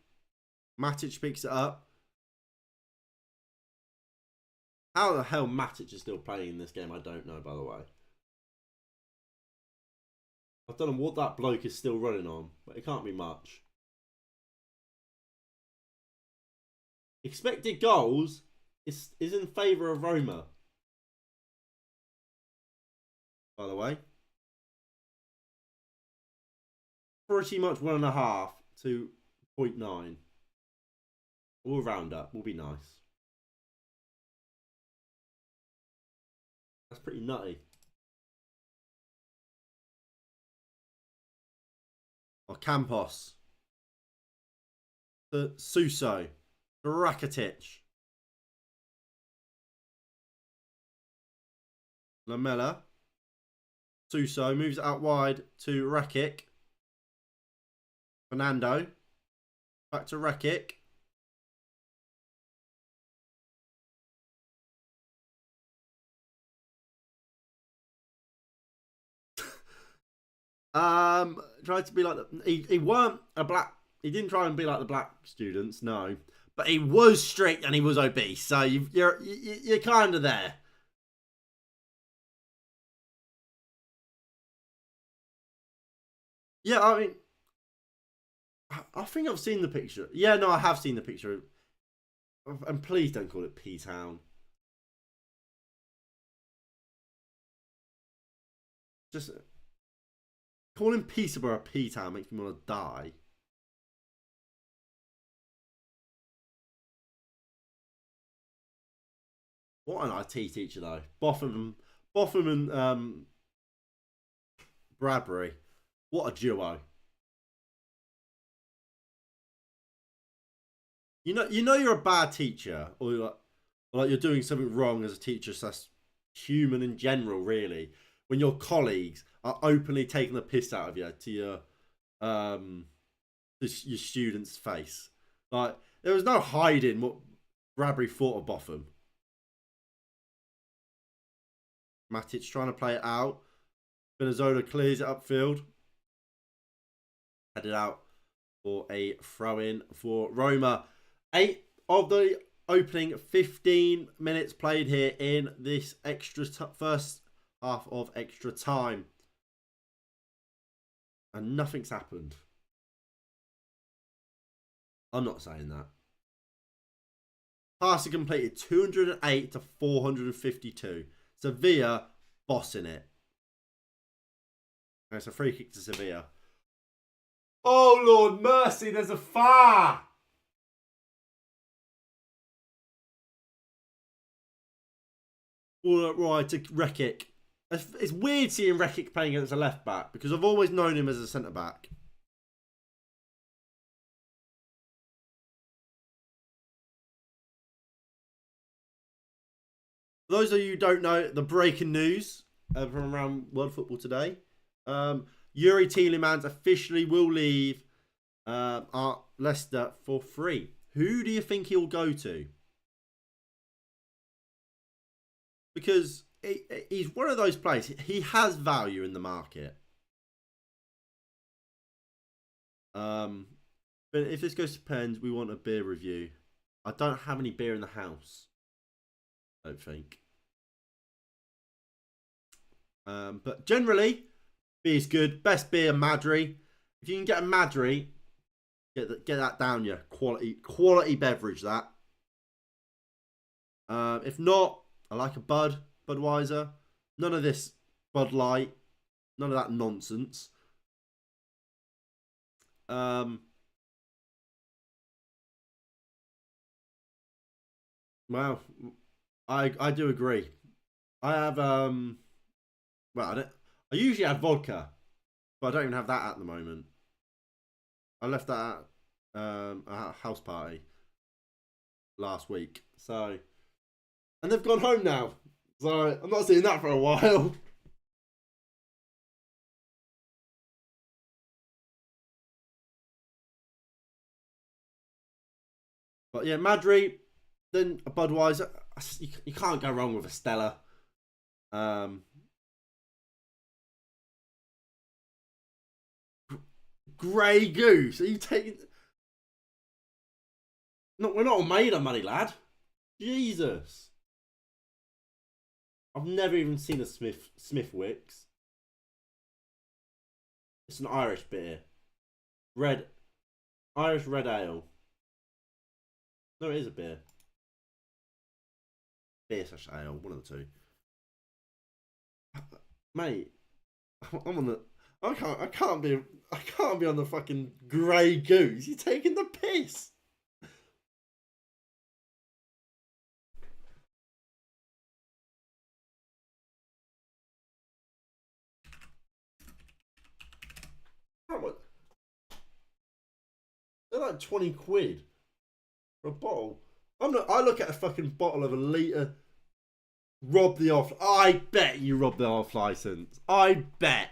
Matic picks it up. How the hell Matic is still playing in this game, I don't know, by the way. I don't know what that bloke is still running on, but it can't be much. Expected goals is in favour of Roma, by the way. Pretty much 1.5 to 0.9. We'll round up. Will be nice. That's pretty nutty. Oh, Campos. The Suso. Rakitic. Lamela. Suso moves out wide to Rakic. Fernando. Back to Rakic. Tried to be like he weren't a black. He didn't try and be like the black students, no. But he was strict and he was obese, so you're kind of there. Yeah, I mean, I think I've seen the picture. Yeah, no, I have seen the picture. And please don't call it P-Town. Just calling Peterborough P-Town makes me want to die. What an IT teacher though. Botham and Bradbury. What a duo. You know you're a bad teacher, or you're doing something wrong as a teacher. So that's human in general, really. When your colleagues are openly taking the piss out of you to your student's face. Like, there was no hiding what Bradbury thought of Botham. Matic trying to play it out. Benazola clears it upfield. Headed out for a throw-in for Roma. 8 of the opening 15 minutes played here in this first half of extra time. And nothing's happened. I'm not saying that. Passing completed 208 to 452. Sevilla bossing it. And it's a free kick to Sevilla. Oh, Lord mercy, there's a far. All right to Rekic. It's weird seeing Rekic playing against a left back because I've always known him as a centre back. For those of you who don't know, the breaking news from around world football today, Yuri Tielemans officially will leave Leicester for free. Who do you think he'll go to? Because he's one of those players. He has value in the market. But if this goes to pens, we want a beer review. I don't have any beer in the house. I don't think. But generally, beer is good. Best beer, Madri. If you can get a Madri, get that down you. Quality beverage, that. If not, I like a Budweiser. None of this Bud Light. None of that nonsense. Well, I do agree. I have well, I usually have vodka, but I don't even have that at the moment. I left that at a house party last week, so and they've gone home now, so I'm not seeing that for a while. But yeah, Madrid, then a Budweiser. You can't go wrong with a Stella. Grey Goose. Are you taking? No, we're not made of money, lad. Jesus. I've never even seen a Smithwick's. It's an Irish beer. Irish red ale. No, it is a beer. Beer/ale, one of the two. Mate, I'm on the. I can't be on the fucking Grey Goose. You're taking the piss. How much? They're like 20 quid for a bottle. I look at a fucking bottle of a litre. Rob the off. I bet you robbed the off license. I bet.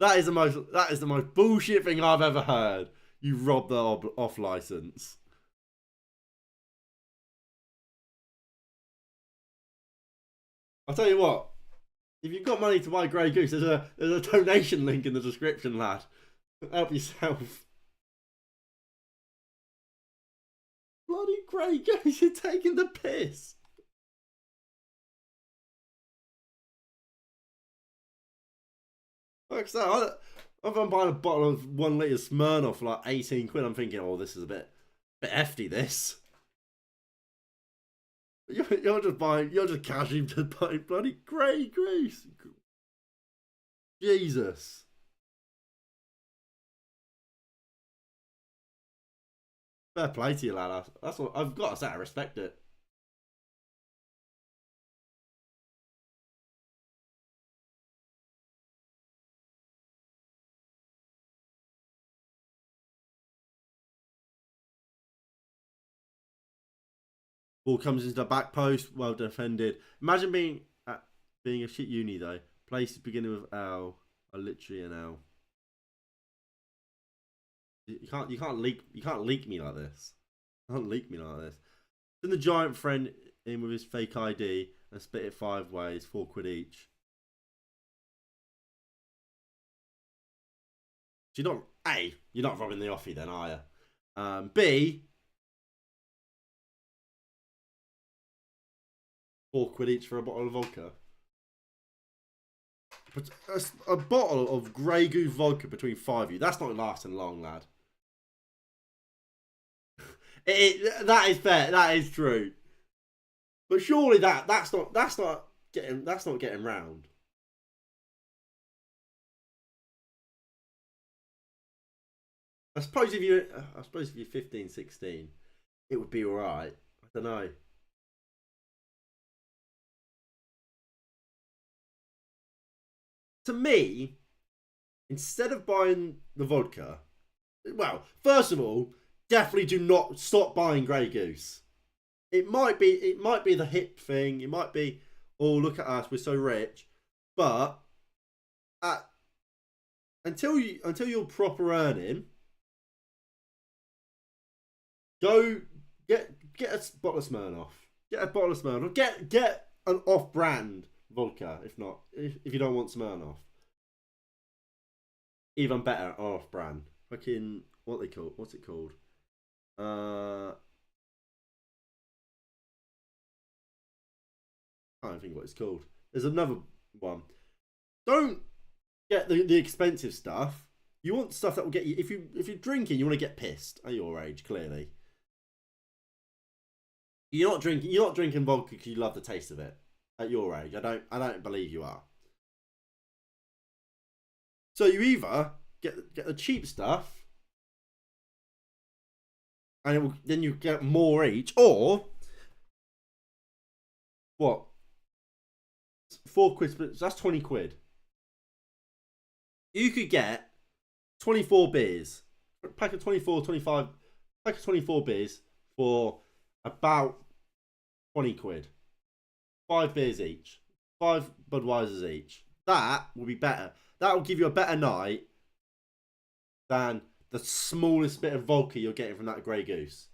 That is the most bullshit thing I've ever heard. You robbed the off license. I'll tell you what. If you've got money to buy Grey Goose, there's a donation link in the description, lad. Help yourself. Bloody Grey Goose, you're taking the piss. Like that, if I'm buying a bottle of 1 litre Smirnoff for like 18 quid, I'm thinking, oh, this is a bit hefty, this. You're just casually buying bloody Grey Goose. Jesus. Fair play to you, lad. That's what I've got to say. I respect it. Ball comes into the back post, well defended. Imagine being a shit uni though. Places beginning with L are literally an L. You can't leak me like this. You can't leak me like this. Then the giant friend in with his fake ID and split it 5 ways, 4 quid each. So you're not robbing the offie then, are you? B, 4 quid each for a bottle of vodka. But a bottle of Grey Goose vodka between 5 of you, that's not lasting long, lad. That is fair. That is true. But surely that's not getting round. I suppose if you're 15, 16, it would be alright. I don't know. To me, instead of buying the vodka, well, first of all, definitely do not stop buying Grey Goose. it might be the hip thing. It might be, oh, look at us, we're so rich. But at, until you're proper earning, go get a bottle of Smirnoff. Get a bottle of Smirnoff. Get an off-brand vodka. If you don't want Smirnoff, even better off-brand. Fucking what's it called? I don't think what it's called. There's another one. Don't get the expensive stuff. You want stuff that will get you. If you're drinking, you want to get pissed at your age. Clearly, You're not drinking vodka because you love the taste of it. At your age, I don't believe you are. So you either get the cheap stuff, and then you get more each, or what? £4, but that's 20 quid. You could get 24 beers, a pack of 24, 25, pack of 24 beers for about 20 quid. 5 beers each, 5 Budweisers each. That will be better. That will give you a better night than the smallest bit of vodka you're getting from that Grey Goose.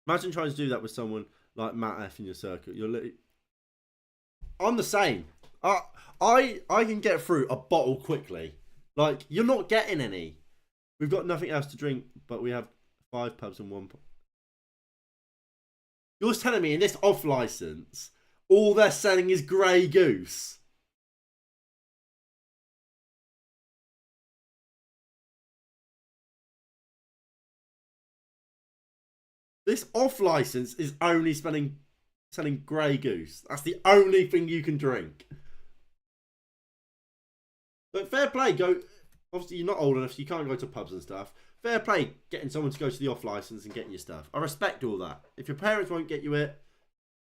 Imagine trying to do that with someone like Matt F in your circle. I'm the same. I can get through a bottle quickly. Like, you're not getting any. We've got nothing else to drink, but we have 5 pubs and 1 pub. You're telling me in this off license, all they're selling is Grey Goose? This off license is only selling Grey Goose. That's the only thing you can drink. But fair play, go. Obviously, you're not old enough, so you can't go to pubs and stuff. Fair play, getting someone to go to the off license and getting your stuff. I respect all that. If your parents won't get you it,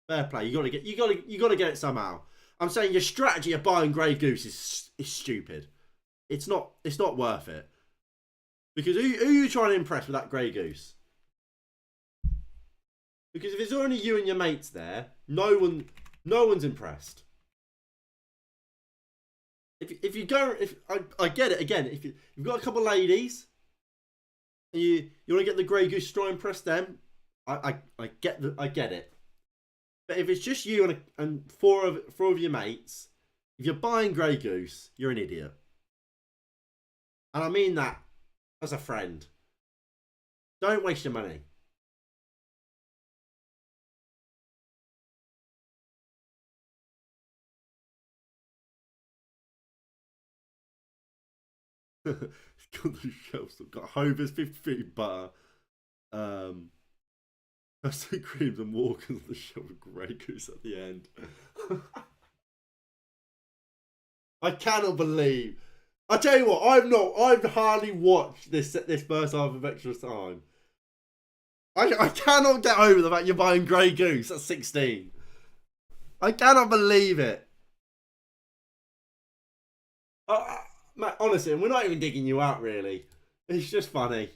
fair play. You gotta get it somehow. I'm saying your strategy of buying Grey Goose is stupid. It's not worth it. Because who are you trying to impress with that Grey Goose? Because if it's only you and your mates there, no one's impressed. If you go, I get it again. If you've got a couple of ladies, and you want to get the Grey Goose to try and impress them, I get it. But if it's just you and four of your mates, if you're buying Grey Goose, you're an idiot. And I mean that as a friend. Don't waste your money. It's got the shelves. It's got Hovis, 50 feet butter, custard creams and Walkers on the shelf with Grey Goose at the end. I cannot believe. I tell you what, I've hardly watched this first half of Extra Time. I cannot get over the fact you're buying Grey Goose at 16. I cannot believe it. Matt, honestly, we're not even digging you out, really. It's just funny.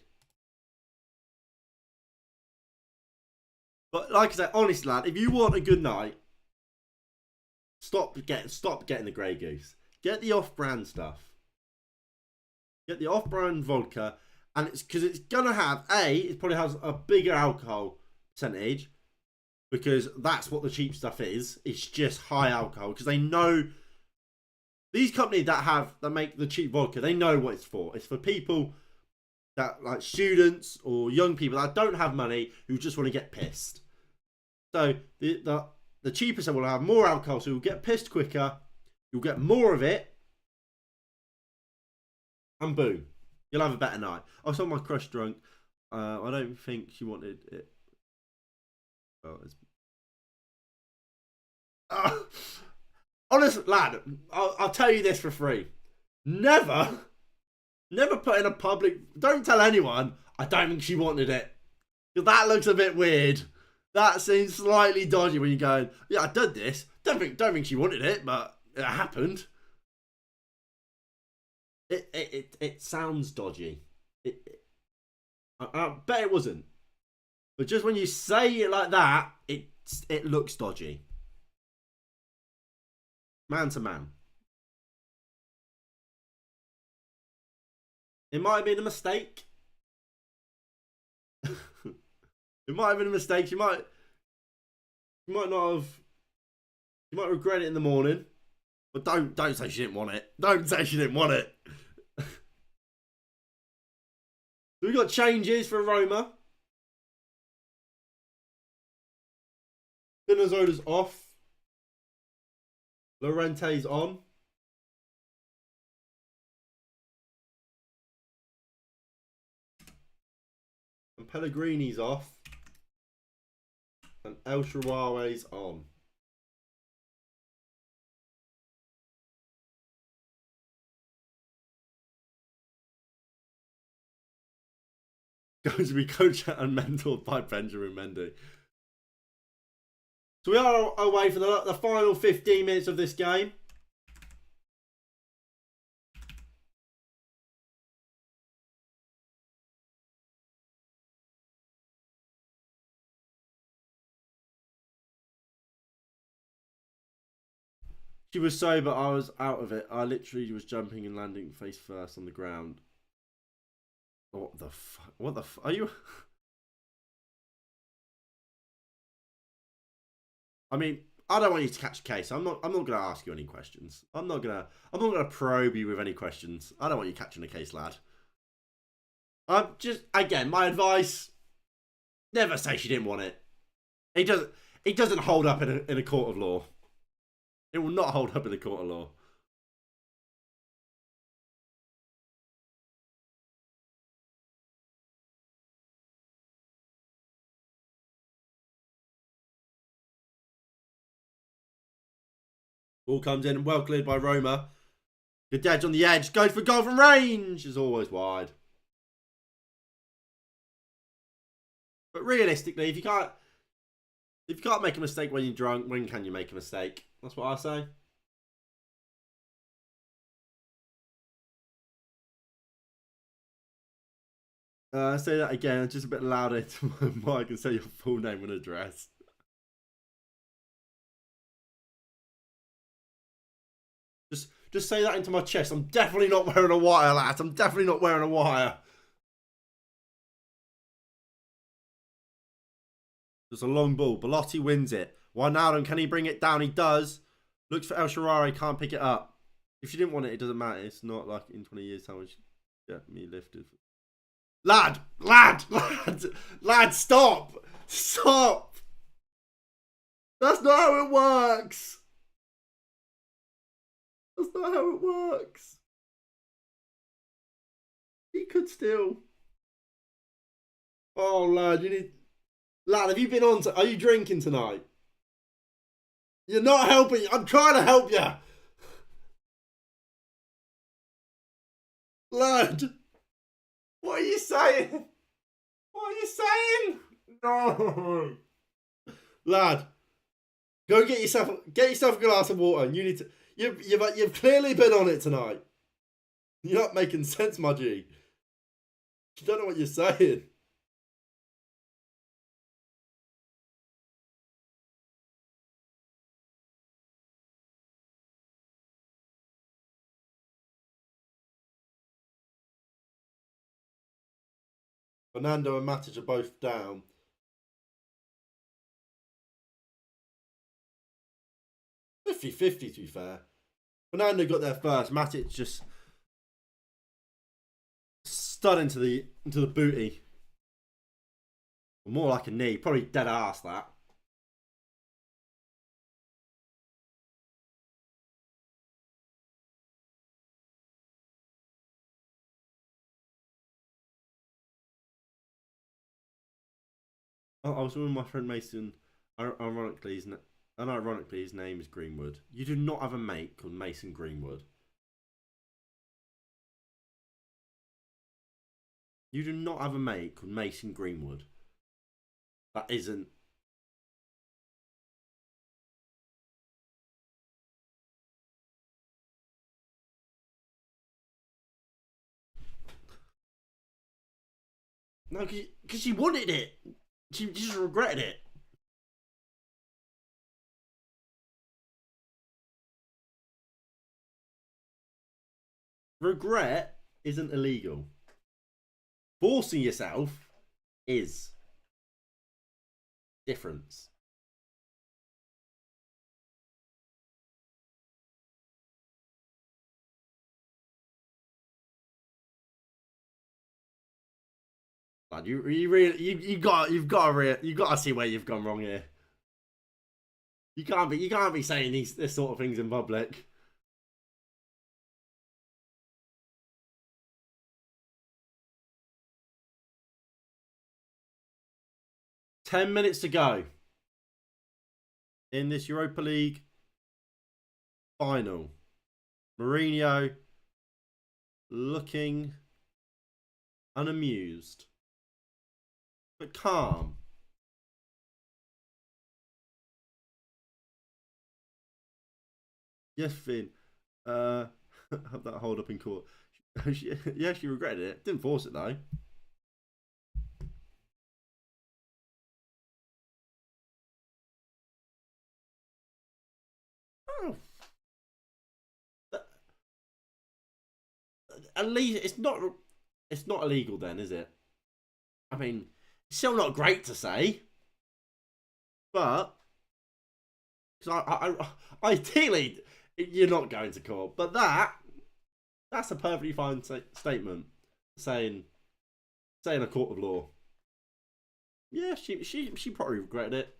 But like I said, honestly, lad, if you want a good night, stop getting the Grey Goose. Get the off-brand stuff. Get the off-brand vodka, and it's because it's gonna have it probably has a bigger alcohol percentage because that's what the cheap stuff is. It's just high alcohol because they know. These companies that make the cheap vodka, they know what it's for. It's for people that like students or young people that don't have money who just want to get pissed. So the cheapest will have more alcohol, so you'll get pissed quicker. You'll get more of it, and boom, you'll have a better night. I saw my crush drunk. I don't think she wanted it. Oh, honestly, lad, I'll tell you this for free. Never put in a public. Don't tell anyone. I don't think she wanted it. That looks a bit weird. That seems slightly dodgy when you're going, yeah, I did this. Don't think she wanted it, but it happened. It sounds dodgy. I bet it wasn't. But just when you say it like that, it looks dodgy. Man to man. It might have been a mistake. It might have been a mistake. You might not have. You might regret it in the morning. But don't say she didn't want it. Don't say she didn't want it. We've got changes for Roma. Spinazzota's off. Llorente's on. And Pellegrini's off. And El Shaarawy's on. Going to be coached and mentored by Benjamin Mendy. So we are away for the final 15 minutes of this game. She was sober, I was out of it. I literally was jumping and landing face first on the ground. What the fuck? What the fuck? Are you... I mean, I don't want you to catch a case. I'm not gonna ask you any questions. I'm not gonna probe you with any questions. I don't want you catching a case, lad. I'm just, again, my advice, never say she didn't want it. It doesn't hold up in a court of law. It will not hold up in a court of law. Ball comes in, well cleared by Roma. Good edge on the edge. Goes for goal from range. Is always wide. But realistically, if you can't make a mistake when you're drunk, when can you make a mistake? That's what I say. Say that again, just a bit louder to my mic and say your full name and address. Just say that into my chest. I'm definitely not wearing a wire, lads. I'm definitely not wearing a wire. There's a long ball. Belotti wins it. Wijnaldum, can he bring it down? He does. Looks for El Shaarawy, can't pick it up. If you didn't want it, it doesn't matter. It's not like in 20 years' time, get me lifted. Lad, stop! Stop! That's not how it works! That's not how it works. He could still. Oh, lad, you need... Lad, have you been on... Are you drinking tonight? You're not helping. I'm trying to help you. Lad. What are you saying? What are you saying? No. Lad. Go get yourself a glass of water. You need to... You've clearly been on it tonight. You're not making sense, my G. You don't know what you're saying. Fernando and Matic are both down. 50-50 to be fair. Fernando got there first. Matic just stud into the booty. More like a knee. Probably dead ass that. I was with my friend Mason. Ironically, his name is Greenwood. You do not have a mate called Mason Greenwood. You do not have a mate called Mason Greenwood. That isn't. No, because she wanted it. She just regretted it. Regret isn't illegal. Forcing yourself is. Difference. Like you really you've got to see where you've gone wrong here. You can't be saying this sort of things in public. $10 to go in this Europa League final. Mourinho looking unamused, but calm. Yes, Finn. Have that hold up in court. She regretted it. Didn't force it though. Oh. At least it's not illegal then, is it? I mean, it's still not great to say, but because ideally you're not going to court, but that's a perfectly fine statement saying a court of law. Yeah, she probably regretted it.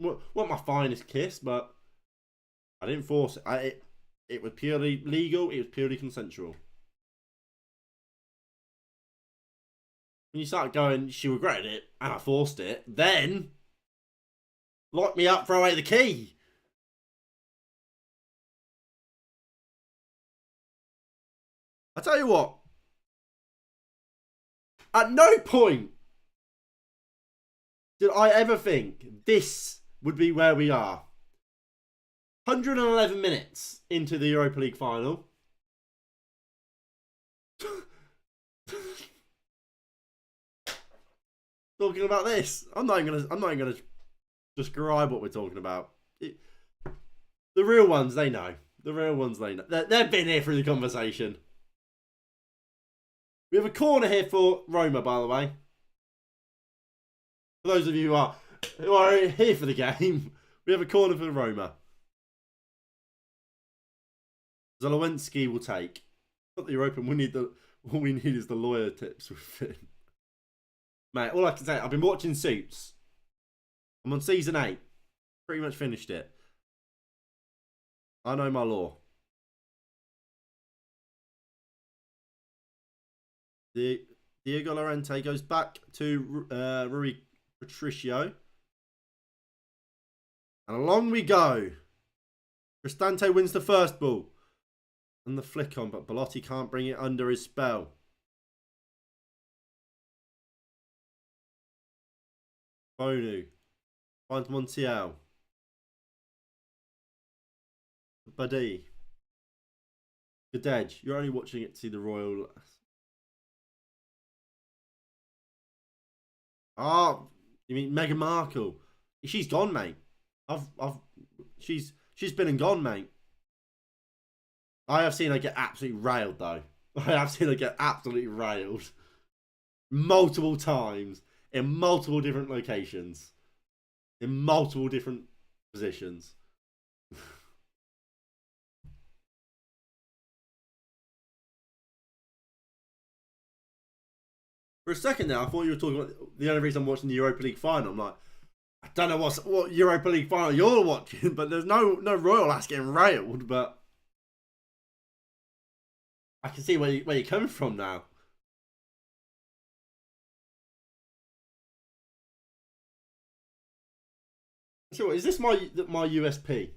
Wasn't my finest kiss, but I didn't force it. It was purely legal. It was purely consensual. When you start going, she regretted it, and I forced it, then lock me up, throw away the key. I tell you what, at no point did I ever think this would be where we are. 111 minutes into the Europa League final. Talking about this, I'm not even gonna describe what we're talking about. The real ones, they know. The real ones, they know. They've been here through the conversation. We have a corner here for Roma, by the way. For those of you who are here for the game, we have a corner for Roma. Zalewski will take. Not the Europa. All we need is the lawyer tips with Finn. Mate, all I can say, I've been watching Suits. I'm on season 8. Pretty much finished it. I know my law. Diego Llorente goes back to Rui Patricio. And along we go. Cristante wins the first ball. And the flick on, but Belotti can't bring it under his spell. Bonu finds Montiel. Buddy. Good edge. You're only watching it to see the Royal. Oh, you mean Meghan Markle? She's gone, mate. She's been and gone, mate. I have seen her get absolutely railed, though. I have seen her get absolutely railed multiple times in multiple different locations, in multiple different positions. For a second there, I thought you were talking about the only reason I'm watching the Europa League final. I'm like, I don't know what Europa League final you're watching, but there's no Royal ass getting railed. But I can see where you're coming from now. So is this my USP?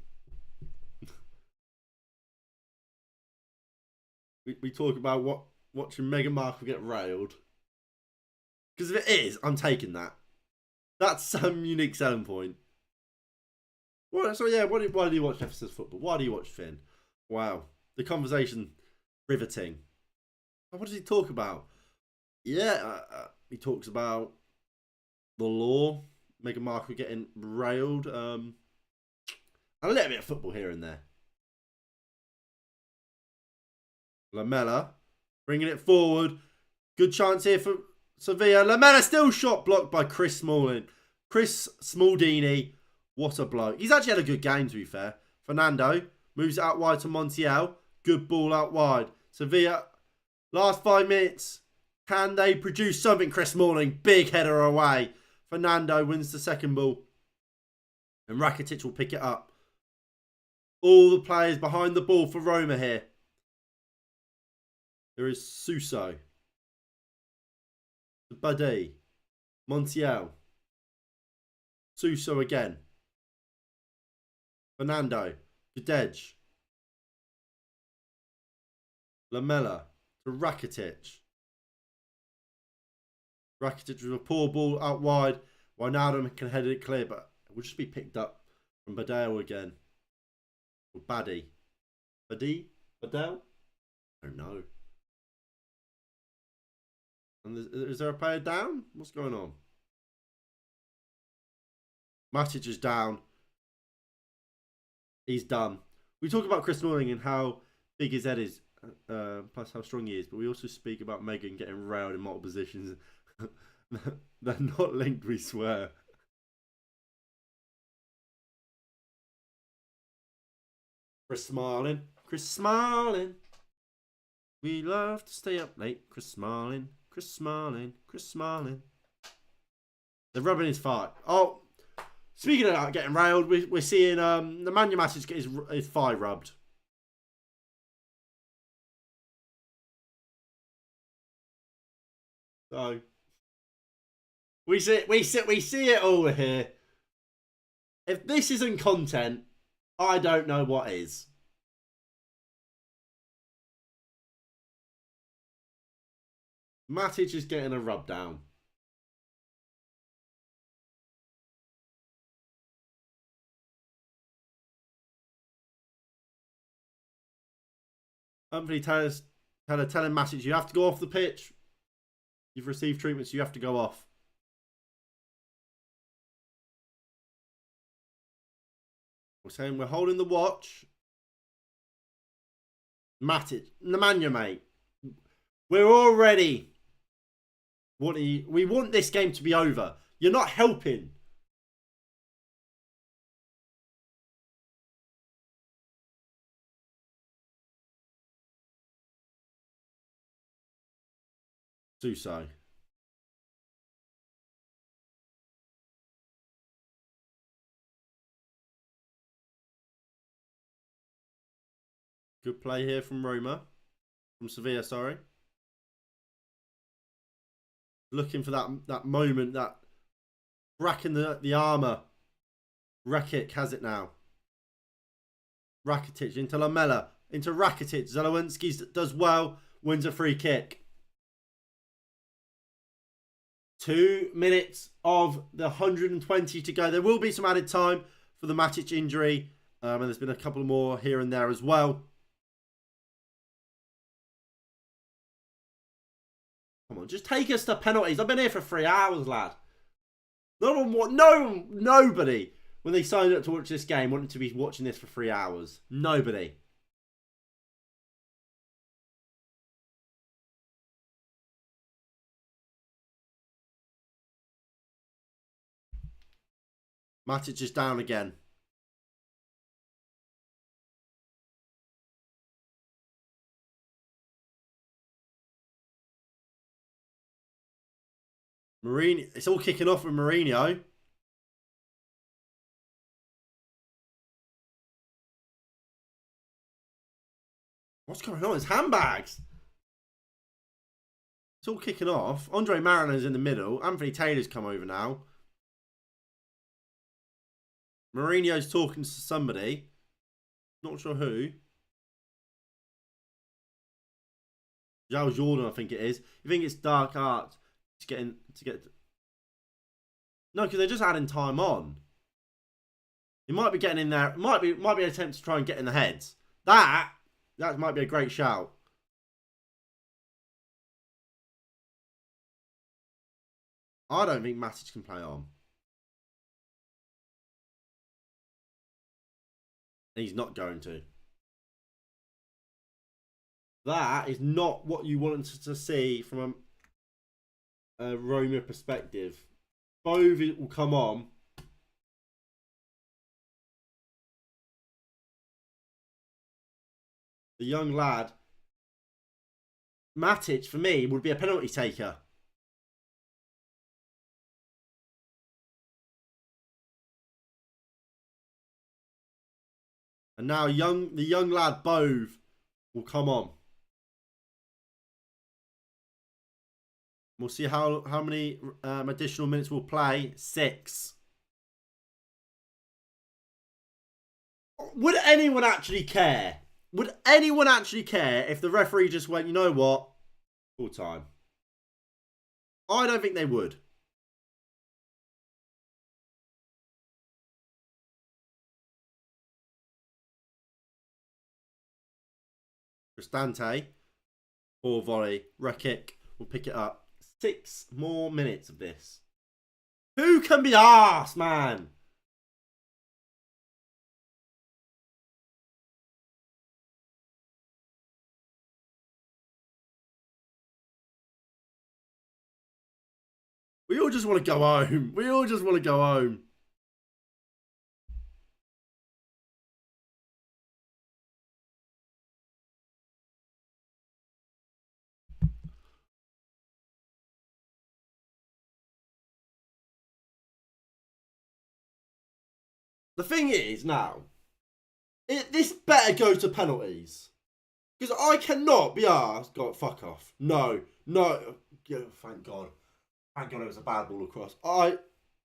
we talk about watching Meghan Markle get railed. Because if it is, I'm taking that. That's some unique selling point. Well, so yeah, why do you watch FSS football? Why do you watch Finn? Wow, the conversation riveting. What does he talk about? Yeah, he talks about the law. Meghan Markle getting railed. And a little bit of football here and there. Lamela bringing it forward. Good chance here for Sevilla. Lamela still shot blocked by Chris Smalling. Chris Smaldini. What a bloke. He's actually had a good game, to be fair. Fernando moves it out wide to Montiel. Good ball out wide. Sevilla, last 5 minutes. Can they produce something? Chris Smalling, big header away. Fernando wins the second ball. And Rakitic will pick it up. All the players behind the ball for Roma here. There is Suso. Buddy. Montiel. Suso again. Fernando. Gadej. Lamela to Rakitic. Rakitic with a poor ball out wide. Wijnaldum can head it clear, but it will just be picked up from Badale again. Or Baddy. Baddy? Badale? I don't know. And is there a player down? What's going on? Matic is down. He's done. We talk about Chris Smalling and how big his head is, plus how strong he is, but we also speak about Megan getting railed in multiple positions. They're not linked, we swear. Chris Smalling. Chris Smalling. We love to stay up late. Chris Smalling. Chris Smalling. Chris Smalling. They're rubbing his fart. Oh, speaking of that, getting railed, we're seeing the Man United get his thigh rubbed. So we see it all here. If this isn't content, I don't know what is. Matic is getting a rub down. Anthony telling Matic, you have to go off the pitch. You've received treatment, so you have to go off. We're saying we're holding the watch. Matic, Nemanja, mate. We're already... We want this game to be over. You're not helping. Suso. Good play here from Roma. From Sevilla, sorry. Looking for that moment, that cracking the armour. Rakitic has it now. Rakitic into Lamela. Into Rakitic. Zelewski does well. Wins a free kick. 2 minutes of the 120 to go. There will be some added time for the Matic injury. And there's been a couple more here and there as well. Come on, just take us to penalties. I've been here for 3 hours, lad. Nobody, when they signed up to watch this game, wanted to be watching this for 3 hours. Nobody. Matic is down again. Mourinho, it's all kicking off with Mourinho. What's going on? It's handbags. It's all kicking off. Andre Mariner's in the middle. Anthony Taylor's come over now. Mourinho's talking to somebody. Not sure who. Joe Jordan, I think it is. You think it's dark art to get. No, because they're just adding time on. He might be getting in there. Might be an attempt to try and get in the heads. That might be a great shout. I don't think Matic can play on. He's not going to. That is not what you wanted to see from a Roma perspective. Bove will come on. The young lad. Matic, for me, would be a penalty taker. And now the young lad, Bove, will come on. We'll see how many additional minutes we'll play. 6. Would anyone actually care? Would anyone actually care if the referee just went, you know what? Full time. I don't think they would. Cristante. Or volley. Rakic will pick it up. 6 more minutes of this. Who can be arsed, man? We all just want to go home. We all just want to go home. The thing is, now, this better go to penalties. Because I cannot be asked, God, fuck off. No. Thank God. Thank God it was a bad ball across.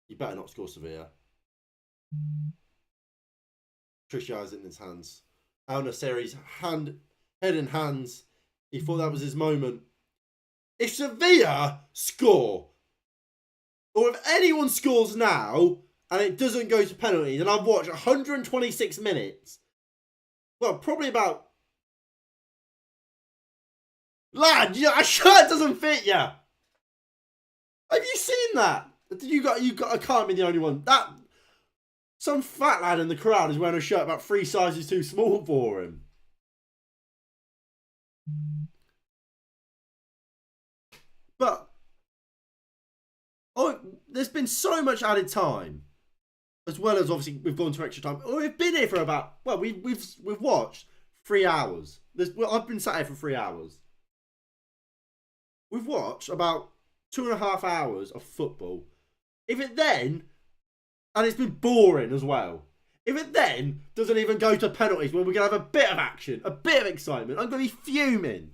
You better not score Sevilla. Tricia has it in his hands. Al Nasseri's head in hands. He thought that was his moment. If Sevilla score, or if anyone scores now, and it doesn't go to penalties, and I've watched 126 minutes, well, probably about... Lad, a shirt doesn't fit you. Have you seen that? I can't be the only one. Some fat lad in the crowd is wearing a shirt about 3 sizes too small for him. But there's been so much added time, as well as obviously we've gone to extra time. We've been here for about we've watched 3 hours. I've been sat here for 3 hours. We've watched about 2.5 hours of football. If it then, and it's been boring as well, if it then doesn't even go to penalties where we're going to have a bit of action, a bit of excitement, I'm going to be fuming.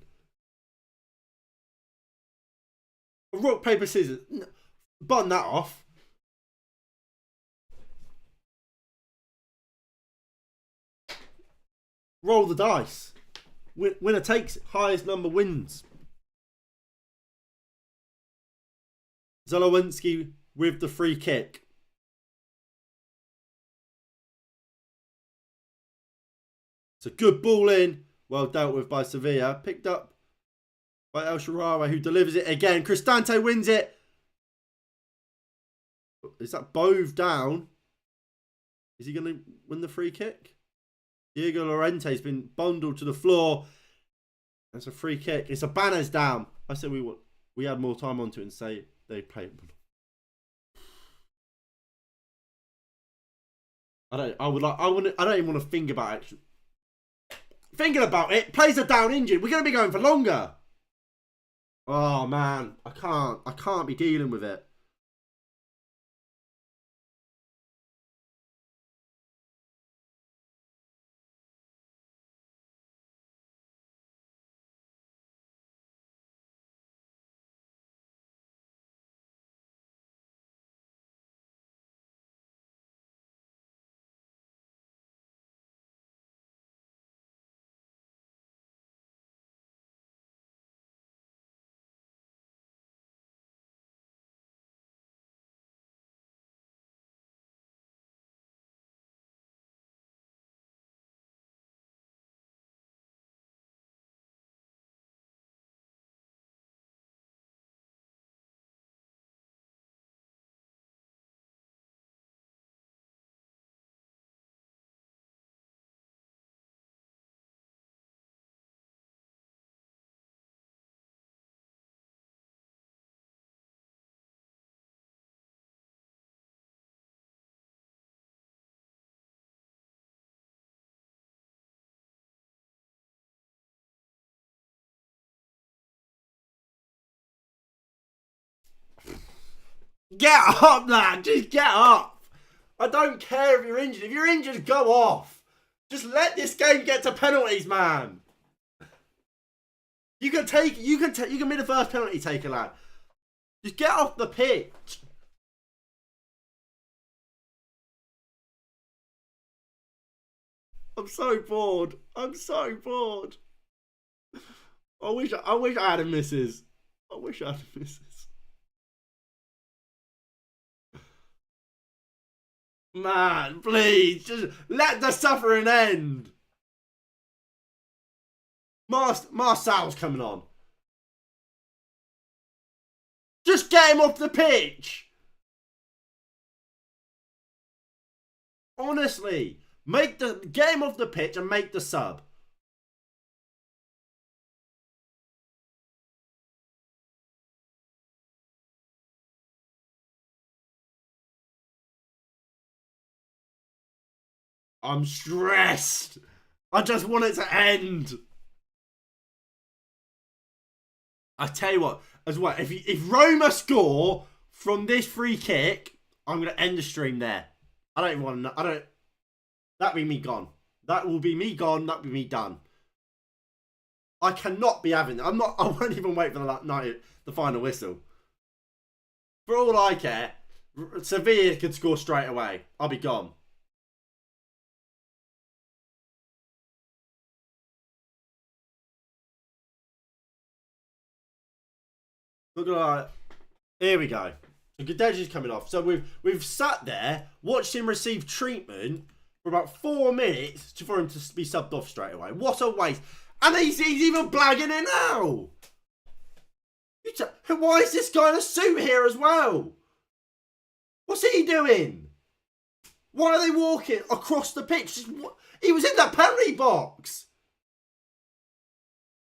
Rock, paper, scissors. Bun that off. Roll the dice. Winner takes it. Highest number wins. Zalowinski with the free kick. It's a good ball in. Well dealt with by Sevilla. Picked up by El Shaarawy, who delivers it again. Cristante wins it. Is that Bove down? Is he going to win the free kick? Diego Llorente's been bundled to the floor. That's a free kick. It's a banner's down. I said we had more time onto it and say they played. I don't even want to think about it. Thinking about it, players are down injured. We're going to be going for longer. Oh man, I can't be dealing with it. Get up, lad. Just get up. I don't care if you're injured. If you're injured, go off. Just let this game get to penalties, man. You can be the first penalty taker, lad. Just get off the pitch. I'm so bored. I'm so bored. I wish I had a missus. I wish I had a missus. Man, please, just let the suffering end. Marcel's coming on. Just get him off the pitch. Honestly, get him off the pitch and make the sub. I'm stressed. I just want it to end. I tell you what, as well, if Roma score from this free kick, I'm gonna end the stream there. I don't even want to know. That'll be me gone. That will be me gone. That'll be me done. I cannot be having. I won't even wait for the final whistle. For all I care, Sevilla could score straight away. I'll be gone. Look at that. Here we go. So Gadeji's coming off. So we've sat there, watched him receive treatment for about 4 minutes for him to be subbed off straight away. What a waste. And he's even blagging it now. Why is this guy in a suit here as well? What's he doing? Why are they walking across the pitch? He was in the penalty box.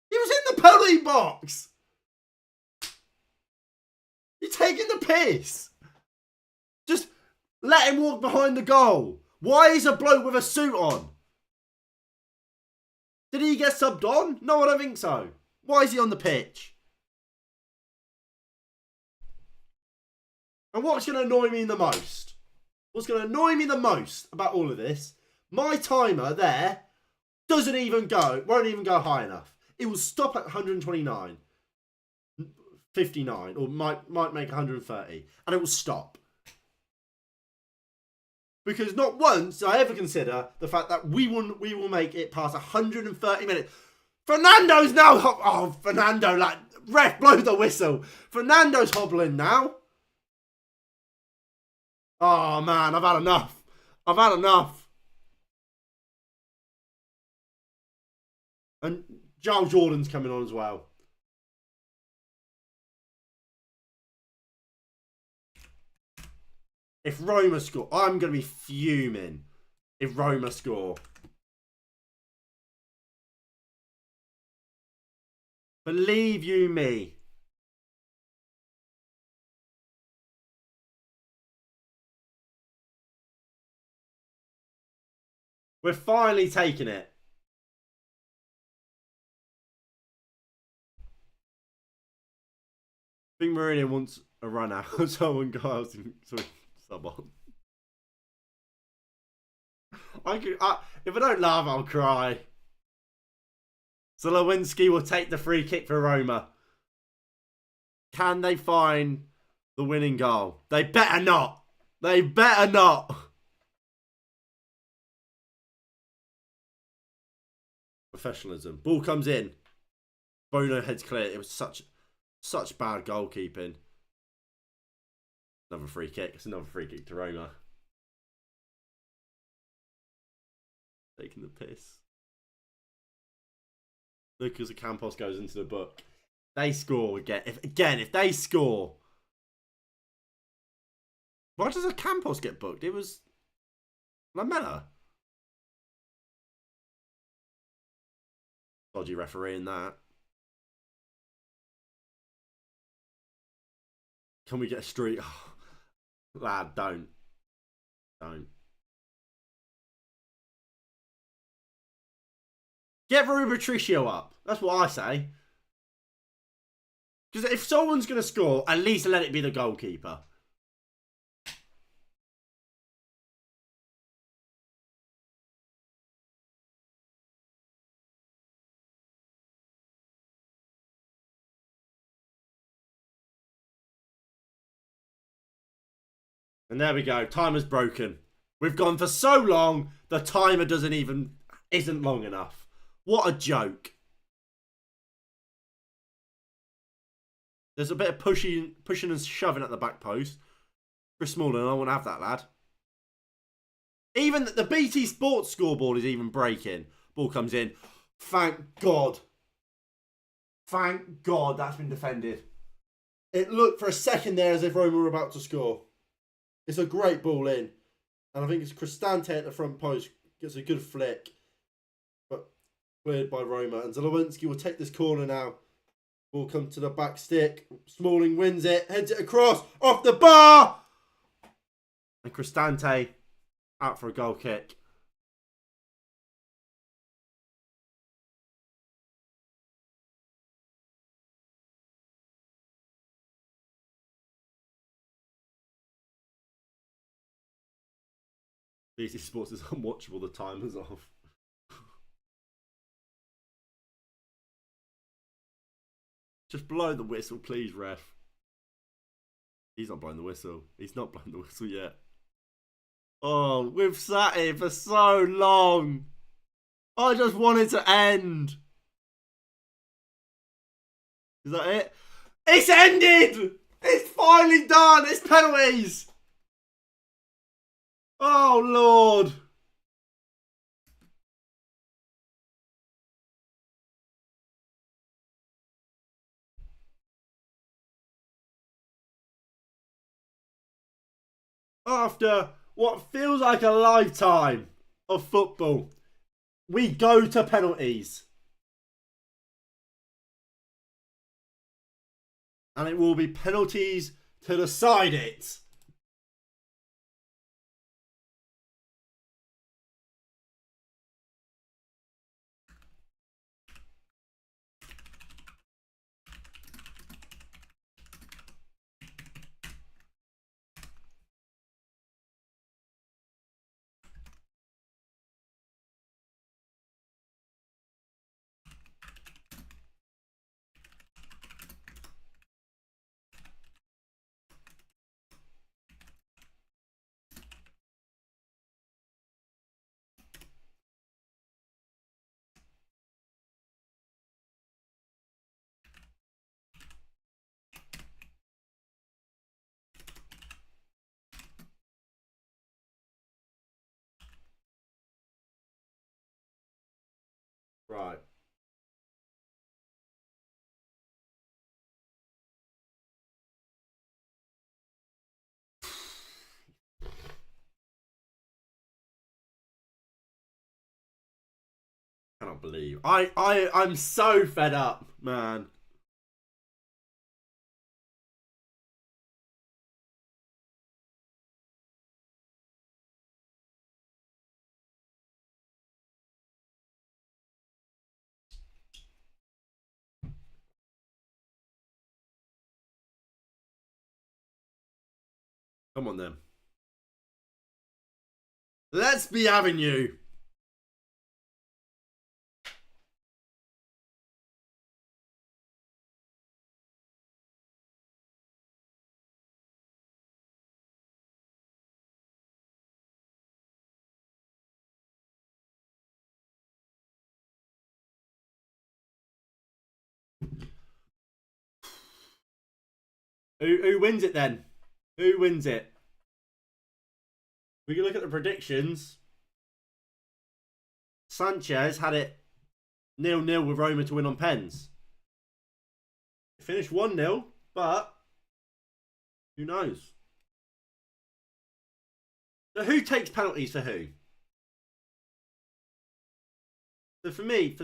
He was in the penalty box. You're taking the piss. Just let him walk behind the goal. Why is a bloke with a suit on? Did he get subbed on? No, I don't think so. Why is he on the pitch? And what's going to annoy me the most? What's going to annoy me the most about all of this? My timer there won't even go high enough. It will stop at 129. 59 or might make 130 and it will stop because not once did I ever consider the fact that we will make it past 130 minutes. Fernando's now Fernando, like, ref, blow the whistle. Fernando's hobbling now. Oh man, I've had enough. And Giles Jordan's coming on as well. If Roma score, I'm going to be fuming if Roma score. Believe you me. We're finally taking it. I think Mourinho wants a run out. Someone goes sub on. If I don't laugh, I'll cry. So Lewinsky will take the free kick for Roma. Can they find the winning goal? They better not. They better not. Professionalism. Ball comes in. Bono heads clear. It was such bad goalkeeping. Another free kick. It's another free kick to Roma. Taking the piss. Lucas Campos goes into the book. They score again. If they score. Why does a Campos get booked? It was Lamella. Dodgy referee in that. Can we get a streak? Oh, lad, don't. Get Rui Patricio up. That's what I say. Because if someone's going to score, at least let it be the goalkeeper. And there we go. Timer's broken. We've gone for so long, the timer isn't long enough. What a joke. There's a bit of pushing and shoving at the back post. Chris Smalling, I want to have that, lad. Even the BT Sports scoreboard is even breaking. Ball comes in. Thank God. Thank God that's been defended. It looked for a second there as if Roma were about to score. It's a great ball in. And I think it's Cristante at the front post. Gets a good flick. But cleared by Roma. And Zelowinski will take this corner now. Ball come to the back stick. Smalling wins it. Heads it across. Off the bar. And Cristante out for a goal kick. BT Sports is unwatchable. The timer's off. Just blow the whistle, please, ref. He's not blowing the whistle. He's not blowing the whistle yet. Oh, we've sat here for so long. I just want it to end. Is that it? It's ended! It's finally done! It's penalties! Oh, Lord. After what feels like a lifetime of football, we go to penalties. And it will be penalties to decide it. Right. I cannot believe. I'm so fed up, man. Come on then. Let's be having you. Who wins it then? Who wins it? We can look at the predictions. Sanchez had it 0-0 with Roma to win on pens. It finished 1-0, but who knows? So who takes penalties for who? So for me,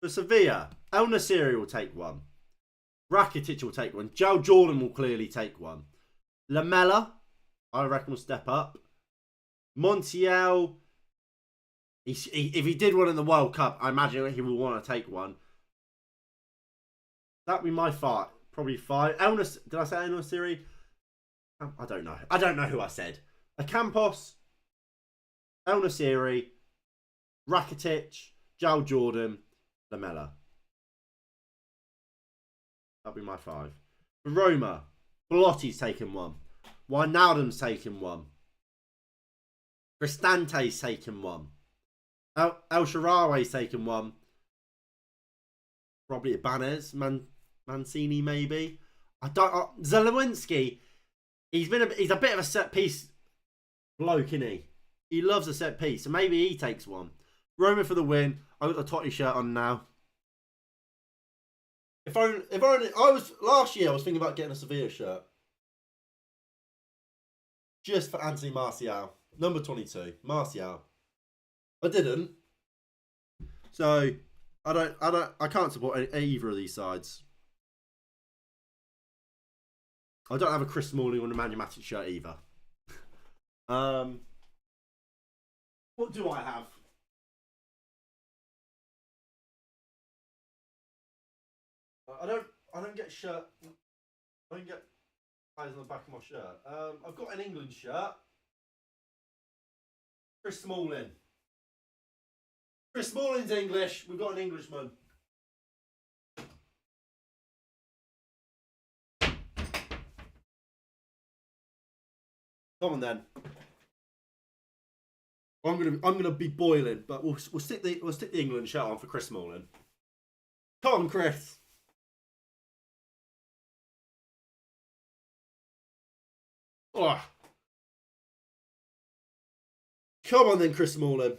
for Sevilla, El Nasiri will take one. Rakitic will take one. Joe Jordan will clearly take one. Lamela, I reckon, will step up. Montiel, if he did one in the World Cup, I imagine he will want to take one. That'd be my five. Probably five. Did I say El Nasiri? I don't know. I don't know who I said. Campos, El Nasiri, Rakitic, Joe Jordan, Lamela. That'll be my 5. For Roma, Belotti's taken 1. Wijnaldum's taken 1. Cristante's taken 1. El Shaarawy's taken 1. Probably Ibanez, Mancini maybe. Zelewinski, he's a bit of a set piece bloke, isn't he? He loves a set piece, so maybe he takes 1. Roma for the win. I've got the Totti shirt on now. If only last year I was thinking about getting a Sevilla shirt. Just for Anthony Martial. Number 22. Martial. I didn't. So I can't support either of these sides. I don't have a Chris Smalling or a Nemanja Matic shirt either. What do I have? I don't get shirt. I don't get eyes on the back of my shirt. I've got an England shirt. Chris Smalling. Chris Smalling's English. We've got an Englishman. Come on then. I'm gonna be boiling, but we'll stick the England shirt on for Chris Smalling. Come on, Chris. Oh. Come on then, Chris Smalling.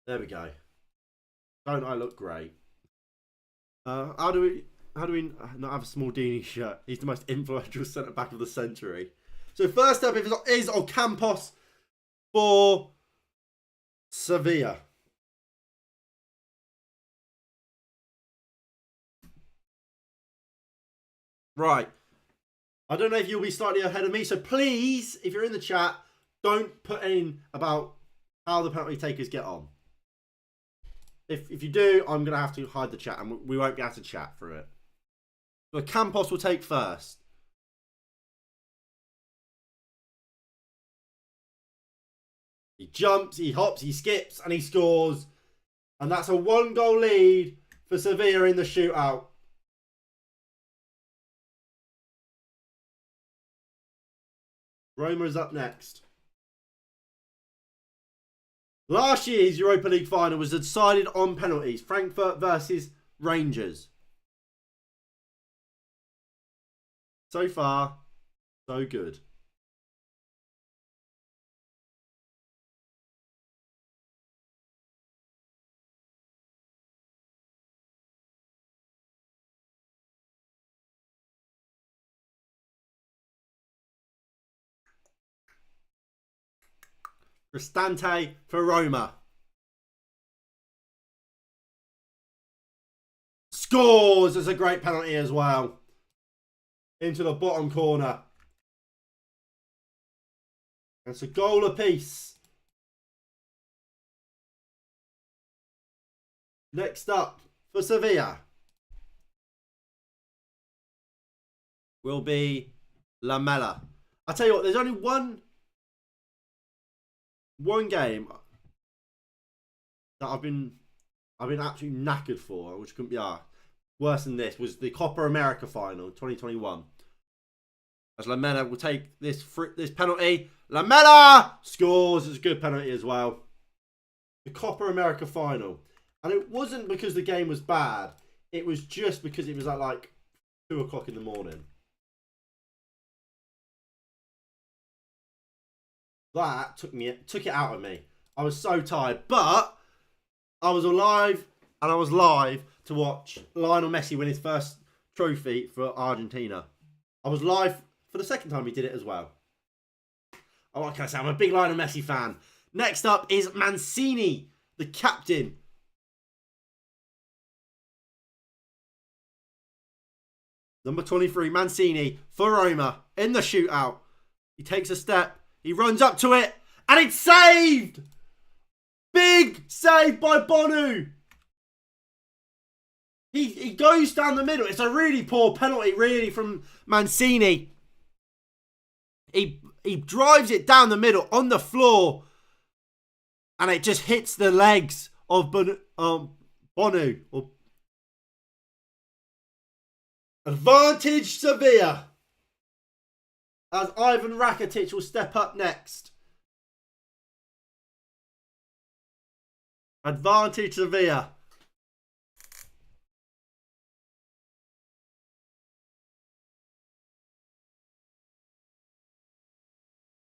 There we go. Don't I look great? How do we not have a Smaldini shirt? He's the most influential centre back of the century. So first up is Ocampos for Sevilla. Right. I don't know if you'll be slightly ahead of me, so please, if you're in the chat, don't put in about how the penalty takers get on. If you do, I'm going to have to hide the chat and we won't be able to chat through it. But Campos will take first. He jumps, he hops, he skips, and he scores. And that's a 1-goal lead for Sevilla in the shootout. Roma is up next. Last year's Europa League final was decided on penalties. Frankfurt versus Rangers. So far, so good. Cristante for Roma. Scores! It's a great penalty as well. Into the bottom corner. It's a goal apiece. Next up for Sevilla will be Lamela. I tell you what, there's only one game that I've been absolutely knackered for, which couldn't be worse than this, was the Copa America final 2021. As Lamela will take this penalty. Lamela scores. It's a good penalty as well. The Copa America final. And it wasn't because the game was bad. It was just because it was at like 2 o'clock in the morning. That took it out of me. I was so tired, but I was alive, and I was live to watch Lionel Messi win his first trophy for Argentina. I was live for the second time he did it as well. Oh, what can I say? I'm a big Lionel Messi fan. Next up is Mancini, the captain. Number 23, Mancini for Roma in the shootout. He takes a step. He runs up to it, and it's saved! Big save by Bonu. He goes down the middle. It's a really poor penalty, really, from Mancini. He He drives it down the middle on the floor. And it just hits the legs of Bonu. Advantage Sevilla. As Ivan Rakitic will step up next. Advantage Sevilla.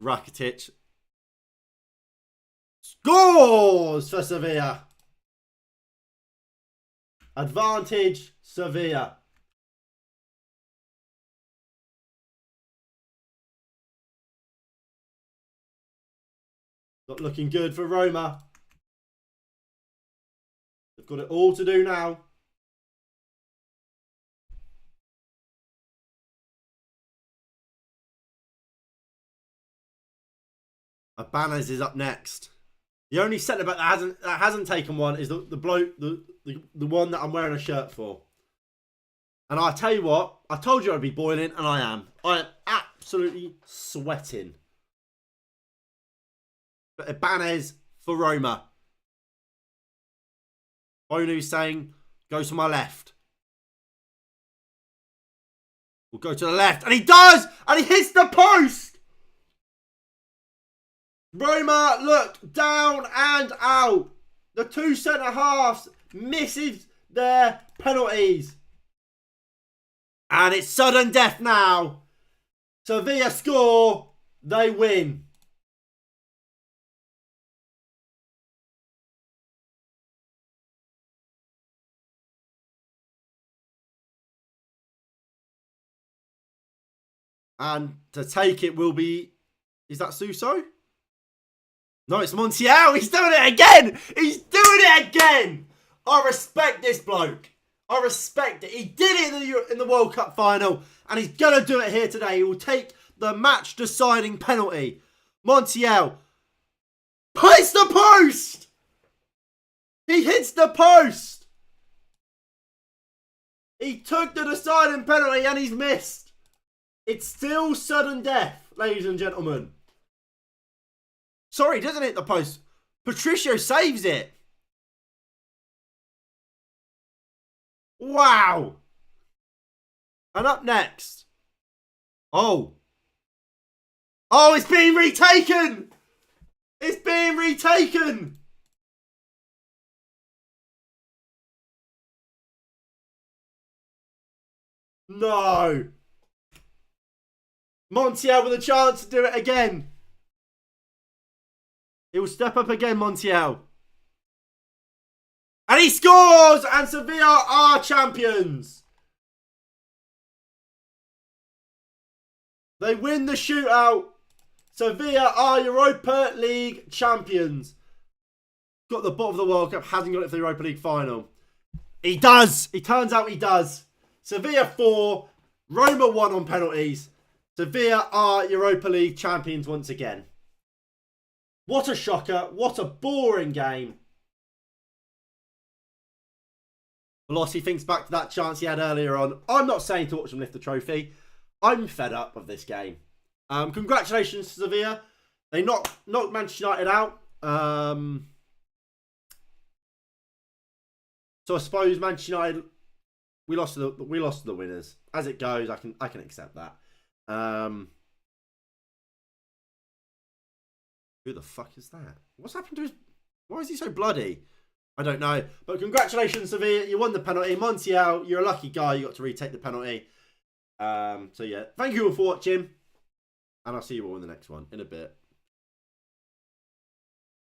Rakitic scores for Sevilla. Advantage Sevilla. Not looking good for Roma. They've got it all to do now. Ibanez is up next. The only centre back that hasn't taken one is the bloke, the one that I'm wearing a shirt for. And I tell you what, I told you I'd be boiling, and I am. I am absolutely sweating. But Ibanez for Roma. Bonu's saying, go to my left. We'll go to the left. And he does! And he hits the post! Roma look down and out. The two centre-halves misses their penalties. And it's sudden death now. Sevilla score. They win. And to take it will be... Is that Suso? No, it's Montiel. He's doing it again. He's doing it again. I respect this bloke. I respect it. He did it in the World Cup final. And he's going to do it here today. He will take the match-deciding penalty. Montiel hits the post. He hits the post. He took the deciding penalty and he's missed. It's still sudden death, ladies and gentlemen. Sorry, he doesn't hit the post. Patricio saves it. Wow. And up next. Oh, it's being retaken. It's being retaken. No. Montiel with a chance to do it again. He will step up again, Montiel. And he scores! And Sevilla are champions. They win the shootout. Sevilla are Europa League champions. Got the bottom of the World Cup, hasn't got it for the Europa League final. He does. It turns out he does. Sevilla 4, Roma 1 on penalties. Sevilla are Europa League champions once again. What a shocker. What a boring game. Velocity thinks back to that chance he had earlier on. I'm not saying to watch them lift the trophy. I'm fed up of this game. Congratulations to Sevilla. They knocked Manchester United out. So I suppose Manchester United, we lost to the winners. As it goes, I can accept that. Who the fuck is that? What's happened to his... Why is he so bloody? I don't know. But congratulations, Sevilla. You won the penalty. Montiel, you're a lucky guy. You got to retake the penalty. So yeah, thank you all for watching. And I'll see you all in the next one in a bit.